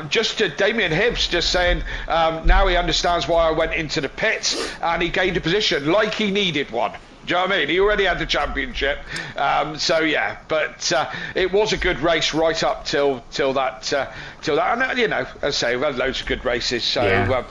just to Damien Hibbs, just saying, now he understands why I went into the pits, and he gained a position like he needed one. Do you know what I mean? He already had the championship, but it was a good race right up till that. And as I say, we've had loads of good races. So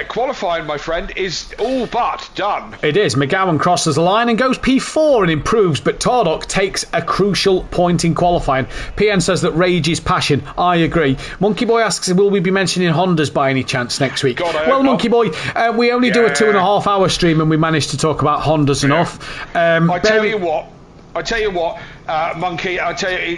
qualifying, my friend, is all but done. It is. McGowan crosses the line and goes P4 and improves, but Tardok takes a crucial point in qualifying. PN says that rage is passion. I agree. Monkey Boy asks, will we be mentioning Hondas by any chance next week? Monkey Boy, we only do a 2.5 hour stream, and we managed to talk about Hondas enough. I tell you what, Monkey. I tell you,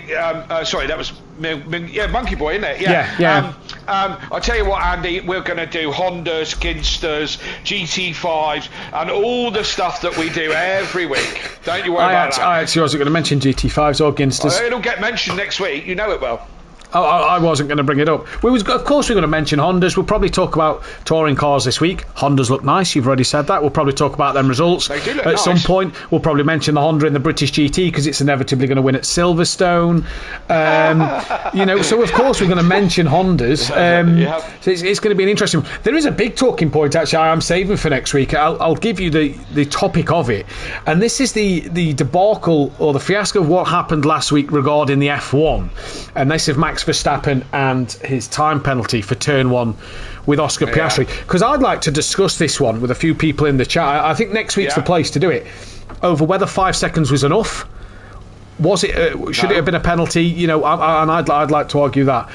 sorry, that was Monkey Boy, isn't it? Yeah. I tell you what, Andy, we're going to do Hondas, Ginsters, GT5s, and all the stuff that we do every week. Don't you worry about that. I actually wasn't going to mention GT5s or Ginsters. It'll get mentioned next week. You know it well. I wasn't going to bring it up. Of course we're going to mention Hondas. We'll probably talk about touring cars this week. Hondas look nice, you've already said that. We'll probably talk about them results. They do look at nice. Some point. We'll probably mention the Honda in the British GT because it's inevitably going to win at Silverstone. So of course we're going to mention Hondas. So it's going to be an interesting one. There is a big talking point actually I'm saving for next week. I'll give you the topic of it. And this is the debacle or the fiasco of what happened last week regarding the F1. And this is Max Verstappen and his time penalty for turn 1 with Oscar Piastri, because I'd like to discuss this one with a few people in the chat. I think next week's the place to do it, over whether 5 seconds was enough. Was it? Should it have been a penalty? And I'd like to argue that,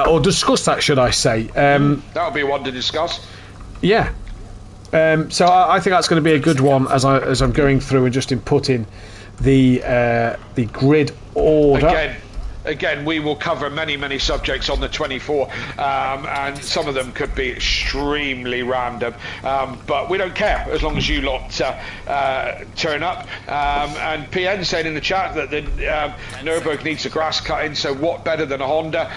or discuss that, should I say? That would be one to discuss. Yeah. So I think that's going to be a good one as I'm going through and just inputting the grid order. Again, we will cover many subjects on the 24, and some of them could be extremely random, but we don't care as long as you lot turn up. And PN saying in the chat that the Nürburgring needs a grass cutting, so what better than a Honda?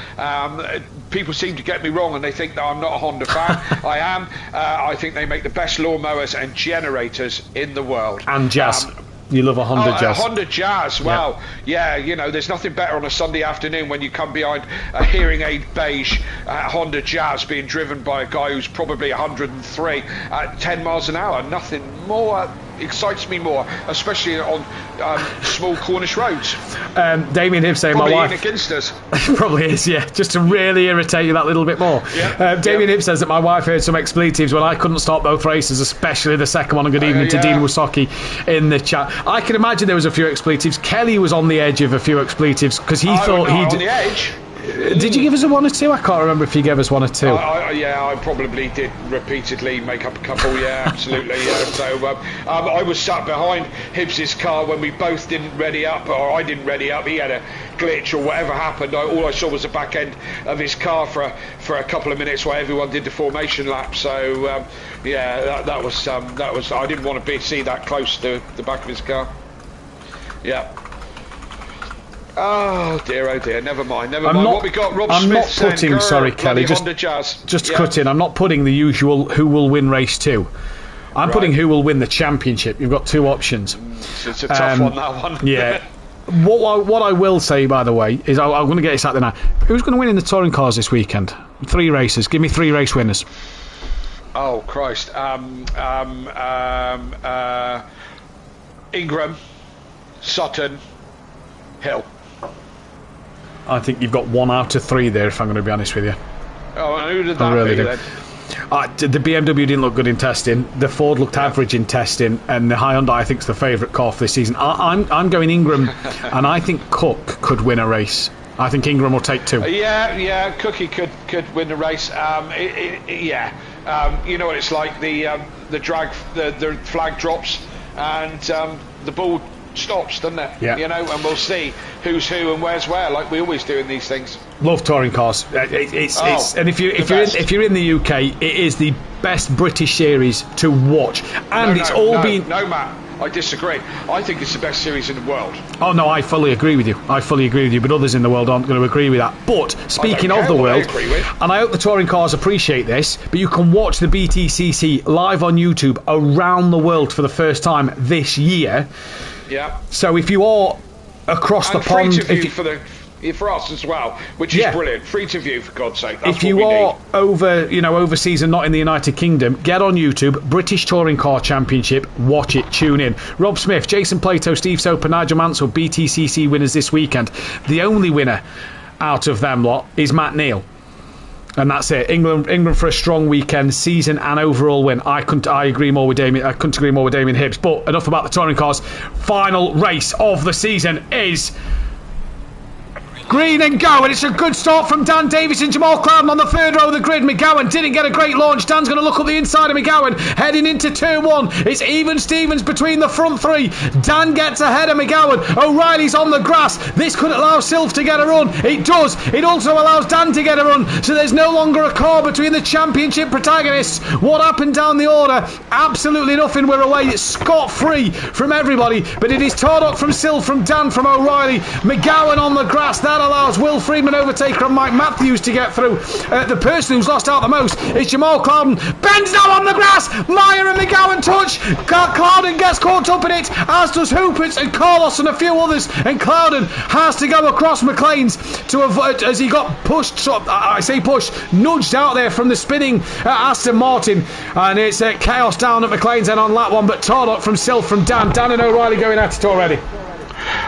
People seem to get me wrong and they think that I'm not a Honda fan. I am. I think they make the best lawnmowers and generators in the world. And Jazz. You love a Honda Jazz. Honda Jazz, wow. Yeah, there's nothing better on a Sunday afternoon when you come behind a hearing aid beige Honda Jazz being driven by a guy who's probably 103 at 10 miles an hour. Nothing more excites me more, especially on small Cornish roads. Damien Hibbs saying probably my wife against us. Probably is, yeah, just to really irritate you that little bit more. Damien Hibbs says that my wife heard some expletives when I couldn't start both races, especially the second one. And good evening to Dean Wasocki in the chat. I can imagine there was a few expletives. Kelly was on the edge of a few expletives because he thought he'd on the edge. Did you give us a 1 or 2? I can't remember if you gave us 1 or 2. I probably did repeatedly make up a couple. Yeah, absolutely. So I was sat behind Hibbs's car when we both didn't ready up, or I didn't ready up. He had a glitch or whatever happened. All I saw was the back end of his car for a couple of minutes while everyone did the formation lap. So that was I didn't want to see that close to the back of his car. Yeah. Oh dear, never mind. What we got, Rob Smith not putting, sorry Kelly, just cut in. I'm not putting the usual who will win race 2. I'm putting who will win the championship. You've got 2 options. It's a tough one, that one. Yeah. What I will say, by the way, is I'm going to get this out there now. Who's going to win in the touring cars this weekend? 3 races. Give me 3 race winners. Oh Christ. Ingram, Sutton, Hill. I think you've got 1 out of 3 there, if I'm going to be honest with you. Oh, and who did that really be then? The BMW didn't look good in testing. The Ford looked average in testing, and the Hyundai I think is the favourite car for this season. I'm going Ingram, and I think Cook could win a race. I think Ingram will take 2. Cookie could win the race. You know what it's like. The flag drops, and the ball stops, doesn't it? Yeah. And we'll see who's who and where's where, like we always do in these things. Love touring cars. And if you're in the UK, it is the best British series to watch, and Matt. I disagree. I think it's the best series in the world. Oh no, I fully agree with you. But others in the world aren't going to agree with that. But speaking of the world, and I hope the touring cars appreciate this, but you can watch the BTCC live on YouTube around the world for the first time this year. Yeah. So if you are across the pond, for us as well, which is brilliant. Free to view, for God's sake. That's if you are overseas and not in the United Kingdom, get on YouTube, British Touring Car Championship, watch it, tune in. Rob Smith, Jason Plato, Steve Soper, Nigel Mansell, BTCC winners this weekend. The only winner out of them lot is Matt Neal. And that's it. England for a strong weekend, season and overall win. I couldn't agree more with Damien Hibbs. But enough about the touring cars. Final race of the season is green and go, and it's a good start from Dan Davis and Jamal Clouden on the third row of the grid. McGowan didn't get a great launch. Dan's going to look up the inside of McGowan, heading into turn one. It's even Stevens between the front three. Dan gets ahead of McGowan. O'Reilly's on the grass. This could allow Sylph to get a run. It does. It also allows Dan to get a run, so there's no longer a car between the championship protagonists. What happened down the order? Absolutely nothing. We're away. It's scot-free from everybody, but it is Tardock from Sylph, from Dan, from O'Reilly. McGowan on the grass. That allows Will Freedman, overtaker, and Mike Matthews to get through. The person who's lost out the most is Jamal Clouden. Ben's now on the grass. Meyer and McGowan touch. Clouden gets caught up in it, as does Hooperts and Carlos and a few others. And Clouden has to go across McLean's to avoid, as he got pushed, nudged out there from the spinning Aston Martin. And it's chaos down at McLean's end on lap one. But Tardock from Sylph, from Dan and O'Reilly going at it already.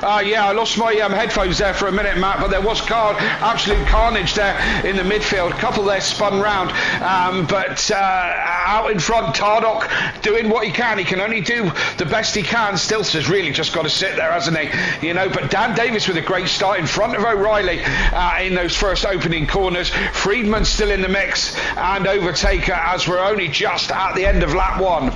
I lost my headphones there for a minute, Matt, but there was absolute carnage there in the midfield. A couple there spun round, but out in front, Tardock doing what he can. He can only do the best he can. Stills has really just got to sit there, hasn't he? But Dan Davis with a great start in front of O'Reilly in those first opening corners. Freedman still in the mix, and overtaker, as we're only just at the end of lap one.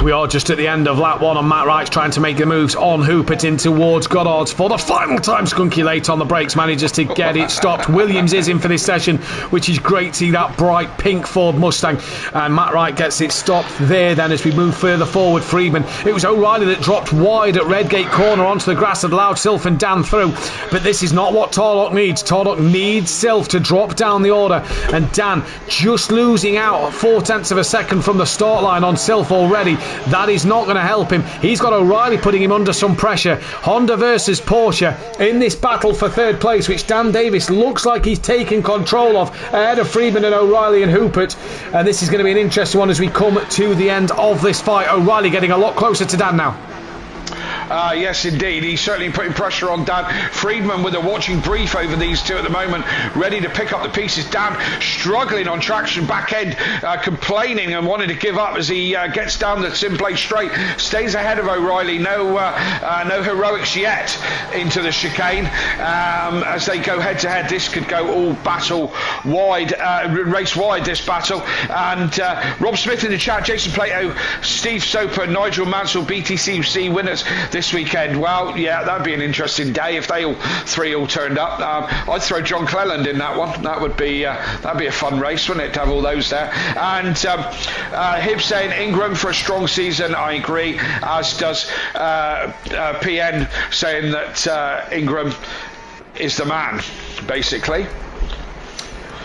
We are just at the end of lap one, and Matt Wright's trying to make the moves on Hoopert in towards Goddard's for the final time. Skunky late on the brakes, manages to get it stopped. Williams is in for this session, which is great to see that bright pink Ford Mustang, and Matt Wright gets it stopped there. Then as we move further forward, Freedman, it was O'Reilly that dropped wide at Redgate corner onto the grass and allowed Sylph and Dan through, but this is not what Tardock needs. Tardock needs Sylph to drop down the order, and Dan just losing out 0.4 of a second from the start line on Sylph already. That is not going to help him. He's got O'Reilly putting him under some pressure. Honda versus Porsche in this battle for third place, which Dan Davis looks like he's taken control of, ahead of Freedman and O'Reilly and Hoopert. And this is going to be an interesting one as we come to the end of this fight. O'Reilly getting a lot closer to Dan now. Yes, indeed. He's certainly putting pressure on Dan. Freedman with a watching brief over these two at the moment, ready to pick up the pieces. Dan struggling on traction back end, complaining and wanting to give up as he gets down the Simplay straight. Stays ahead of O'Reilly. No heroics yet into the chicane. As they go head to head, this could go all battle wide, race wide, this battle. And Rob Smith in the chat, Jason Plato, Steve Soper, Nigel Mansell, BTCC winners this weekend. Well, yeah, that'd be an interesting day if they all three turned up. I'd throw John Cleland in that one. That'd be a fun race, wouldn't it, to have all those there. And Hibbs saying Ingram for a strong season. I agree, as does PN saying that Ingram is the man, basically.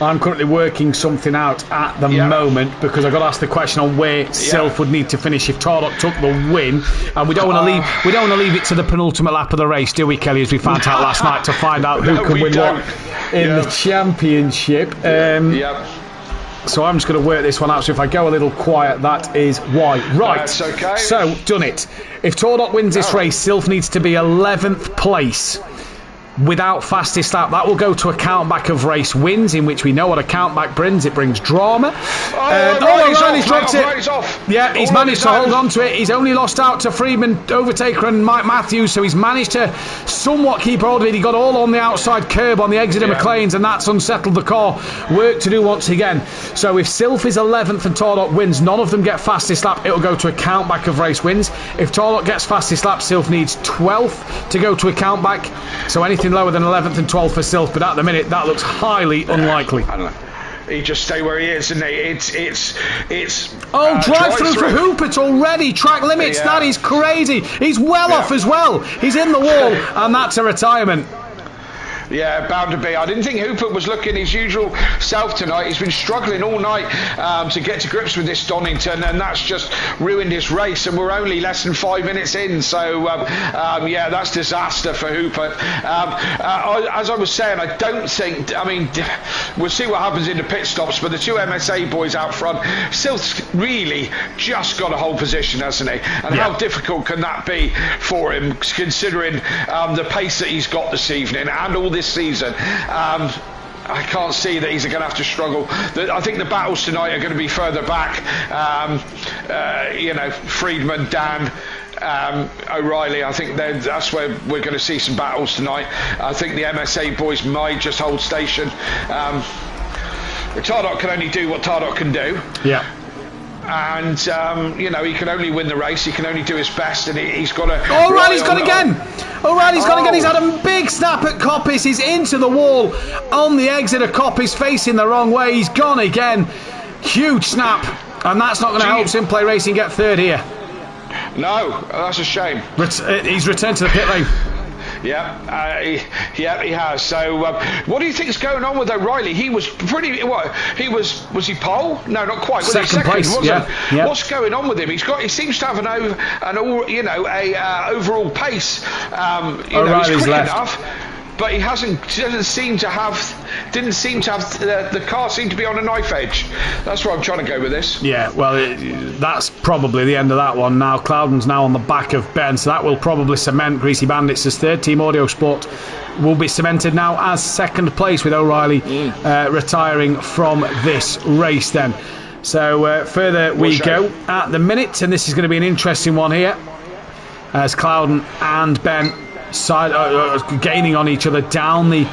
I'm currently working something out at the moment, because I got asked the question on where Sylph would need to finish if Tardock took the win, and we don't want to leave it to the penultimate lap of the race, do we, Kelly? As we found out last night, to find out who can win what in the championship. So I'm just going to work this one out. So if I go a little quiet, that is why. Right. That's okay. So done it. If Tardock wins this race, Sylph needs to be 11th place. Without fastest lap. That will go to a countback of race wins, in which we know what a countback brings. It brings drama. O'Reilly's dropped it. Yeah, he's managed to hold on to it. He's only lost out to Freedman, Overtaker and Mike Matthews, so he's managed to somewhat keep hold of it. He got all on the outside curb on the exit of McLean's, and that's unsettled the car. Work to do once again. So if Sylph is 11th and Tardock wins, none of them get fastest lap. It'll go to a countback of race wins. If Tardock gets fastest lap, Sylph needs 12th to go to a countback. So anything lower than 11th and 12th for Sylph, but at the minute that looks highly unlikely. I don't know. He just stay where he is, and it's. Drive through for Hoopert already. Track limits. Yeah. That is crazy. He's well off as well. He's in the wall, and that's a retirement. Yeah, bound to be. I didn't think Hoopert was looking his usual self tonight. He's been struggling all night to get to grips with this Donington, and that's just ruined his race. And we're only less than 5 minutes in, so yeah, that's disaster for Hoopert. As I was saying, I don't think. I mean, we'll see what happens in the pit stops, but the two MSA boys out front, Sylph's really just got a whole position, hasn't he? And how difficult can that be for him, considering the pace that he's got this evening and all this season? I can't see that he's going to have to struggle. I think the battles tonight are going to be further back. Friedman, Dan, O'Reilly. I think that's where we're going to see some battles tonight. I think the MSA boys might just hold station. Tardot can only do what Tardot can do. Yeah. And he can only win the race. He can only do his best, and he's got to. O'Reilly's gone again. O'Reilly's gone again. He's had a big snap at Coppice. He's into the wall on the exit of Coppice, facing the wrong way. He's gone again. Huge snap, and that's not going to help Simplay Racing get third here. No, that's a shame. He's returned to the pit lane. Yeah, he has. So, what do you think is going on with O'Reilly? He was pretty. Was he pole? No, not quite. Second place. Wasn't he? Yeah. What's going on with him? He seems to have an overall pace. O'Reilly's he's quick left. enough. But he didn't seem to have the car seemed to be on a knife edge. That's where I'm trying to go with this. Yeah, well, that's probably the end of that one now. Cloudon's now on the back of Ben, so that will probably cement Greasy Bandits as third. Team Audio Sport will be cemented now as second place, with O'Reilly retiring from this race then. So further we go at the minute, and this is going to be an interesting one here, as Cloudon and Ben gaining on each other down the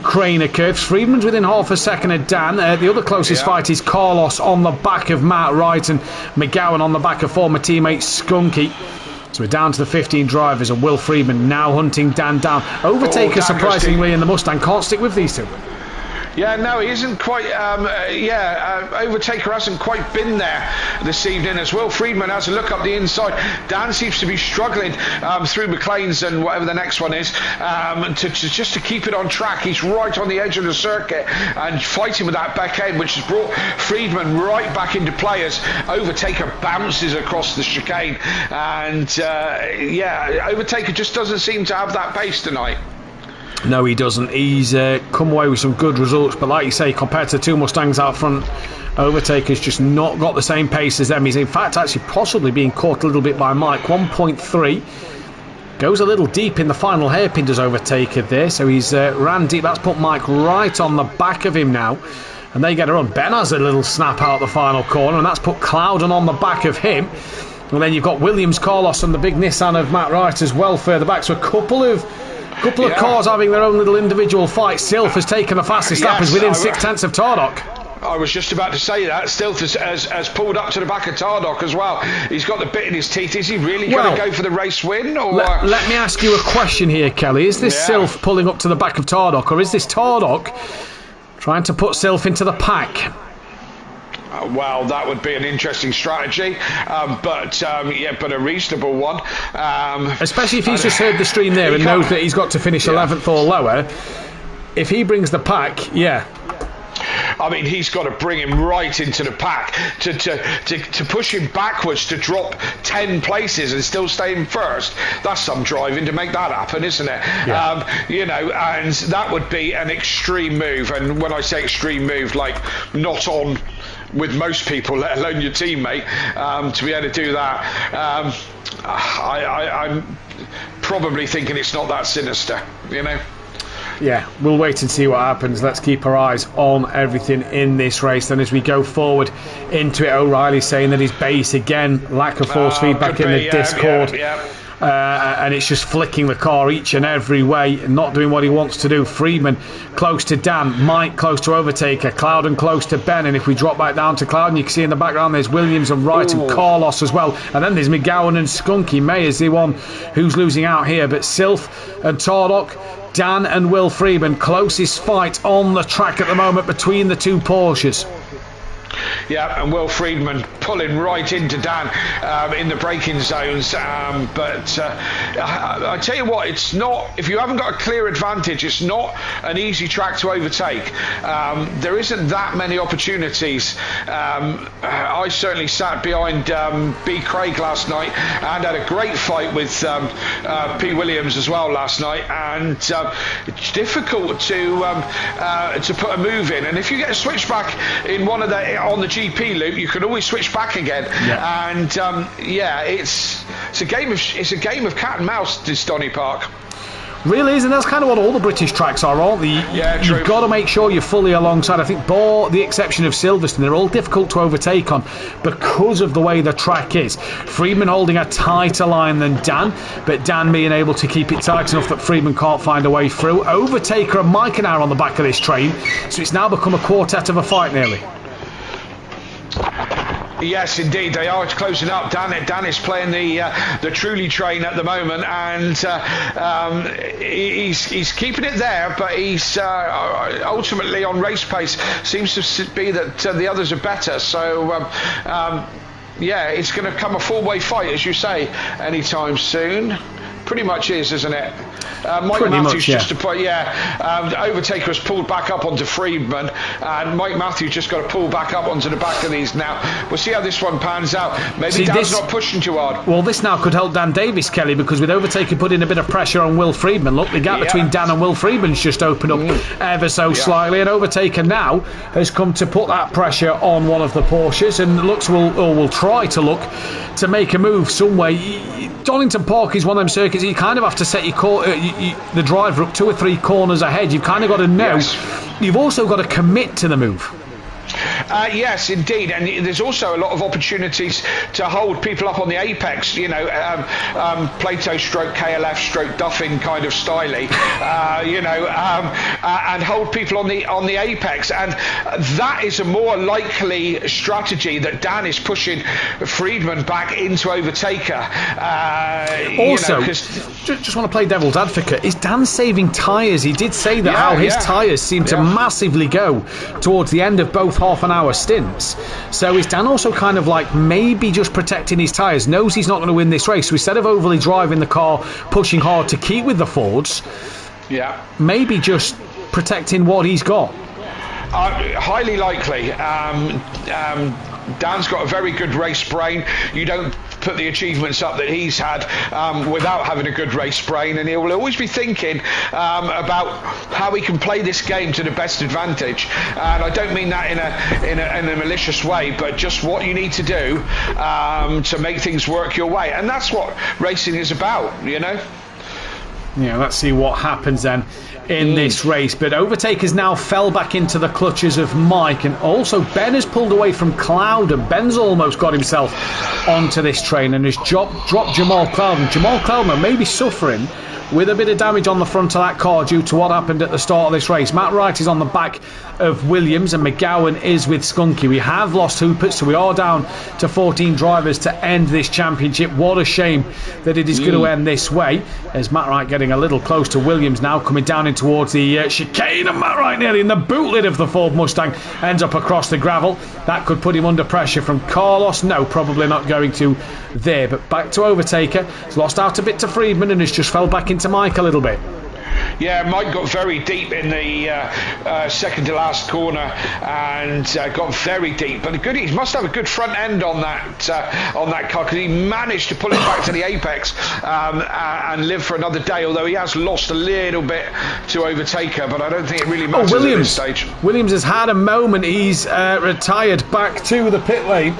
Craner curves. Friedman's within half a second of Dan. The other closest fight is Carlos on the back of Matt Wright, and McGowan on the back of former teammate Skunky. So we're down to the 15 drivers, and Will Friedman now hunting Dan down. Overtaker surprisingly in the Mustang can't stick with these two. Yeah, no, he isn't quite. Overtaker hasn't quite been there this evening as well. Friedman has a look up the inside. Dan seems to be struggling through McLean's and whatever the next one is to keep it on track. He's right on the edge of the circuit and fighting with that back end, which has brought Friedman right back into play as Overtaker bounces across the chicane. And Overtaker just doesn't seem to have that pace tonight. No, he doesn't. He's come away with some good results, but like you say, compared to the two Mustangs out front, Overtaker's just not got the same pace as them. He's in fact actually possibly being caught a little bit by Mike. 1.3 goes a little deep in the final hairpin, does Overtaker there, so he's ran deep. That's put Mike right on the back of him now, and they get a run. Ben has a little snap out the final corner, and that's put Cloudon on the back of him. And then you've got Williams, Carlos and the big Nissan of Matt Wright as well further back. So a couple of cars having their own little individual fight. Sylph has taken the fastest lap, is within 6/10 of Tardok. I was just about to say that. Sylph has pulled up to the back of Tardok as well. He's got the bit in his teeth. Is he really going to go for the race win? Or let me ask you a question here, Kelly. Is this Sylph pulling up to the back of Tardok, or is this Tardok trying to put Sylph into the pack? Well, that would be an interesting strategy, but a reasonable one. Especially if he's just heard the stream there and knows that he's got to finish 11th or lower. If he brings the pack, I mean, he's got to bring him right into the pack to push him backwards to drop 10 places and still stay in first. That's some driving to make that happen, isn't it? Yeah. And that would be an extreme move. And when I say extreme move, like not on with most people, let alone your teammate, to be able to do that. I'm probably thinking it's not that sinister, Yeah, we'll wait and see what happens. Let's keep our eyes on everything in this race. Then as we go forward into it, O'Reilly saying that his base again, lack of force feedback in the Discord. And it's just flicking the car each and every way and not doing what he wants to do. Friedman close to Dan, Mike close to Overtaker, Cloudon close to Ben, and if we drop back down to Cloudon, you can see in the background there's Williams and Wright and Carlos as well, and then there's McGowan and Skunky. May is the one who's losing out here, but Sylph and Tardok Dan and Will Freeman, closest fight on the track at the moment between the two Porsches. Yeah, and Will Friedman pulling right into Dan in the braking zones. But I tell you what, it's not, if you haven't got a clear advantage, it's not an easy track to overtake. There isn't that many opportunities. I certainly sat behind B. Craig last night and had a great fight with P. Williams as well last night. And it's difficult to put a move in. And if you get a switchback in one of the on the GP loop, you can always switch back again. Yeah. And it's a game of cat and mouse, this Donny Park. Really is, and that's kind of what all the British tracks are, aren't they? Yeah, true. You've got to make sure you're fully alongside. I think, bar the exception of Silverstone, they're all difficult to overtake on because of the way the track is. Freeman holding a tighter line than Dan, but Dan being able to keep it tight enough that Freeman can't find a way through. Overtaker and Mike are now on the back of this train, so it's now become a quartet of a fight nearly. Yes, indeed, they are closing up. Dan is playing the Truly train at the moment, and he's keeping it there, but he's ultimately on race pace. Seems to be that the others are better. So yeah, it's going to come a four-way fight, as you say, anytime soon. Pretty much is, isn't it? Mike Matthews just to put, Overtaker has pulled back up onto Friedman, and Mike Matthews just got to pull back up onto the back of these now. We'll see how this one pans out. Maybe Dan's not pushing too hard. Well, this now could help Dan Davis, Kelly, because with Overtaker putting a bit of pressure on Will Friedman, look, the gap between Dan and Will Friedman's just opened up ever so slightly, and Overtaker now has come to put that pressure on one of the Porsches, and will try to look to make a move some way. Donington Park is one of them circuits you kind of have to set the driver up 2 or 3 corners ahead. You've kind of got to know. You've also got to commit to the move. Yes, indeed, and there's also a lot of opportunities to hold people up on the apex. You know, Plato stroke KLF stroke Duffin kind of styly. And hold people on the apex, and that is a more likely strategy that Dan is pushing Friedman back into Overtaker. Also, just want to play devil's advocate. Is Dan saving tyres? He did say that his tyres seem to massively go towards the end of both half-an-hour stints. So is Dan also kind of like maybe just protecting his tyres? Knows he's not going to win this race, so instead of overly driving the car, pushing hard to keep with the Fords, maybe just protecting what he's got. Highly likely. Dan's got a very good race brain. You don't put the achievements up that he's had without having a good race brain, and he will always be thinking about how he can play this game to the best advantage. And I don't mean that in a malicious way, but just what you need to do to make things work your way, and that's what racing is about, you know. Yeah, let's see what happens then in this race. But Overtaker's now fell back into the clutches of Mike, and also Ben has pulled away from Clouden. Ben's almost got himself onto this train and has dropped Jamal Clouden. Jamal Clouden may be suffering with a bit of damage on the front of that car due to what happened at the start of this race. Matt Wright is on the back of Williams and McGowan is with Skunky. We have lost Hoopert, so we are down to 14 drivers to end this championship. What a shame that it is going to end this way, as Matt Wright getting a little close to Williams now, coming down in towards the chicane, and Matt Wright nearly in the boot lid of the Ford Mustang, ends up across the gravel. That could put him under pressure from Carlos. No, probably not going to there, but back to Overtaker. He's lost out a bit to Friedman and has just fell back into Mike a little bit. Yeah, Mike got very deep in the second to last corner and got very deep. But he must have a good front end on that car, because he managed to pull it back to the apex and live for another day. Although he has lost a little bit to Overtaker, but I don't think it really matters at this stage. Williams has had a moment. He's retired back to the pit lane.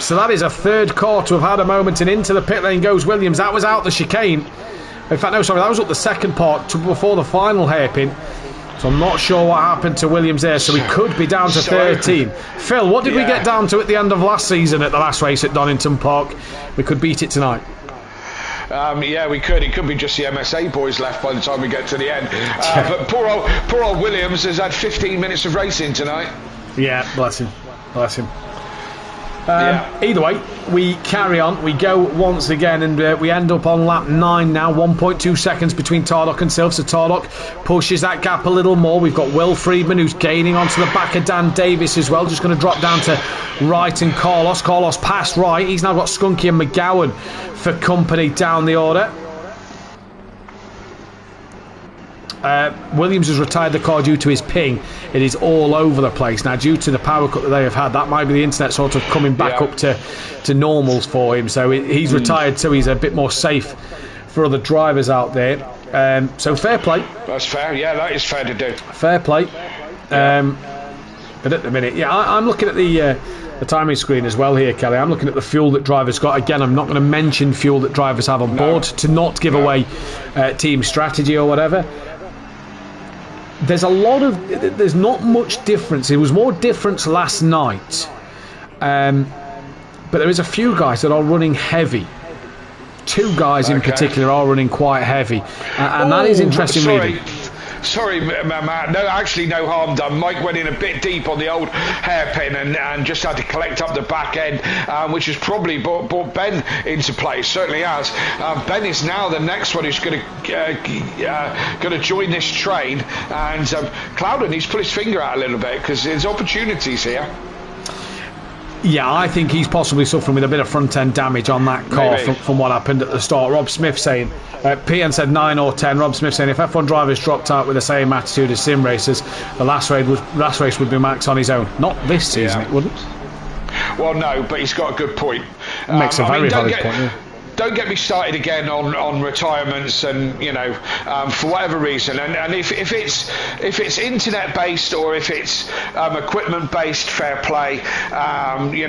So that is a third car to have had a moment, and into the pit lane goes Williams. That was out the chicane. In fact, no, sorry, that was up the second part before the final hairpin. So I'm not sure what happened to Williams there, so we could be down to 13. Phil, what did we get down to at the end of last season at the last race at Donington Park? We could beat it tonight. Yeah, we could. It could be just the MSA boys left by the time we get to the end. But poor old Williams has had 15 minutes of racing tonight. Yeah, bless him. Bless him. Either way, we carry on. We go once again, and we end up on lap 9 now. 1.2 seconds between Tardock and Silv. So Tardock pushes that gap a little more. We've got Will Friedman, who's gaining onto the back of Dan Davis as well. Just going to drop down to Wright and Carlos. Carlos past Wright. He's now got Skunky and McGowan for company down the order. Williams has retired the car due to his ping. It is all over the place now due to the power cut that they have had. That might be the internet sort of coming back up to normals for him. So he's retired, so he's a bit more safe for other drivers out there. So fair play. That's fair. Yeah, that is fair to do. Fair play. But at the minute, I'm looking at the timing screen as well here, Kelly. I'm looking at the fuel that drivers got. Again, I'm not going to mention fuel that drivers have on board to not give away team strategy or whatever. There's not much difference. There was more difference last night, but there is a few guys that are running heavy. 2 guys in particular are running quite heavy, and that is interesting reading. Sorry, Matt. No, actually, no harm done. Mike went in a bit deep on the old hairpin and just had to collect up the back end, which has probably brought Ben into play. Certainly has. Ben is now the next one who's going to join this train, and Clouden needs to put his finger out a little bit because there's opportunities here. Yeah, I think he's possibly suffering with a bit of front-end damage on that car from what happened at the start. Rob Smith saying, PN said 9 or 10. Rob Smith saying if F1 drivers dropped out with the same attitude as sim racers, the last race would be Max on his own. Not this season, it wouldn't. Well, no, but he's got a good point. Makes a very valid point, yeah. Don't get me started again on retirements and for whatever reason, and if it's internet based or if it's equipment based, fair play, and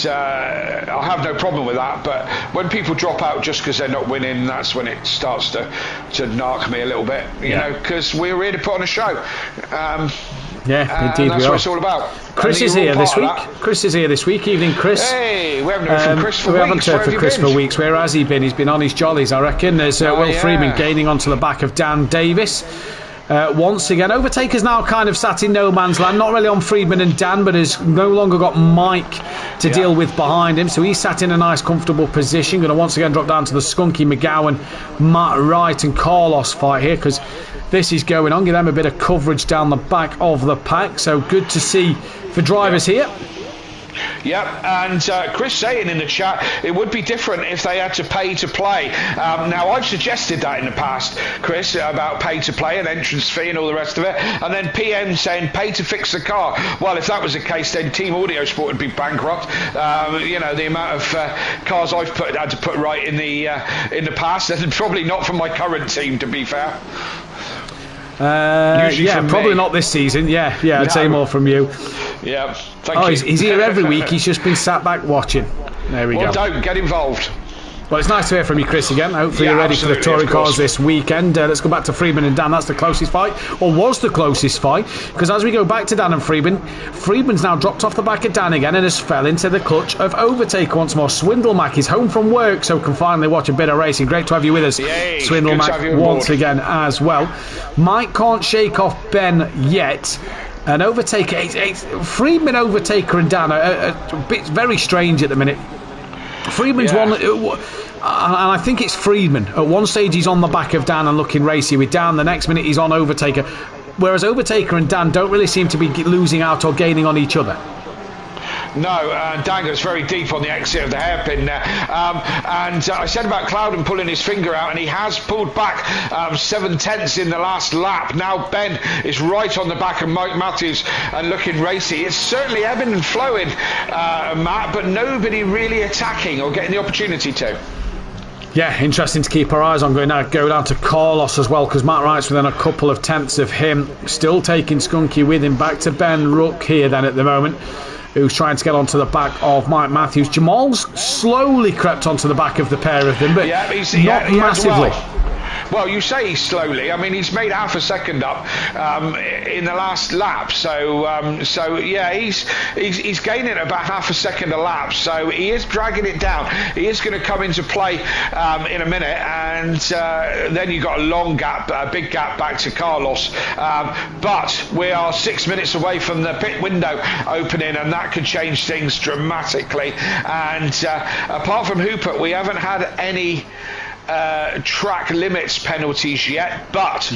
I have no problem with that. But when people drop out just because they're not winning, that's when it starts to narc me a little bit, you know, because we're here to put on a show. Indeed, that's what it's all about. Chris is here this week. Chris is here this week. Evening, Chris. Hey, we haven't heard from Chris for weeks. We haven't heard from Chris for weeks. Where has he been? He's been on his jollies, I reckon. There's Will Freeman gaining onto the back of Dan Davis. Once again, Overtaker's now kind of sat in no man's land. Not really on Freedman and Dan, but has no longer got Mike to deal with behind him. So he's sat in a nice, comfortable position. Going to once again drop down to the Skunky, McGowan, Matt Wright and Carlos fight here because this is going on. Give them a bit of coverage down the back of the pack. So good to see for drivers here. Yep, and Chris saying in the chat it would be different if they had to pay to play. Now I've suggested that in the past, Chris, about pay to play and entrance fee and all the rest of it, and then PM saying pay to fix the car. Well, if that was the case, then Team Audio Sport would be bankrupt. The amount of cars I've had to put right in the past, and probably not from my current team, to be fair. Probably not this season. I'd say more from you. Yeah, thank you. He's here every week. He's just been sat back watching. There we go. Well, don't get involved. Well, it's nice to hear from you, Chris, again. Hopefully you're ready for the touring cars this weekend. Let's go back to Freeman and Dan. That's the closest fight, or was the closest fight, because as we go back to Dan and Freeman's now dropped off the back of Dan again and has fell into the clutch of Overtaker once more. Swindlemack is home from work, so can finally watch a bit of racing. Great to have you with us, Swindlemack, once again as well. Mike can't shake off Ben yet. And Overtaker, Freeman, Overtaker and Dan are a bit very strange at the minute. Freeman's one, and I think it's Freeman. At one stage he's on the back of Dan and looking racy with Dan. The next minute he's on Overtaker. Whereas Overtaker and Dan don't really seem to be losing out or gaining on each other. No, Dan goes very deep on the exit of the hairpin there. And I said about Clouden pulling his finger out, and he has pulled back 7/10 in the last lap. Now Ben is right on the back of Mike Matthews and looking racy. It's certainly ebbing and flowing, Matt, but nobody really attacking or getting the opportunity to. Yeah, interesting to keep our eyes on. Go down to Carlos as well, because Matt Wright's within a couple of tenths of him. Still taking Skunky with him. Back to Ben Rook here then at the moment, who's trying to get onto the back of Mike Matthews. Jamal's slowly crept onto the back of the pair of them, but not massively. Well, you say he's slowly. I mean, he's made half a second up in the last lap. So yeah, he's gaining about half a second a lap. So he is dragging it down. He is going to come into play in a minute, and then you've got a long gap, a big gap back to Carlos. But we are 6 minutes away from the pit window opening, and that could change things dramatically. And apart from Hooper, we haven't had any track limits penalties yet, but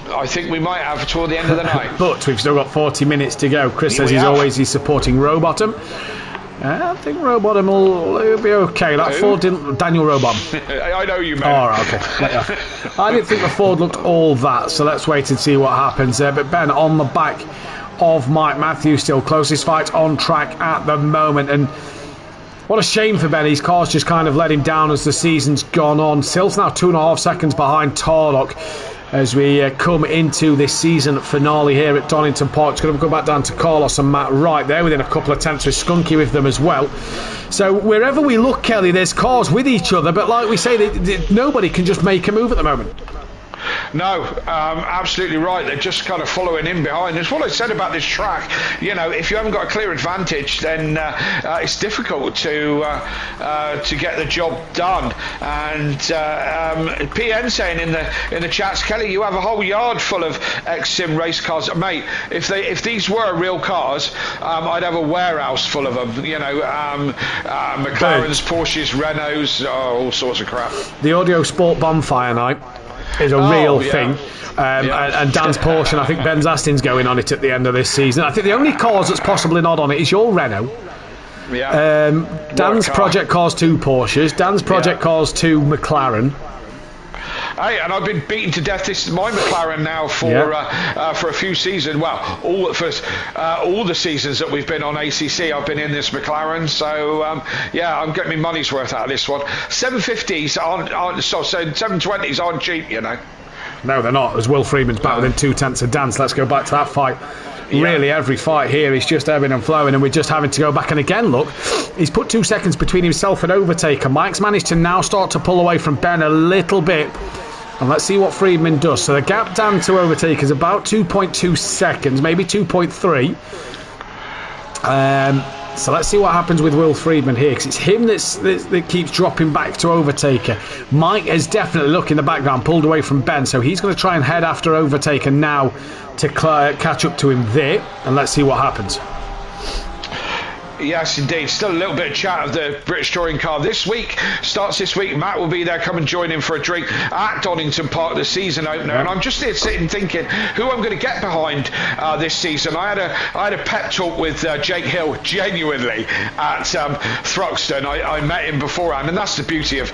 I think we might have toward the end of the night. But we've still got 40 minutes to go. Chris says he's supporting Rowbottom. I think Rowbottom will be okay. That Ford didn't. Daniel Rowbottom. I know you, man. All right, okay. I didn't think the Ford looked all that, so let's wait and see what happens there. But Ben on the back of Mike Matthews, still closest fight on track at the moment, and what a shame for Ben. His car's just kind of let him down as the season's gone on. Sill's now 2.5 seconds behind Tardock as we come into this season finale here at Donington Park. It's going to go back down to Carlos and Matt Wright there within a couple of tenths with Skunky with them as well. So wherever we look, Kelly, there's cars with each other, but like we say, nobody can just make a move at the moment. No, absolutely right. They're just kind of following in behind. It's what I said about this track. You know, if you haven't got a clear advantage, then it's difficult to get the job done. And PN saying in the chats, Kelly, you have a whole yard full of ex-sim race cars, mate. If these were real cars, I'd have a warehouse full of them. You know, McLarens, Porsches, Renaults, all sorts of crap. The Audio Sport bonfire night is a real thing. And Dan's Porsche, and I think Ben Zastin's going on it at the end of this season. I think the only cars that's possibly not on it is your Renault. Dan's project car's 2 Porsches. Dan's project car's 2 McLaren. Hey, and I've been beaten to death. This is my McLaren now for a few seasons. Well, all the seasons that we've been on ACC, I've been in this McLaren. So I'm getting my money's worth out of this one. 750s aren't so 720s aren't cheap, you know. No, they're not. As Will Freeman's back within 2 tenths of Dan's. Let's go back to that fight. Really, every fight here is just ebbing and flowing, and we're just having to go back. And again, look, he's put 2 seconds between himself and Overtaker. Mike's managed to now start to pull away from Ben a little bit. And let's see what Freedman does. So the gap down to Overtaker is about 2.2 seconds, maybe 2.3. So let's see what happens with Will Freedman here, because it's him that keeps dropping back to Overtaker. Mike has definitely, look in the background, pulled away from Ben, so he's going to try and head after Overtaker now to catch up to him there, and let's see what happens. Yes, indeed. Still a little bit of chat of the British Touring Car this week. Starts this week. Matt will be there. Come and join him for a drink at Donington Park, the season opener. And I'm just here sitting thinking who I'm going to get behind this season. I had a pep talk with Jake Hill, genuinely, at Thruxton. I met him beforehand, and that's the beauty of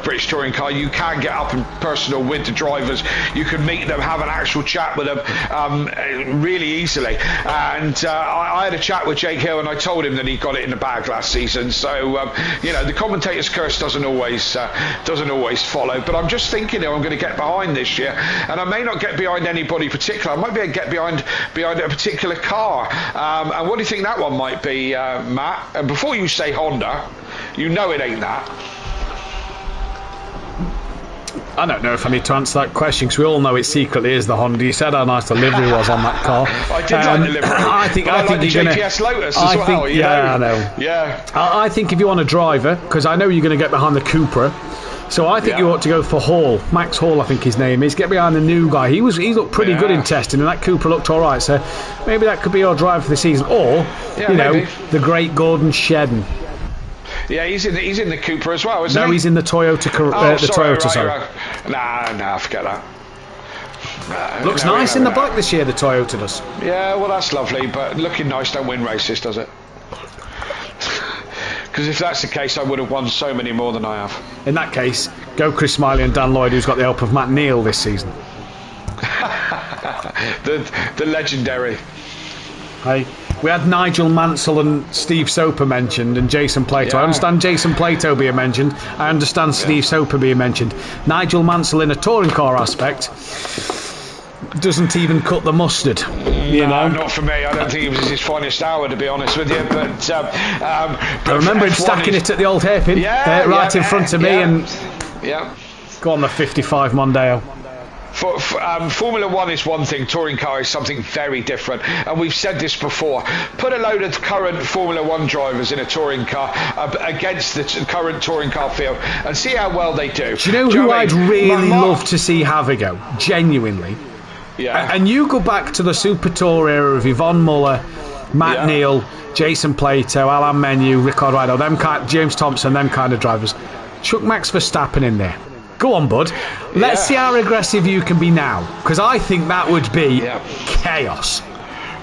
British Touring Car. You can get up and personal with the drivers. You can meet them, have an actual chat with them really easily. And I had a chat with Jake Hill, and I told him that he got it in the bag last season. So the commentator's curse doesn't always follow. But I'm just thinking I'm going to get behind this year, and I may not get behind anybody particular. I might be able to get behind a particular car. And what do you think that one might be, Matt? And before you say Honda, you know it ain't that. I don't know if I need to answer that question, because we all know it secretly is the Honda. You said how nice the livery was on that car. I did like the livery. I think the JPS Lotus as well. I know. Yeah. I think if you want a driver, because I know you're going to get behind the Cupra, so I think you ought to go for Hall. Max Hall, I think his name is. Get behind the new guy. He looked pretty good in testing, and that Cupra looked all right. So maybe that could be your driver for the season, or the great Gordon Shedden. Yeah, he's in the Cooper as well, isn't he? No, he's in the Toyota. Sorry. Nah, forget that. Looks nice in the black this year, the Toyota does. Yeah, well, that's lovely, but looking nice don't win races, does it? Because if that's the case, I would have won so many more than I have. In that case, go Chris Smiley and Dan Lloyd, who's got the help of Matt Neal this season. the legendary. Hey, we had Nigel Mansell and Steve Soper mentioned, and Jason Plato. I understand Jason Plato being mentioned. I understand Steve Soper being mentioned. Nigel Mansell, in a touring car aspect, doesn't even cut the mustard. No, not for me. I don't think it was his finest hour, to be honest with you. But I remember him stacking it at the old hairpin, right in front of me, and. Yeah. Go on the 55 Mondeo. Formula One is one thing, touring car is something very different, and we've said this before. Put a load of current Formula One drivers in a touring car against the current touring car field and see how well they do. Do you know who I'd really love to see have a go? Genuinely. Yeah. And you go back to the Super Tour era of Yvonne Muller, Matt Neal, Jason Plato, Alain Menu, Ricardo Rido, James Thompson, them kind of drivers. Chuck Max Verstappen in there. Go on, bud. Let's see how aggressive you can be now, because I think that would be chaos.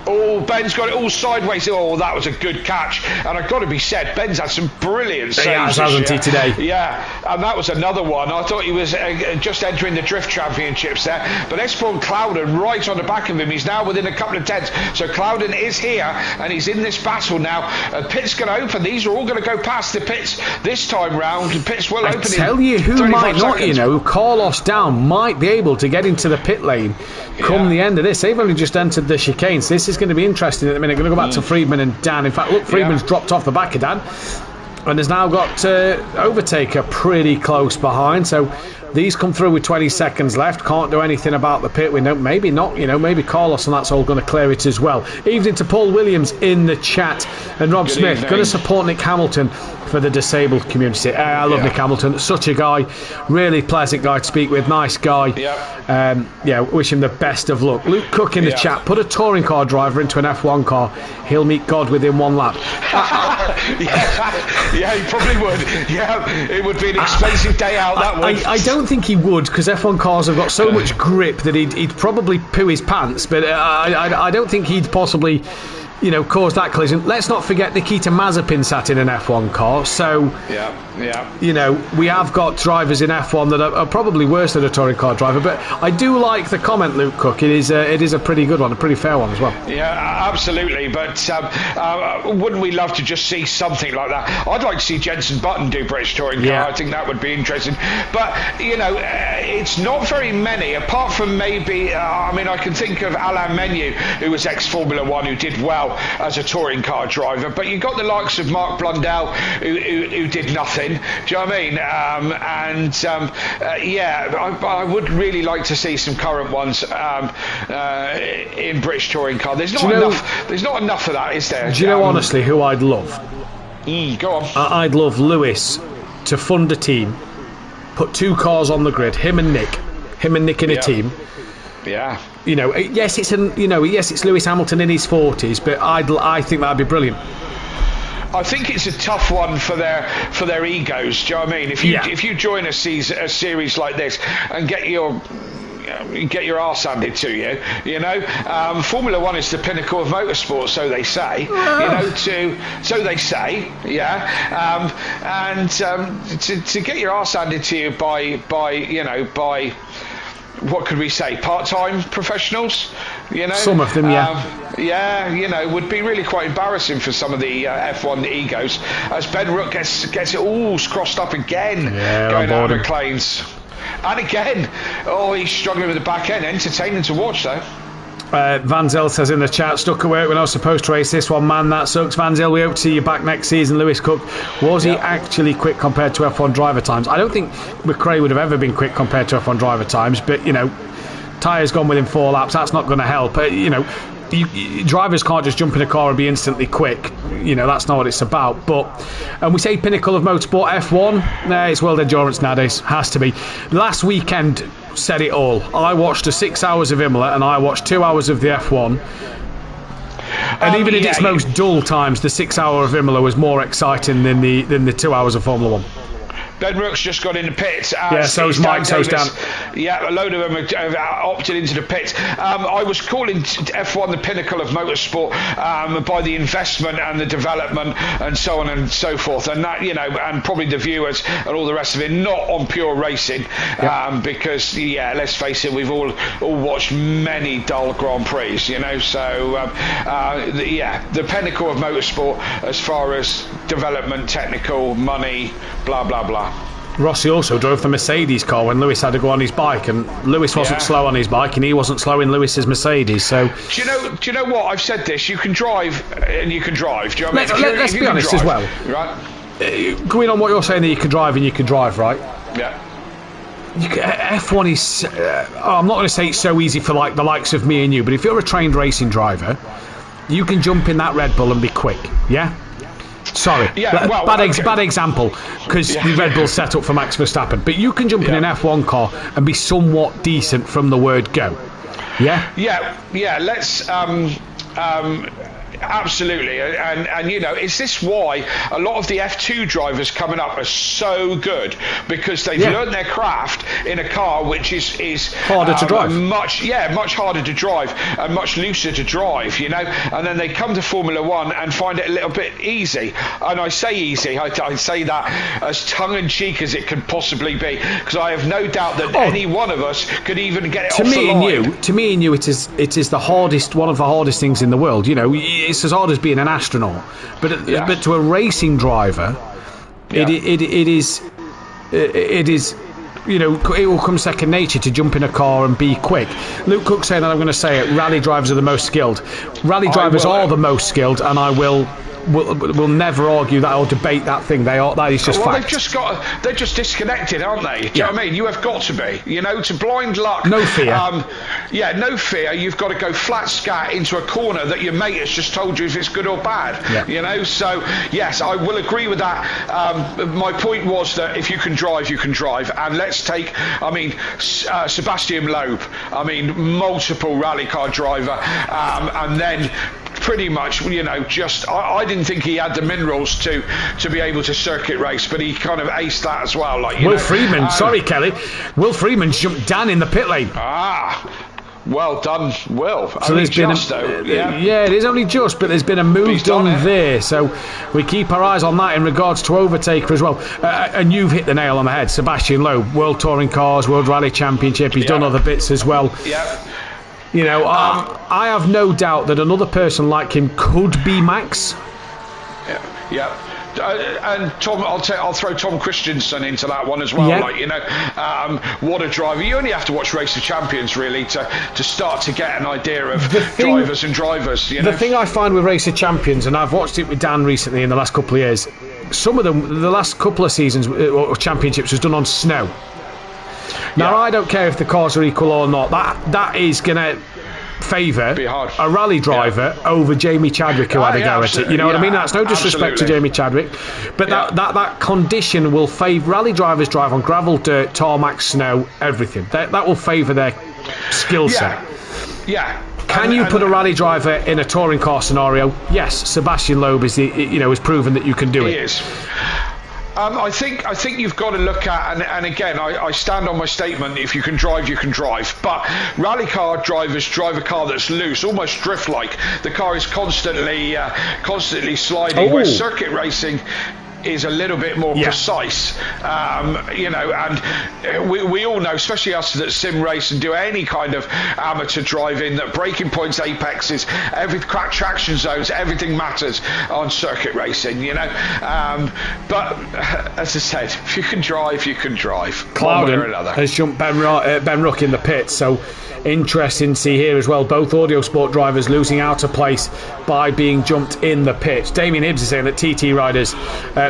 Oh, Ben's got it all sideways. Oh, that was a good catch. And I've got to be said, Ben's had some brilliant saves. Hasn't he, today? Yeah, and that was another one. I thought he was just entering the drift championships there. But Esteban Clouden right on the back of him. He's now within a couple of tenths. So Clouden is here, and he's in this battle now. Pit's going to open. These are all going to go past the pits this time round. The pits will open. I tell you who might not, seconds. Carlos Down might be able to get into the pit lane come the end of this. They've only just entered the chicane, so this is going to be interesting at the minute. Going to go back to Friedman and Dan. In fact, look, Friedman's dropped off the back of Dan and has now got Overtaker pretty close behind. So these come through with 20 seconds left. Can't do anything about the pit window. Maybe not, maybe Carlos and that's all going to clear it as well. Evening to Paul Williams in the chat. And Rob Smith, going to support Nick Hamilton for the disabled community. I love Nick Hamilton. Such a guy. Really pleasant guy to speak with. Nice guy. Wish him the best of luck. Luke Cook in the chat. Put a touring car driver into an F1 car. He'll meet God within one lap. Yeah, he probably would. Yeah, it would be an expensive day out, that would. I don't think he would, because F1 cars have got so much grip that he'd probably poo his pants, but I don't think he'd possibly cause that collision. Let's not forget Nikita Mazepin sat in an F1 car, so we have got drivers in F1 that are probably worse than a touring car driver. But I do like the comment, Luke Cook. It is a pretty good one, a pretty fair one as well. Yeah, absolutely. But wouldn't we love to just see something like that? I'd like to see Jenson Button do British touring car. I think that would be interesting. But it's not very many, apart from maybe I can think of Alain Menu, who was ex-Formula One, who did well as a touring car driver, but you got the likes of Mark Blundell who did nothing. Do you know what I mean? I would really like to see some current ones in British touring car. There's not enough. There's not enough of that, is there? Do you know honestly who I'd love? Go on. I'd love Lewis to fund a team, put two cars on the grid, him and Nick in a team. Yeah. Yes, it's Lewis Hamilton in his 40s, but I think that'd be brilliant. I think it's a tough one for their egos. Do you know what I mean? If you join a series like this and get your arse handed to you, Formula One is the pinnacle of motorsport, so they say. So they say, to get your arse handed to you by what could we say, part-time professionals, Some of them, would be really quite embarrassing for some of the F1 egos, as Ben Rook gets it all crossed up again, going out of McLaren's. And again, he's struggling with the back end. Entertaining to watch, though. Van Zel says in the chat, stuck at work when I was supposed to race this one, man, that sucks. Van Zel, we hope to see you back next season. Lewis Cook, was he actually quick compared to F1 driver times? I don't think McRae would have ever been quick compared to F1 driver times, but tyres gone within 4 laps, that's not going to help. Drivers can't just jump in a car and be instantly quick. That's not what it's about. And we say pinnacle of motorsport, F1, it's world endurance nowadays, has to be. Last weekend said it all. I watched 6 hours of Imola and I watched 2 hours of the F1, and even in its most dull times, the 6 hour of Imola was more exciting than the 2 hours of Formula 1. Ben Rook's just got in the pits. So's Mike, so's Dan. Yeah, a load of them have opted into the pits. I was calling F1 the pinnacle of motorsport by the investment and the development and so on and so forth, and that and probably the viewers and all the rest of it, not on pure racing, because let's face it, we've all watched many dull Grand Prix, so the pinnacle of motorsport as far as development, technical, money, blah blah blah. Rossi also drove the Mercedes car when Lewis had to go on his bike, and Lewis wasn't slow on his bike, and he wasn't slow in Lewis's Mercedes. So do you know what? I've said this. You can drive, and you can drive. Do you know what I mean? Let's be honest as well. Right. Going on what you're saying, that you can drive and you can drive, right? Yeah. F1 is. I'm not going to say it's so easy for like the likes of me and you, but if you're a trained racing driver, you can jump in that Red Bull and be quick. Yeah. Sorry, bad example, because the Red Bull's set up for Max Verstappen. But you can jump in an F1 car and be somewhat decent from the word go. Yeah. Yeah. Let's. Absolutely, and you know, is this why a lot of the F2 drivers coming up are so good, because they've learned their craft in a car which is harder to drive, much harder to drive and much looser to drive, you know, and then they come to Formula One and find it a little bit easy. And I say easy, I say that as tongue-in-cheek as it can possibly be, because I have no doubt that any one of us could even get it off the line. To me and you, it is the hardest, one of the hardest things in the world. You know, it's as hard as being an astronaut, but to a racing driver, it is, you know, it will come second nature to jump in a car and be quick. Luke Cook saying that I'm going to say it. Rally drivers are the most skilled. Rally drivers are the most skilled, and I will never argue that or debate that thing. That is just fact. They're just disconnected, aren't they? Do you know what I mean? You have got to be, you know, to blind luck. No fear. No fear. You've got to go flat scat into a corner that your mate has just told you if it's good or bad. Yeah. You know, so yes, I will agree with that. My point was that if you can drive, you can drive. And let's take, I mean, Sebastian Loeb. I mean, multiple rally car driver, and then pretty much, you know, just I didn't think he had the minerals to be able to circuit race, but he kind of aced that as well. Like Will Freeman, sorry Kelly, Will Freeman jumped Dan in the pit lane. Well done, Will. So there's been it is only just, but there's been a move done there. So we keep our eyes on that in regards to Overtaker as well. And you've hit the nail on the head. Sebastian Loeb, World Touring Cars, World Rally Championship. He's done other bits as well. Yeah. You know, I have no doubt that another person like him could be Max. Yeah. And Tom, I'll throw Tom Christensen into that one as well. Yeah. Like, you know, what a driver! You only have to watch Race of Champions really to start to get an idea of drivers and drivers. You know? The thing I find with Race of Champions, and I've watched it with Dan recently in the last couple of years, some of them, the last couple of seasons or championships was done on snow. Now I don't care if the cars are equal or not. That is going to favour a rally driver over Jamie Chadwick, who had a go at it. You know what I mean? That's no disrespect to Jamie Chadwick, but that condition will favour rally drivers. Drive on gravel, dirt, tarmac, snow, everything. That will favour their skill set. Yeah. Can you put a rally driver in a touring car scenario? Yes. Sebastian Loeb is has proven that you can do it. He is. I think you've got to look at, and again, I stand on my statement, if you can drive, you can drive. But rally car drivers drive a car that's loose, almost drift-like. The car is constantly sliding, where circuit racing is a little bit more precise, you know, and we all know, especially us that sim race and do any kind of amateur driving, that braking points, apexes, every traction zones, everything matters on circuit racing, you know. But as I said, if you can drive, you can drive. Clouden has jumped Ben Ruck in the pit, so interesting to see here as well. Both Audio Sport drivers losing out of place by being jumped in the pit. Damien Hibbs is saying that TT riders,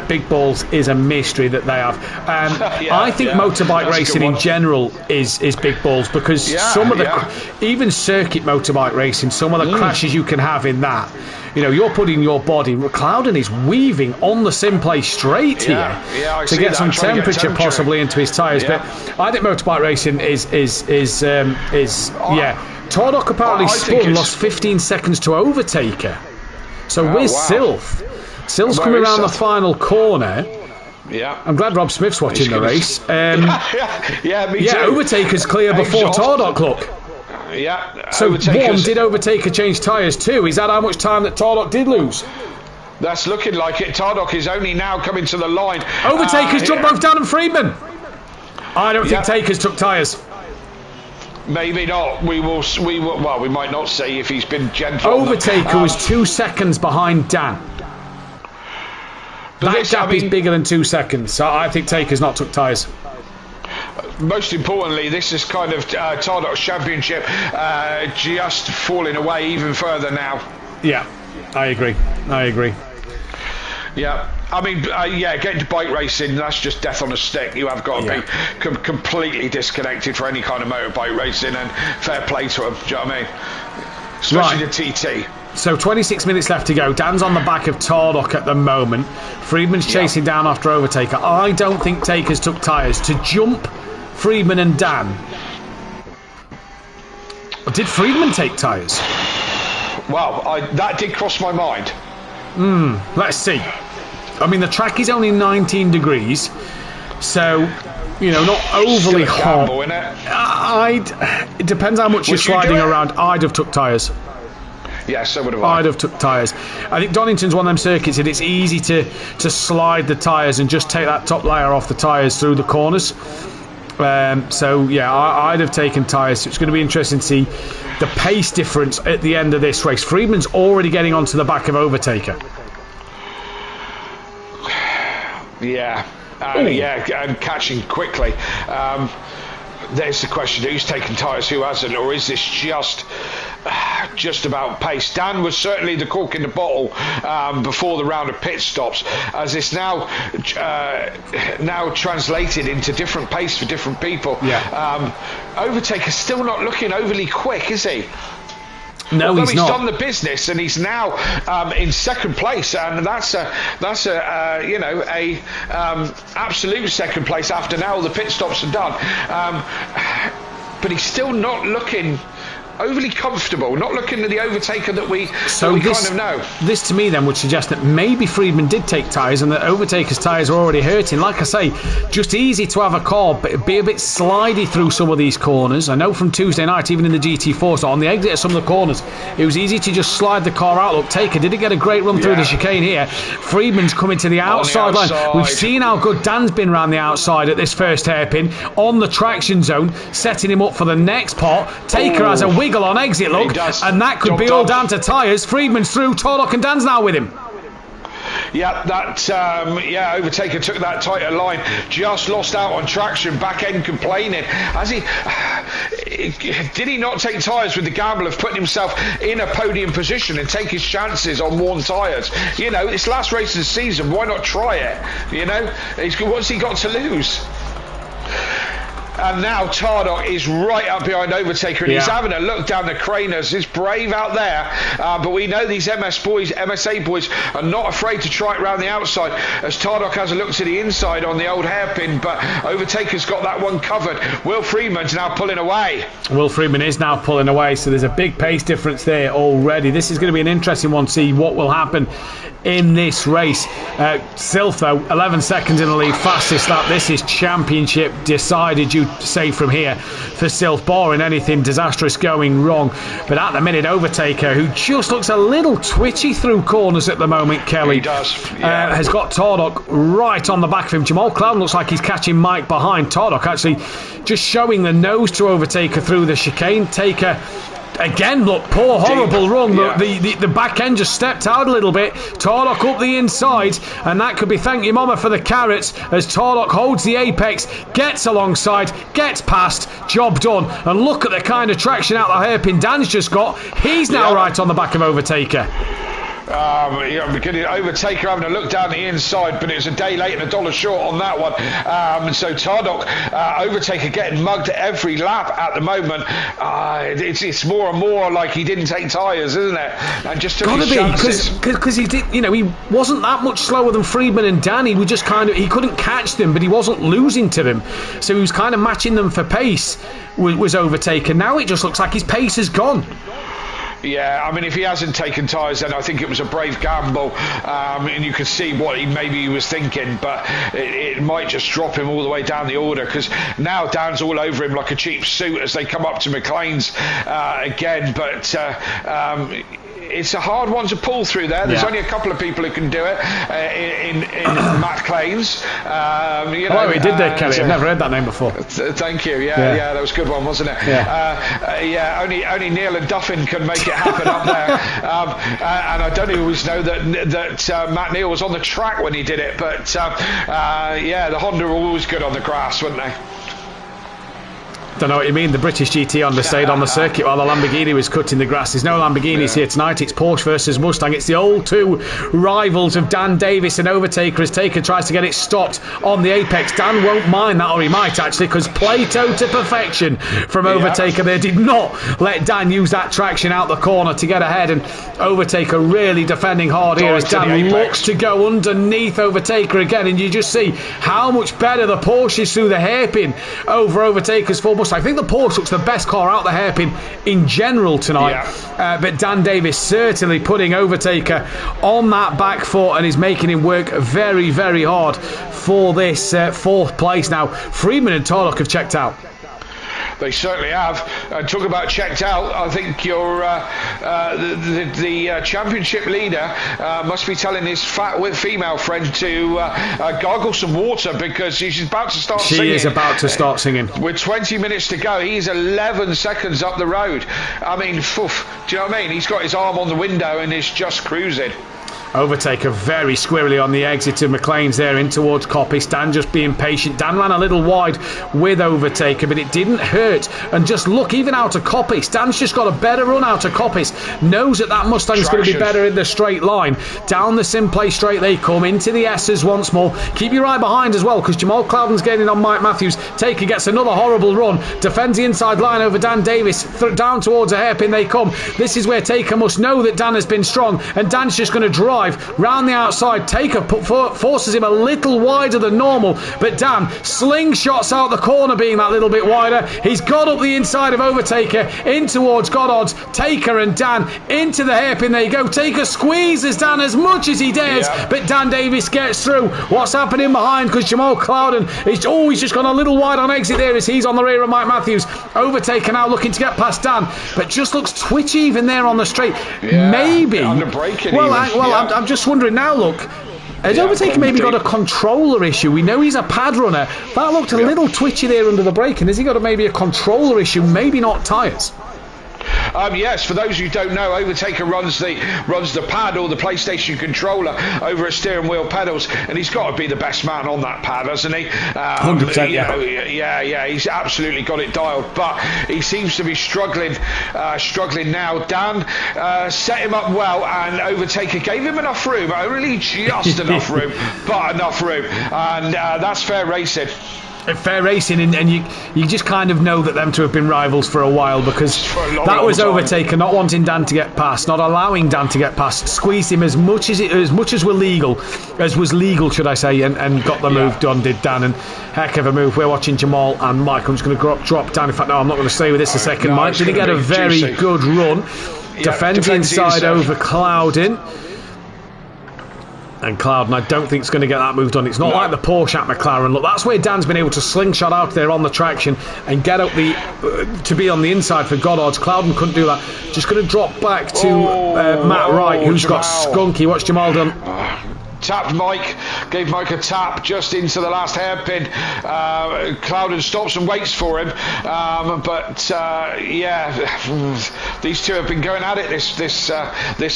big balls is a mystery that they have. I think motorbike racing in general is big balls, because some of the even circuit motorbike racing, some of the crashes you can have in that. You know, you're putting your body. Clouden is weaving on the sim place straight here to get some temperature possibly into his tyres. But I think motorbike racing is Tordok apparently spun, lost 15 seconds to Overtaker. So where's Sylph? Sylph's coming around the final corner. Yeah, I'm glad Rob Smith's watching the race. Me too. Overtaker's clear before Tordok, look. Yeah. So one, did Overtaker change tyres? Two, is that how much time that Tordok did lose? That's looking like it. Tordok is only now coming to the line. Overtaker's jumped both Dan and Friedman. I don't think Takers took tyres. Maybe not. We might not see if he's been gentle. Overtaker was 2 seconds behind Dan. That gap is bigger than 2 seconds. So I think Taker's not took tyres. Most importantly, this is kind of Tardok's championship just falling away even further now. Yeah, I agree. Yeah, I mean, getting to bike racing, that's just death on a stick. You have got to be completely disconnected for any kind of motorbike racing, and fair play to them, do you know what I mean? Especially the TT. So 26 minutes left to go. Dan's on the back of Tardock at the moment. Friedman's chasing down after Overtaker. I don't think Takers took tyres. To jump Friedman and Dan. Did Friedman take tyres? Well, that did cross my mind. Let's see. I mean, the track is only 19 degrees, so, not overly hot. Gamble, innit? It depends how much you're sliding around. I'd have took tyres. Yeah, so would have I. I'd have took tyres. I think Donington's one of them circuits that it's easy to slide the tyres and just take that top layer off the tyres through the corners. I'd have taken tyres. So it's going to be interesting to see the pace difference at the end of this race. Friedman's already getting onto the back of Overtaker. And catching quickly. There's the question: who's taken tyres, who hasn't, or is this just about pace? Dan was certainly the cork in the bottle before the round of pit stops, as it's now translated into different pace for different people. Overtaker's still not looking overly quick, is he? No, although he's not. Done the business, and he's now in second place, and that's a absolute second place after now all the pit stops are done. But he's still not looking overly comfortable, not looking at the Overtaker that we kind of know. This to me then would suggest that maybe Friedman did take tyres and that Overtaker's tyres are already hurting. Like I say, just easy to have a car, but be a bit slidey through some of these corners. I know from Tuesday night, even in the GT4, so on the exit of some of the corners, it was easy to just slide the car out. Look, Taker didn't get a great run through the chicane here. Friedman's coming to the outside line. We've seen how good Dan's been around the outside at this first hairpin on the traction zone, setting him up for the next part. Taker has a wiggle on exit, look, and that could be all down to tyres. Friedman's through, Tardock and Dan's now with him. Overtaker took that tighter line, just lost out on traction, back end complaining. Did he not take tyres with the gamble of putting himself in a podium position and take his chances on worn tyres? It's last race of the season, why not try it? What's he got to lose? And now Tardock is right up behind Overtaker, and he's having a look down the craners. It's brave out there, but we know these MSA boys are not afraid to try it round the outside, as Tardock has a look to the inside on the old hairpin, but Overtaker's got that one covered. Will Freeman's now pulling away. Will Freeman is now pulling away, so there's a big pace difference there already. This is going to be an interesting one to see what will happen in this race. Silf, though, 11 seconds in the lead, fastest lap. This is championship decided, you say, from here for Silf, barring anything disastrous going wrong. But at the minute, Overtaker, who just looks a little twitchy through corners at the moment, Kelly, he does, has got Tardock right on the back of him. Jamal Cloud looks like he's catching Mike behind. Tardock actually just showing the nose to Overtaker through the chicane. Taker again, look, poor horrible run. The back end just stepped out a little bit. Tardock up the inside, and that could be thank your mama for the carrots, as Tardock holds the apex, gets alongside, gets past, job done. And look at the kind of traction out the hairpin Dan's just got. He's now right on the back of Overtaker. Overtaker having a look down the inside, but it was a day late and a dollar short on that one. So Tardock, Overtaker getting mugged every lap at the moment. It's more and more like he didn't take tyres, isn't it? And just took his chances. Because he did, he wasn't that much slower than Friedman and Dan. He was just he couldn't catch them, but he wasn't losing to them. So he was kind of matching them for pace. Was Overtaker. Now it just looks like his pace has gone. Yeah, I mean, if he hasn't taken tyres, then I think it was a brave gamble, and you can see what he was thinking, but it might just drop him all the way down the order, because now Dan's all over him like a cheap suit as they come up to McLean's again, but it's a hard one to pull through there. There's only a couple of people who can do it in Matt Claims. He did that, Kelly. I've never heard that name before. Thank you. Yeah, that was a good one, wasn't it? Only Neil and Duffin can make it happen up there. And I don't always know that Matt Neal was on the track when he did it, but the Honda were always good on the grass, weren't they? don't know what you mean. The British GT Honda stayed on the circuit while the Lamborghini was cutting the grass. There's no Lamborghinis here tonight. It's Porsche versus Mustang. It's the old two rivals of Dan Davis and Overtaker as Taker tries to get it stopped on the apex. Dan won't mind that, or he might actually, because Plato to perfection from Overtaker. They did not let Dan use that traction out the corner to get ahead, and Overtaker really defending hard here as Dan looks to go underneath Overtaker again, and you just see how much better the Porsche is through the hairpin over Overtaker's Ford Mustang. I think the Porsche looks the best car out the hairpin in general tonight, but Dan Davis certainly putting Overtaker on that back foot and is making him work very, very hard for this fourth place. Now, Freeman and Tarlock have checked out. They certainly have. Talk about checked out. I think your the championship leader must be telling his fat female friend to gargle some water because she's about to start singing. She is about to start singing. With 20 minutes to go, he's 11 seconds up the road. I mean, do you know what I mean? He's got his arm on the window and is just cruising. Overtaker very squirrely on the exit of McLean's there in towards Coppice. Dan just being patient. Dan ran a little wide with Overtaker, but it didn't hurt. And just look, even out of Coppice, Dan's just got a better run out of Coppice. Knows that Mustang's going to be better in the straight line. Down the Simplay straight they come, into the S's once more. Keep your eye behind as well, because Jamal Clouden's getting on Mike Matthews. Taker gets another horrible run. Defends the inside line over Dan Davis. Down towards a hairpin they come. This is where Taker must know that Dan has been strong, and Dan's just going to drive round the outside. Taker forces him a little wider than normal, but Dan slingshots out the corner, being that little bit wider. He's got up the inside of Overtaker in towards Goddard's. Taker and Dan into the hairpin. There you go. Taker squeezes Dan as much as he dares, but Dan Davis gets through. What's happening behind? Because Jamal Clouden is he's just gone a little wide on exit there as he's on the rear of Mike Matthews. Overtaker now looking to get past Dan, but just looks twitchy even there on the straight. Maybe under braking. I'm just wondering now, look, has Overtaker maybe got a controller issue? We know he's a pad runner. That looked a little twitchy there under the braking. Has he got maybe a controller issue? Maybe not tyres. Yes, for those who don't know, Overtaker runs the pad or the PlayStation controller over a steering wheel pedals, and he's got to be the best man on that pad, hasn't he? 100%, yeah, he's absolutely got it dialed, but he seems to be struggling now. Dan set him up well, and Overtaker gave him enough room, only just enough room, but enough room, and that's fair racing. Fair racing, and you just kind of know that them two have been rivals for a while, because that was Overtaker not wanting Dan to get past, not allowing Dan to get past, squeezed him as much as was legal, should I say, and got the move done, did Dan, and heck of a move. We're watching Jamal and Mike. I'm just going to drop down. In fact, no, I'm not going to stay with this a second. Mike did get a very good run, defends inside over Clouden. And Clouden, I don't think it's going to get that move done. It's not like the Porsche at McLaren. Look, that's where Dan's been able to slingshot out there on the traction and get up to be on the inside for Goddard's. Clouden couldn't do that. Just going to drop back to Matt Wright, who's Jamal. got skunky. What's Jamal done? Tapped Mike, gave Mike a tap just into the last hairpin. Clouden stops and waits for him, these two have been going at it this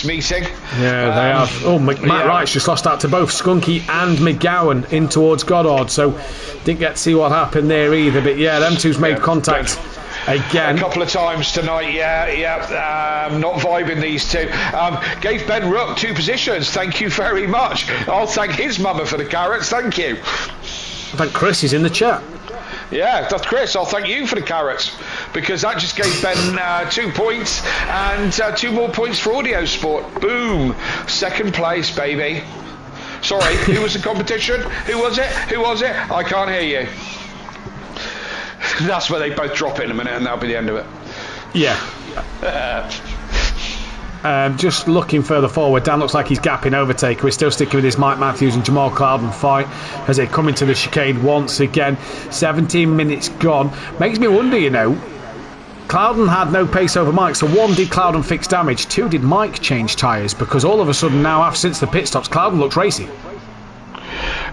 meeting. Yeah, they have. Oh, Matt Wright's just lost out to both Skunky and McGowan in towards Goddard, so didn't get to see what happened there either. But yeah, them two's made contact. Again. A couple of times tonight, not vibing these two. Gave Ben Rook 2 positions, thank you very much. I'll thank his mama for the carrots, thank you. Thank Chris, he's in the chat. Yeah, that's Chris, I'll thank you for the carrots, because that just gave Ben 2 points and 2 more points for Audio Sport. Boom, 2nd place, baby. Sorry, who was the competition? Who was it? I can't hear you. That's where they both drop it in a minute, and that'll be the end of it. Yeah. Just looking further forward, Dan looks like he's gapping Overtaker. We're still sticking with his Mike Matthews and Jamal Clouden fight as they come into the chicane once again. 17 minutes gone. Makes me wonder, Clouden had no pace over Mike, so 1, did Clouden fix damage? 2, did Mike change tyres? Because all of a sudden now, since the pit stops, Clouden looks racy.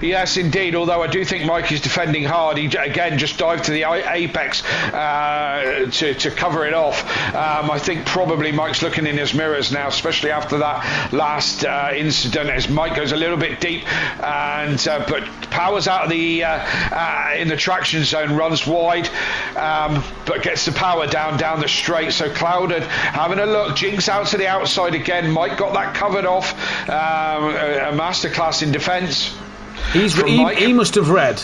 Yes, indeed. Although I do think Mike is defending hard. He again just dived to the apex to cover it off. I think probably Mike's looking in his mirrors now, especially after that last incident, as Mike goes a little bit deep, and but powers out of the in the traction zone, runs wide, but gets the power down the straight. So Clouded having a look, Jinx out to the outside again. Mike got that covered off. A masterclass in defence. He must have read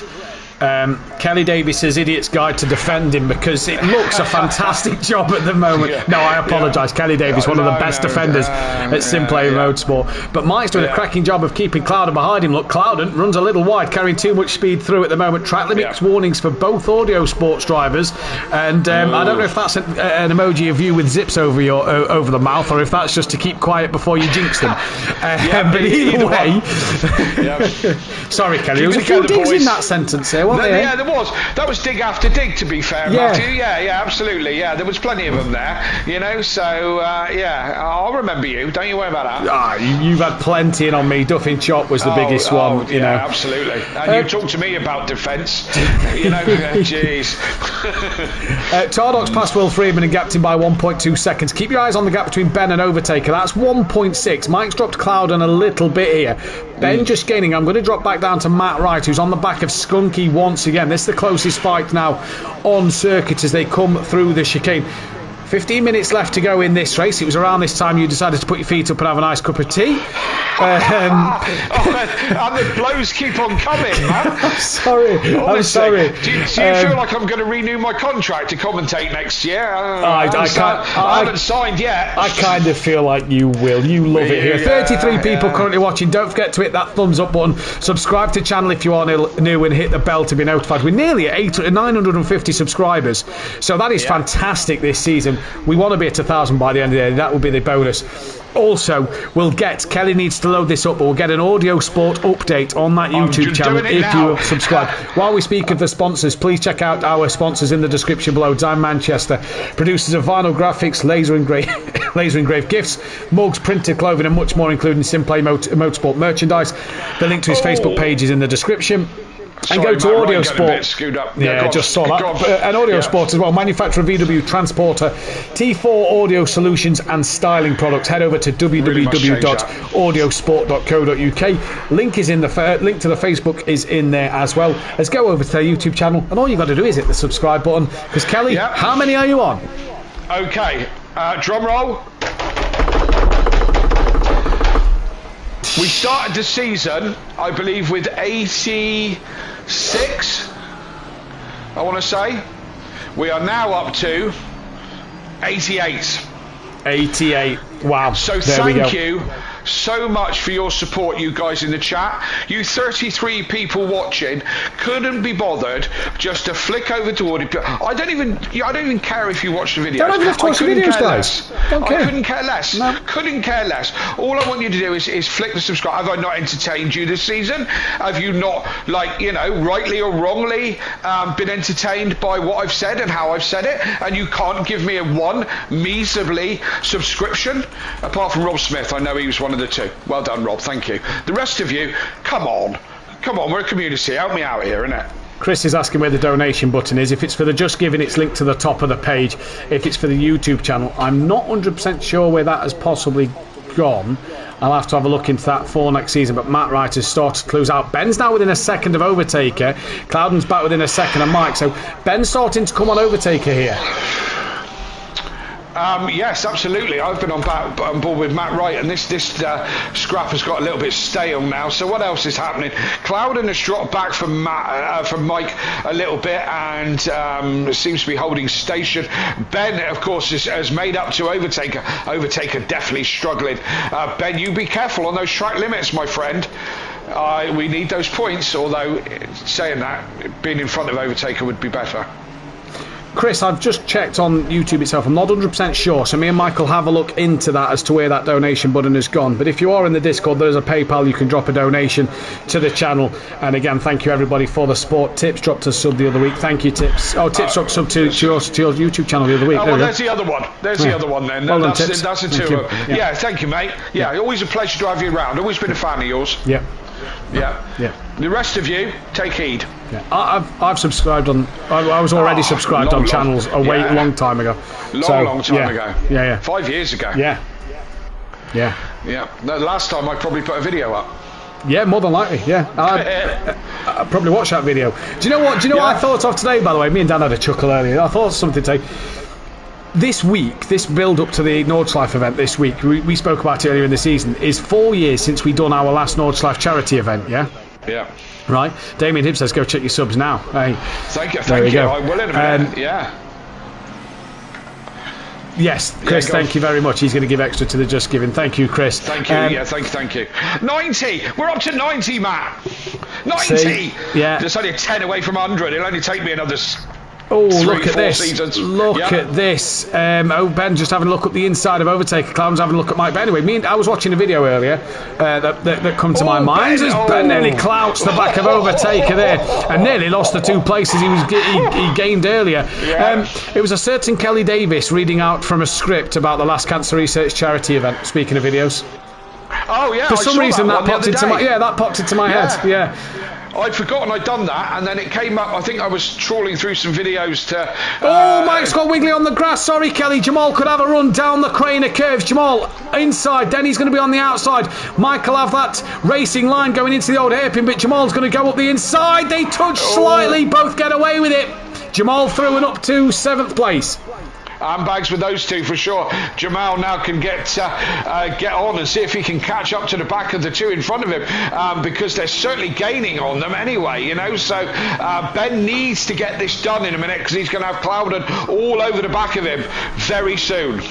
Kelly Davis's Idiot's Guide to Defending, because it looks a fantastic job at the moment. No, I apologise. Kelly Davis, one of the best defenders at Simplay Motorsport. But Mike's doing a cracking job of keeping Clouden behind him. Look, Clouden runs a little wide, carrying too much speed through at the moment. Track limits warnings for both audio sports drivers. And I don't know if that's an emoji of you with zips over the mouth, or if that's just to keep quiet before you jinx them. But either way... Sorry, Kelly. There was a few digs in that sentence there. Yeah, there was. That was dig after dig, to be fair, Matthew. Yeah, absolutely. Yeah, there was plenty of them there, you know. So, I'll remember you. Don't you worry about that. You've had plenty in on me. Duffin Chop was the biggest one, you know. Absolutely. And you talk to me about defence, you know. Jeez. Tardock's past Will Freeman and gapped him by 1.2 seconds. Keep your eyes on the gap between Ben and Overtaker. That's 1.6. Mike's dropped Clouden a little bit here. Ben just gaining. I'm going to drop back down to Matt Wright, who's on the back of Skunky once again. This is the closest fight now on circuit as they come through the chicane. 15 minutes left to go in this race. It was around this time you decided to put your feet up and have a nice cup of tea. And the blows keep on coming, man. I'm sorry. Do you feel like I'm going to renew my contract to commentate next year? I haven't signed yet. I kind of feel like you will. You love it here. 33 people currently watching. Don't forget to hit that thumbs up button. Subscribe to the channel if you are new, and hit the bell to be notified. We're nearly at 950 subscribers. So that is fantastic this season. We want to be at 1,000 by the end of the day. That will be the bonus. Also, Kelly needs to load this up, but we'll get an audio sport update on that YouTube channel if you subscribe. While we speak of the sponsors, please check out our sponsors in the description below. Dime Manchester, producers of vinyl graphics, laser engraved gifts, mugs, printed clothing, and much more, including Simplay Motorsport merchandise. The link to his Facebook page is in the description. And go to Audio Sport. Yeah, just saw that. And Audio Sport as well. Manufacturer VW Transporter, T4 Audio Solutions and Styling Products. Head over to www.audiosport.co.uk. Link is in the link to the Facebook is in there as well. Let's go over to their YouTube channel, and all you got to do is hit the subscribe button. Because Kelly, how many are you on? Okay, drum roll. We started the season, I believe, with 86, I want to say. We are now up to 88. 88. Wow. So thank you so much for your support, you guys in the chat. You 33 people watching couldn't be bothered just to flick over to audio. I don't even care if you watch the videos. Don't even have to watch the videos, guys. I couldn't care less. No. Couldn't care less. All I want you to do is flick the subscribe. Have I not entertained you this season? Have you not, rightly or wrongly, been entertained by what I've said and how I've said it? And you can't give me a one measly subscription? Apart from Rob Smith, I know he was one of the two. Well done, Rob. Thank you. The rest of you, come on, we're a community. Help me out here, innit? Chris is asking where the donation button is. If it's for the Just Giving, it's linked to the top of the page. If it's for the YouTube channel, I'm not 100% sure where that has possibly gone. I'll have to have a look into that for next season. But Matt Wright has started to close out. Ben's now within a second of Overtaker. Clouden's back within a second of Mike. So Ben's starting to come on Overtaker here. Yes, absolutely. I've been on board with Matt Wright, and this scrap has got a little bit stale now. So what else is happening? Clouden has dropped back from Mike a little bit, and seems to be holding station. Ben, of course, has made up to Overtaker. Overtaker definitely struggling. Ben, you be careful on those track limits, my friend. We need those points. Although, saying that, being in front of Overtaker would be better. Chris, I've just checked on YouTube itself. I'm not 100% sure, so me and Michael have a look into that as to where that donation button has gone. But if you are in the Discord, there's a PayPal. You can drop a donation to the channel. And again, thank you everybody for the support. Tips dropped a sub the other week. Thank you, Tips. Oh, Tips dropped a sub to your YouTube channel the other week. Well, there's the other one. There's the other one then. Well done, that's Tips. the Thank two. you. Yeah, thank you, mate. Yeah, always a pleasure to have you around. Always been a fan of yours. Yeah. Yeah. The rest of you, take heed. Yeah. I've subscribed on. I was already subscribed on channels a long time ago. Long time ago. Yeah. 5 years ago. Yeah. The last time I probably put a video up. Yeah, more than likely. Yeah, I probably watched that video. Do you know what? What I thought of today? By the way, me and Dan had a chuckle earlier. I thought of something today. This week, this build-up to the Nordschleife event this week, we spoke about it earlier in the season, is 4 years since we done our last Nordschleife charity event, yeah? Yeah. Right? Damien Hibb says, go check your subs now. Hey, thank you. Go. I will in a minute. Yes, Chris, thank you very much. He's going to give extra to the Just Giving. Thank you, Chris. Thank you. Thank you. 90! We're up to 90, Matt! 90! See? Yeah. Just only 10 away from 100. It'll only take me another... Oh, look at this. Seasons. Look at this. Ben just having a look at the inside of Overtaker. Clown's having a look at Mike. But anyway, I was watching a video earlier that come to my mind. Ben nearly clouts the back of Overtaker there and nearly lost the 2 places he gained earlier. It was a certain Kelly Davis reading out from a script about the last cancer research charity event. Speaking of videos. Oh, yeah. For some reason, that popped into my head. Yeah. I'd forgotten I'd done that, and then it came up. I think I was trawling through some videos to... Mike's got Wiggly on the grass. Sorry, Kelly. Jamal could have a run down the crane of curves. Jamal inside. Denny's going to be on the outside. Mike will have that racing line going into the old hairpin, but Jamal's going to go up the inside. They touch slightly. Both get away with it. Jamal through and up to 7th place. Handbags with those two for sure. Jamal now can get on and see if he can catch up to the back of the 2 in front of him, because they're certainly gaining on them anyway, you know. So Ben needs to get this done in a minute, because he's going to have Clouden all over the back of him very soon.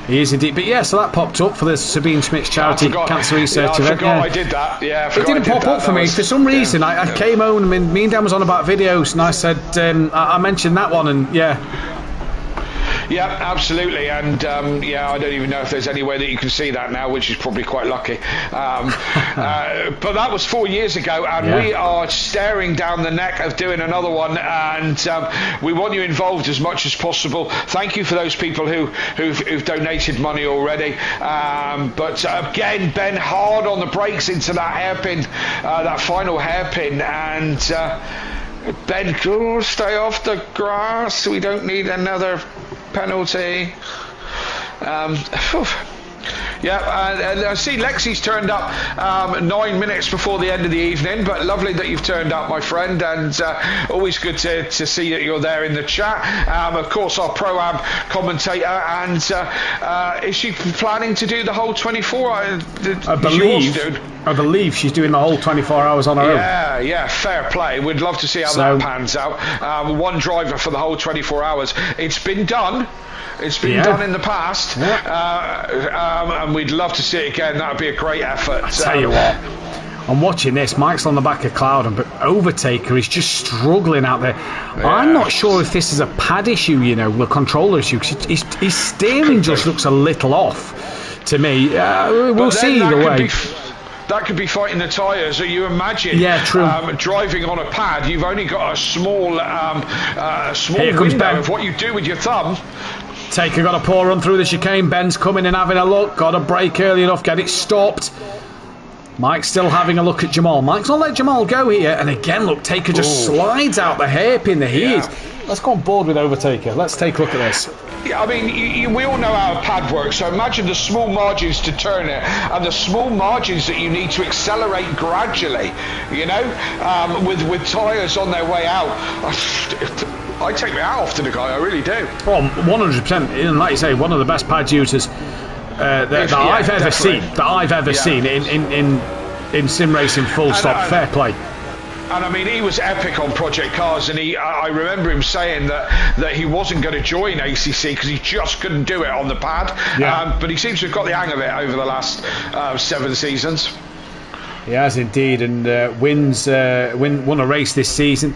He is indeed. But so that popped up for the Sabine Schmidt's charity cancer research event. I did that. It didn't pop up for me for some reason. I came home and me and Dan was on about videos, and I said I mentioned that one, and Yeah, absolutely, and I don't even know if there's any way that you can see that now, which is probably quite lucky. But that was 4 years ago, and we are staring down the neck of doing another one, and we want you involved as much as possible. Thank you for those people who've donated money already. But again, Ben hard on the brakes into that hairpin, that final hairpin, and Ben, stay off the grass. We don't need another penalty. I see Lexi's turned up 9 minutes before the end of the evening, but lovely that you've turned up, my friend, and always good to see that you're there in the chat. Of course, our Pro-Am commentator, and is she planning to do the whole 24? I believe she's doing the whole 24 hours on her own. Yeah, fair play. We'd love to see how that pans out. One driver for the whole 24 hours. It's been done. It's been done in the past, and we'd love to see it again. That would be a great effort. I tell you what, I'm watching this. Mike's on the back of Clouden, but Overtaker is just struggling out there. I'm not sure if this is a pad issue, the controller issue, because his steering just looks a little off to me. We'll see either way. That could be fighting the tyres. You imagine driving on a pad, you've only got a small window of what you do with your thumb. Taker got a poor run through the chicane. Ben's coming and having a look. Got a break early enough, get it stopped. Mike's still having a look at Jamal. Mike's not let Jamal go here. And again, look, Taker just slides out the hairpin that he is. Let's go on board with Overtaker. Let's take a look at this. Yeah, I mean, we all know how a pad works, so imagine the small margins to turn it and the small margins that you need to accelerate gradually, with tyres on their way out. I take my hat off to the guy, I really do. Well, 100%, and like you say, one of the best pad users that I've ever seen. That I've ever seen in sim racing. Full stop. Fair play. And I mean, he was epic on Project Cars, and I remember him saying that he wasn't going to join ACC because he just couldn't do it on the pad. But he seems to have got the hang of it over the last 7 seasons. He has indeed, and won a race this season.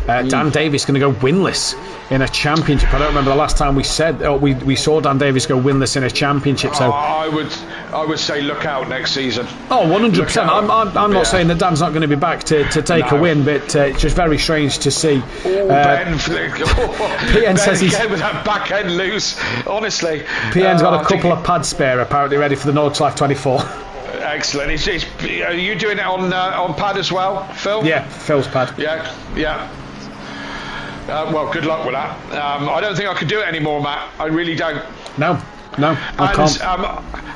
Dan Davis going to go winless in a championship. I don't remember the last time we said we saw Dan Davis go winless in a championship. So I would say look out next season. Oh, 100%. I'm not saying that Dan's not going to be back to take a win, but it's just very strange to see. Ben PN says he's with that back end loose. Honestly, PN's got a couple of pads spare, apparently ready for the Nordschleife 24. Excellent. Are you doing it on pad as well, Phil? Yeah, Phil's pad. Yeah. Well, good luck with that. I don't think I could do it anymore, Matt. I really don't. No, I can't.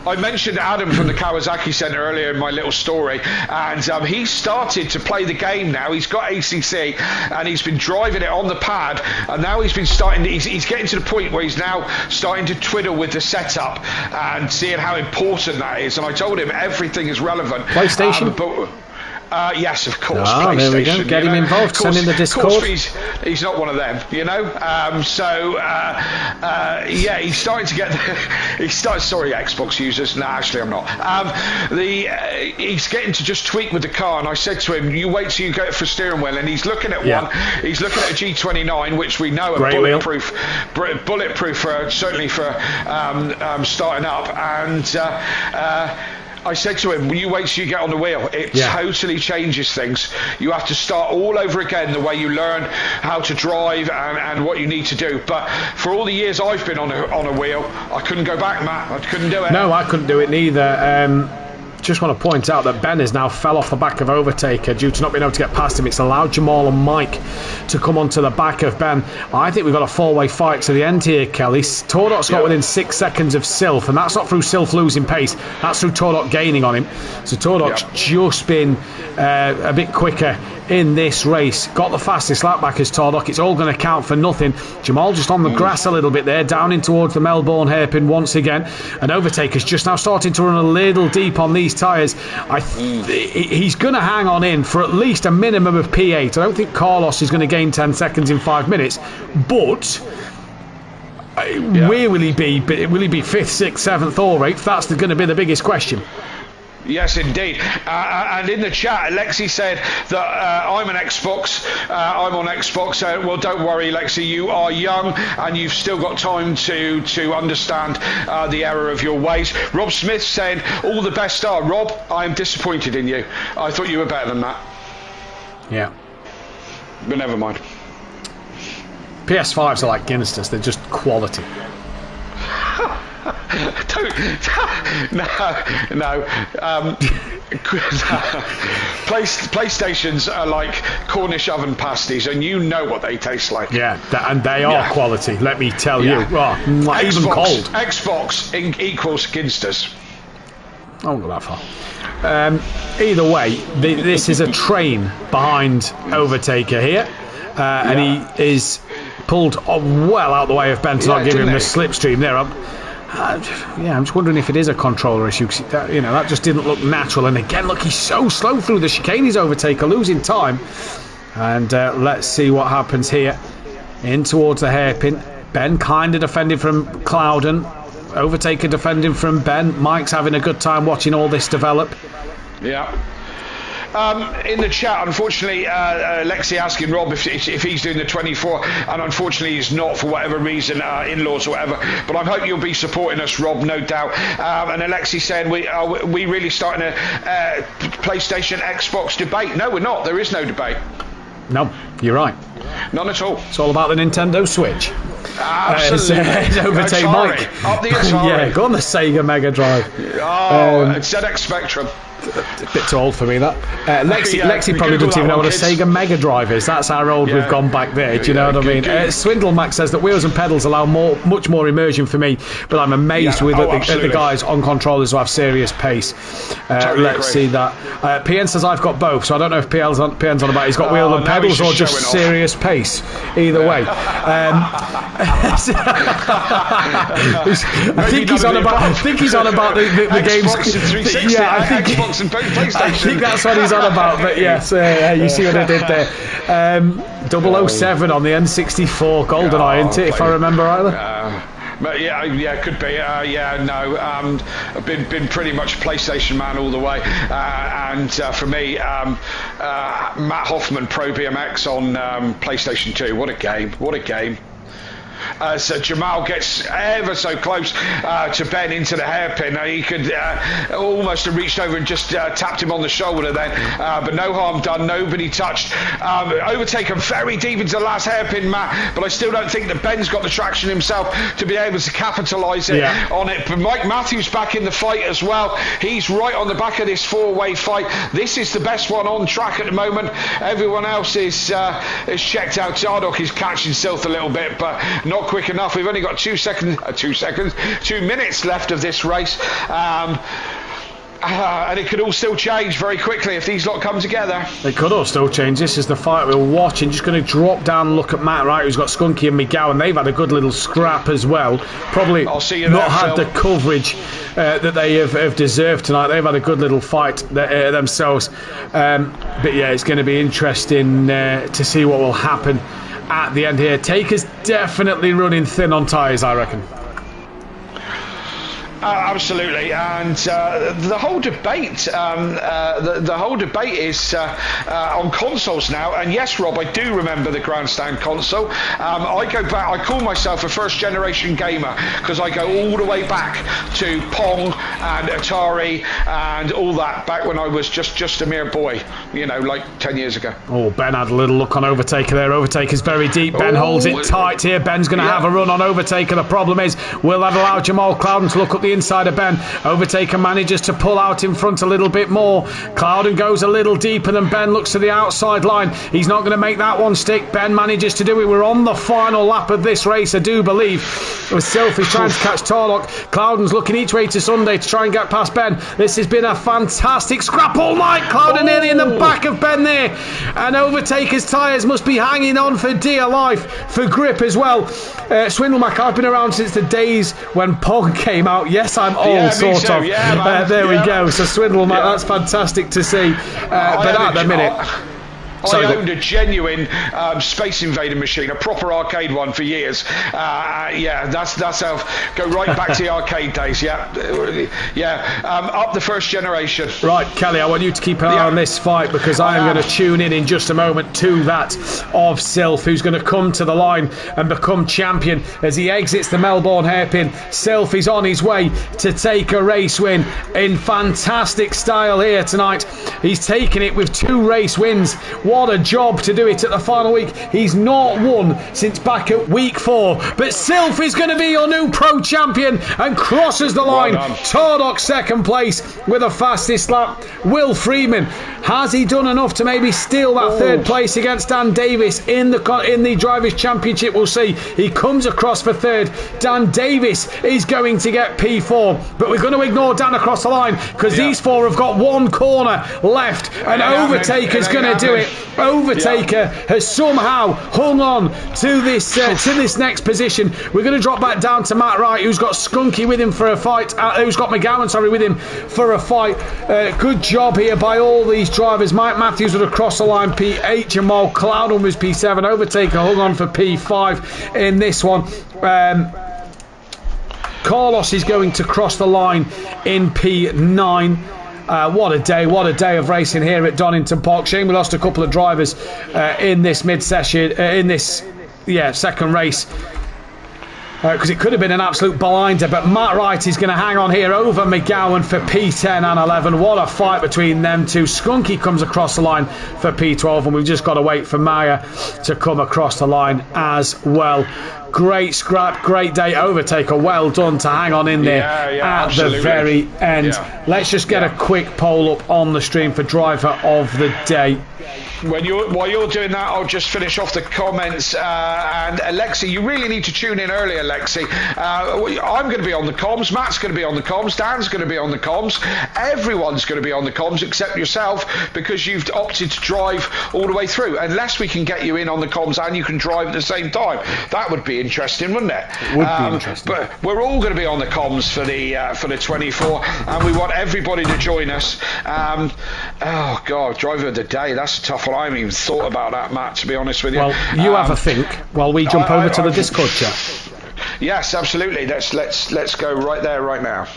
I mentioned Adam from the Kawasaki Centre earlier in my little story, and he started to play the game now. He's got ACC, and he's been driving it on the pad, and now he's been starting. He's getting to the point where he's now starting to twiddle with the setup and seeing how important that is. And I told him everything is relevant. PlayStation. Yes, of course. PlayStation, there we go. Get him involved. Send in the Discord. Of course, he's not one of them, you know. He's starting to get. Sorry, Xbox users. No, actually, I'm not. He's getting to just tweak with the car, and I said to him, "You wait till you go for steering wheel." And he's looking at one. He's looking at a G29, which we know are bulletproof certainly for starting up, and. I said to him, you wait till you get on the wheel. It totally changes things. You have to start all over again, the way you learn how to drive and what you need to do. But for all the years I've been on a wheel, I couldn't go back, Matt. I couldn't do it. No, I couldn't do it neither. Just want to point out that Ben has now fell off the back of Overtaker due to not being able to get past him. It's allowed Jamal and Mike to come onto the back of Ben. I think we've got a four-way fight to the end here, Kelly. Tordot's got within 6 seconds of Sylph, and that's not through Sylph losing pace. That's through Tordot gaining on him. So Tordot's just been a bit quicker in this race. Got the fastest lap back as Tordot. It's all going to count for nothing. Jamal just on the grass a little bit there, down in towards the Melbourne hairpin once again. And Overtaker's just now starting to run a little deep on these tyres. He's going to hang on in for at least a minimum of P8. I don't think Carlos is going to gain 10 seconds in 5 minutes, but will he be 5th, 6th, 7th or 8th? That's going to be the biggest question. Yes, indeed. And in the chat, Lexi said that I'm an Xbox. I'm on Xbox. Well, don't worry, Lexi. You are young, and you've still got time to understand the error of your ways. Rob Smith saying, all the best are. Rob, I am disappointed in you. I thought you were better than that. Yeah. But never mind. PS5s are like Guinness. They're just quality. No. PlayStations are like Cornish oven pasties, and you know what they taste like. Yeah, and they are quality. Let me tell you. Oh, even cold. Xbox equals Ginsters. I won't go that far. Either way, this is a train behind Overtaker here, and he is pulled well out the way of Ben to not give him the slipstream there. I'm just wondering if it is a controller issue. That just didn't look natural. And again, look, he's so slow through the chicane. He's Overtaker, losing time. And let's see what happens here. In towards the hairpin. Ben kind of defending from Clouden. Overtaker defending from Ben. Mike's having a good time watching all this develop. Yeah. In the chat, unfortunately, Lexi asking Rob if he's doing the 24, and unfortunately he's not for whatever reason, in-laws or whatever. But I hope you'll be supporting us, Rob, no doubt. And Alexi saying, we really starting a PlayStation Xbox debate? No, we're not. There is no debate. No, you're right. None at all. It's all about the Nintendo Switch. Absolutely. Overtake Mike. Up the Atari. Yeah, go on the Sega Mega Drive. ZX Spectrum. A bit too old for me, that. Lexi probably doesn't even know what a Sega Mega Drive is. That's how old we've gone back there. Do you know what I mean? Swindle Max says that wheels and pedals allow much more immersion for me, but I'm amazed with the guys on controllers who have serious pace. Let's see that. PN says I've got both, so I don't know if PN's on about he's got wheels and pedals or just serious pace. Either way. I think he's on about the games. Yeah, I think Xbox and PlayStation. I think that's what he's on about. But yes, you see what I did there. 007 on the N64 GoldenEye, isn't it? If I remember rightly. But yeah, could be. I've been pretty much PlayStation man all the way, and for me, Matt Hoffman Pro BMX on PlayStation 2. What a game! What a game! So Jamal gets ever so close to Ben into the hairpin. He could almost have reached over and just tapped him on the shoulder then, but no harm done, nobody touched. Overtaken very deep into the last hairpin, Matt, but I still don't think that Ben's got the traction himself to be able to capitalise on it. But Mike Matthews back in the fight as well. He's right on the back of this four-way fight. This is the best one on track at the moment. Everyone else is checked out. Zardock is catching Silth a little bit, but not quick enough. We've only got 2 minutes left of this race, and it could all still change very quickly if these lot come together. They could all still change. This is the fight we're watching. Just going to drop down and look at Matt Wright, who's got Skunky and McGowan. They've had a good little scrap as well. Probably I'll see you not there, had Phil. the coverage that they have deserved tonight. They've had a good little fight themselves. But yeah, it's going to be interesting to see what will happen at the end here. Taker's definitely running thin on tyres, I reckon. Absolutely, and the whole debate, the whole debate is on consoles now. And yes, Rob, I do remember the grandstand console. I go back. I call myself a first-generation gamer because I go all the way back to Pong and Atari and all that back when I was just a mere boy. You know, like 10 years ago. Oh, Ben had a little look on Overtaker there. Overtaker's very deep. Ben holds it tight here. Ben's going to have a run on Overtaker. The problem is, will that allow Jamal Clouden to look up the inside of Ben? Overtaker manages to pull out in front a little bit more. Clouden goes a little deeper than Ben, looks to the outside line. He's not going to make that one stick. Ben manages to do it. We're on the final lap of this race, I do believe. With Sylph is trying to catch Tarlock. Clouden's looking each way to Sunday to try and get past Ben. This has been a fantastic scrap all night. Clouden nearly in the back of Ben there. And Overtaker's tyres must be hanging on for dear life, for grip as well. Swindlemack, I've been around since the days when Pong came out. Yes, I'm old, sort of. Yeah, there we go. So Swindlemack, that's fantastic to see. But at the minute... I owned a genuine Space Invader machine, a proper arcade one for years. That's how go right back to the arcade days. Up the first generation. Right, Kelly, I want you to keep an eye on this fight because I am going to tune in just a moment to that of Sylph, who's going to come to the line and become champion as he exits the Melbourne hairpin. Sylph is on his way to take a race win in fantastic style here tonight. He's taken it with 2 race wins. What a job to do it at the final week. He's not won since back at week 4. But Sylph is going to be your new pro champion and crosses the line. Tardock second place with the fastest lap. Will Freeman, has he done enough to maybe steal that third place against Dan Davis in the Drivers' Championship? We'll see. He comes across for third. Dan Davis is going to get P4. But we're going to ignore Dan across the line because these 4 have got 1 corner left. And Overtaker's going to do it. Overtaker has somehow hung on to this next position. We're going to drop back down to Matt Wright, who's got Skunky with him for a fight. Who's got McGowan, with him for a fight. Good job here by all these drivers. Mike Matthews would have crossed the line P8. Jamal Clouden was P7. Overtaker hung on for P5 in this one. Carlos is going to cross the line in P9. What a day of racing here at Donington Park. Shame we lost a couple of drivers in this mid-session, second race. Because it could have been an absolute blinder, but Matt Wright is going to hang on here over McGowan for P10 and 11. What a fight between them two. Skunky comes across the line for P12, and we've just got to wait for Maya to come across the line as well. Great scrap, great day. Overtaker, well done to hang on in there at the very end. Let's just get a quick poll up on the stream for driver of the day. While you're doing that, I'll just finish off the comments. And Alexi, you really need to tune in early, Alexi. I'm going to be on the comms. Matt's going to be on the comms. Dan's going to be on the comms. Everyone's going to be on the comms except yourself because you've opted to drive all the way through. Unless we can get you in on the comms and you can drive at the same time, that would be interesting, wouldn't it? It would be interesting. But we're all going to be on the comms for the 24, and we want everybody to join us. Oh God, driver of the day. That's a tough one. I haven't even thought about that, Matt, to be honest with you. Well, you have a think while we jump over to the Discord chat. Yes, absolutely. Let's go right there, right now.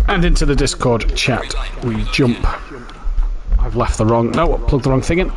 And into the Discord chat we jump. I've left the wrong... No, plugged the wrong thing in.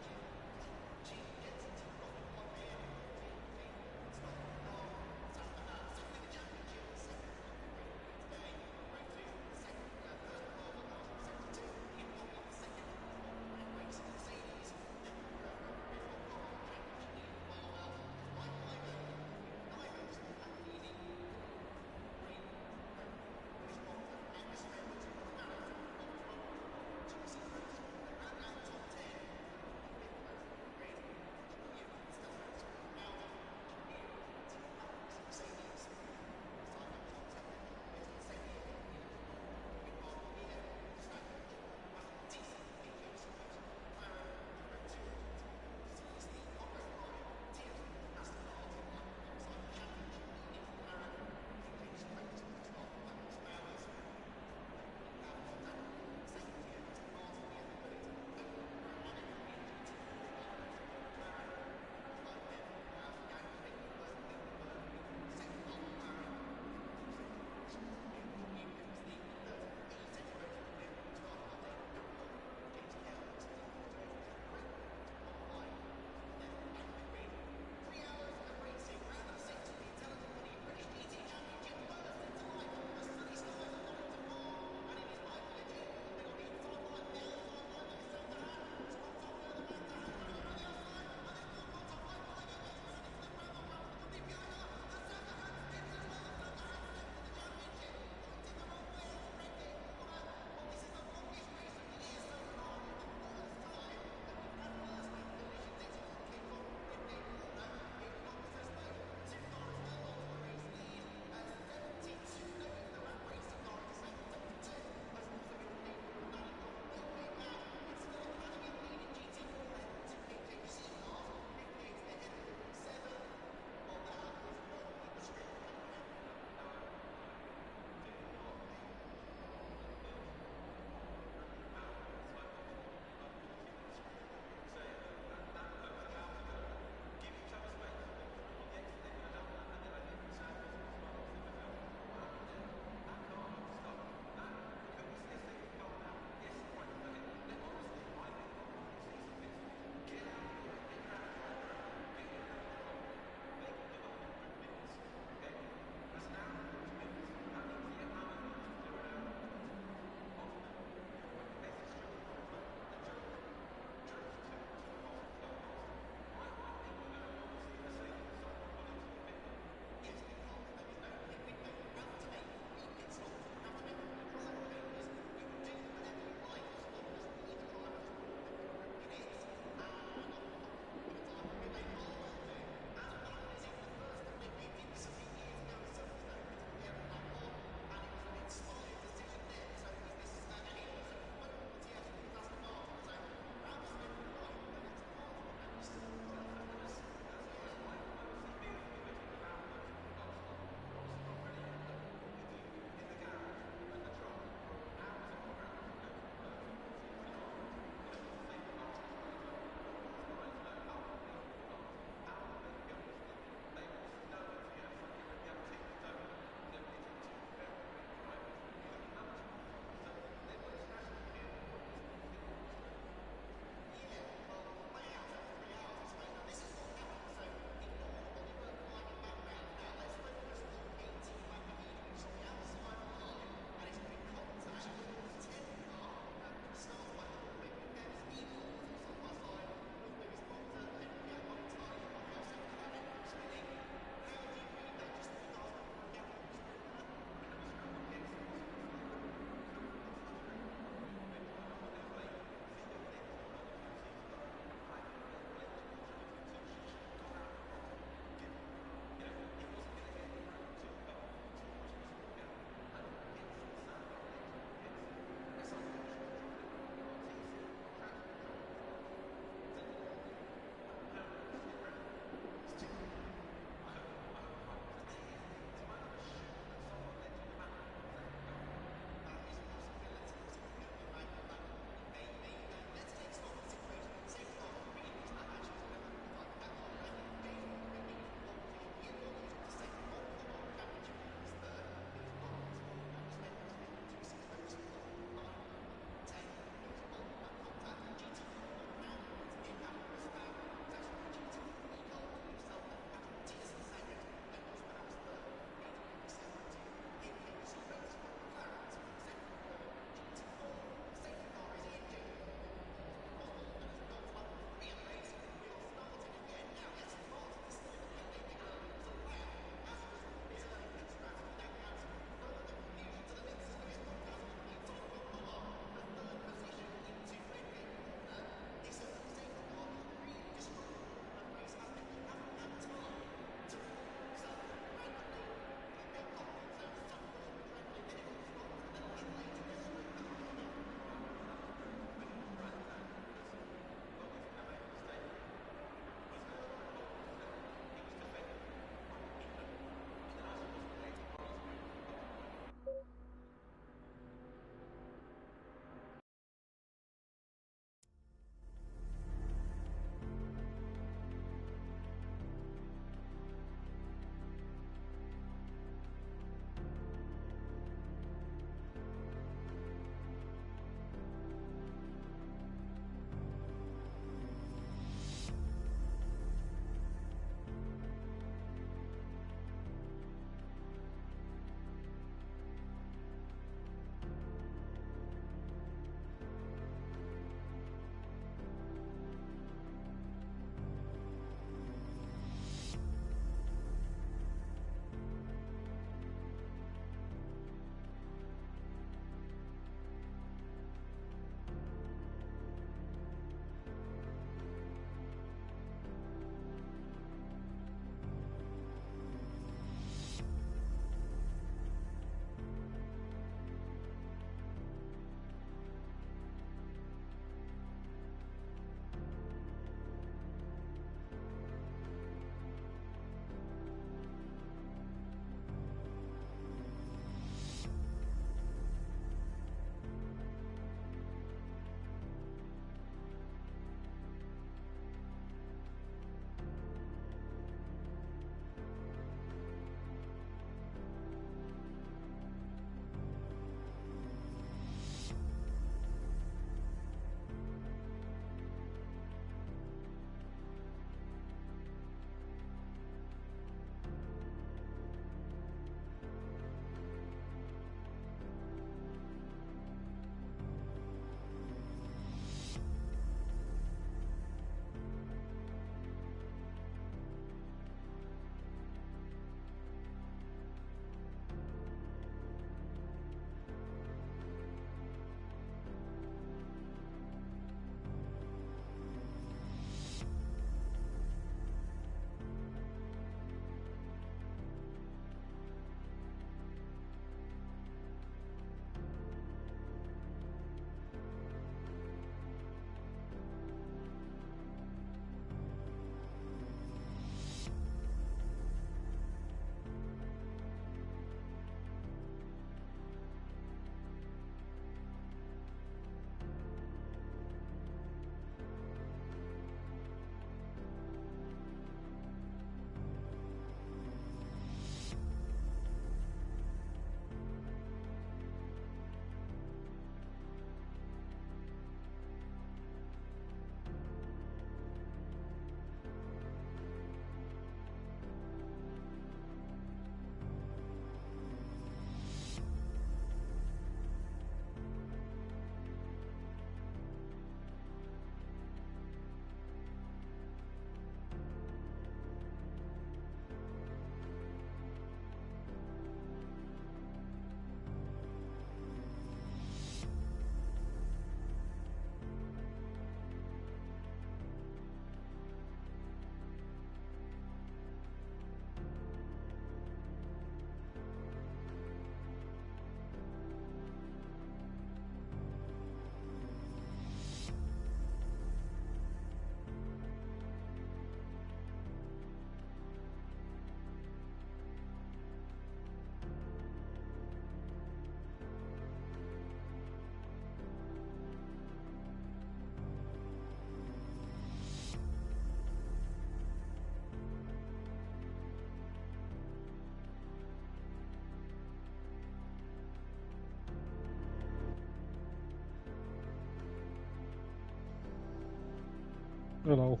Hello.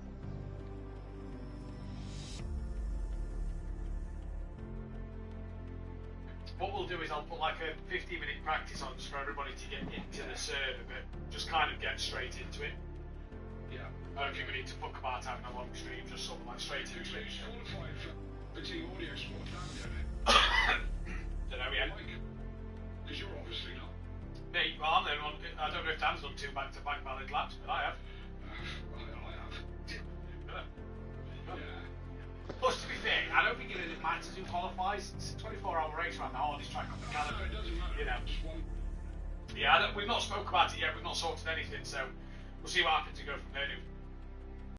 What we'll do is I'll put like a 15-minute practice on just for everybody to get into the server, but just kind of get straight into it. Yeah. I don't think we need to fuck about having a long stream, just sort of like straight into it. Who's qualified for team audio sport now, Don't know yet. Because you're obviously not. Me, well, I'm the only one. I don't know if Dan's done 2 back-to-back valid laps, but I have. I have. Yeah. Plus, to be fair, I don't think it matters who qualifies. It's a 24-hour race around the hardest track on the calendar. No, it doesn't matter. You know. Just one. Yeah, we've not spoke about it yet. We've not sorted anything, so we'll see what happens and go from there.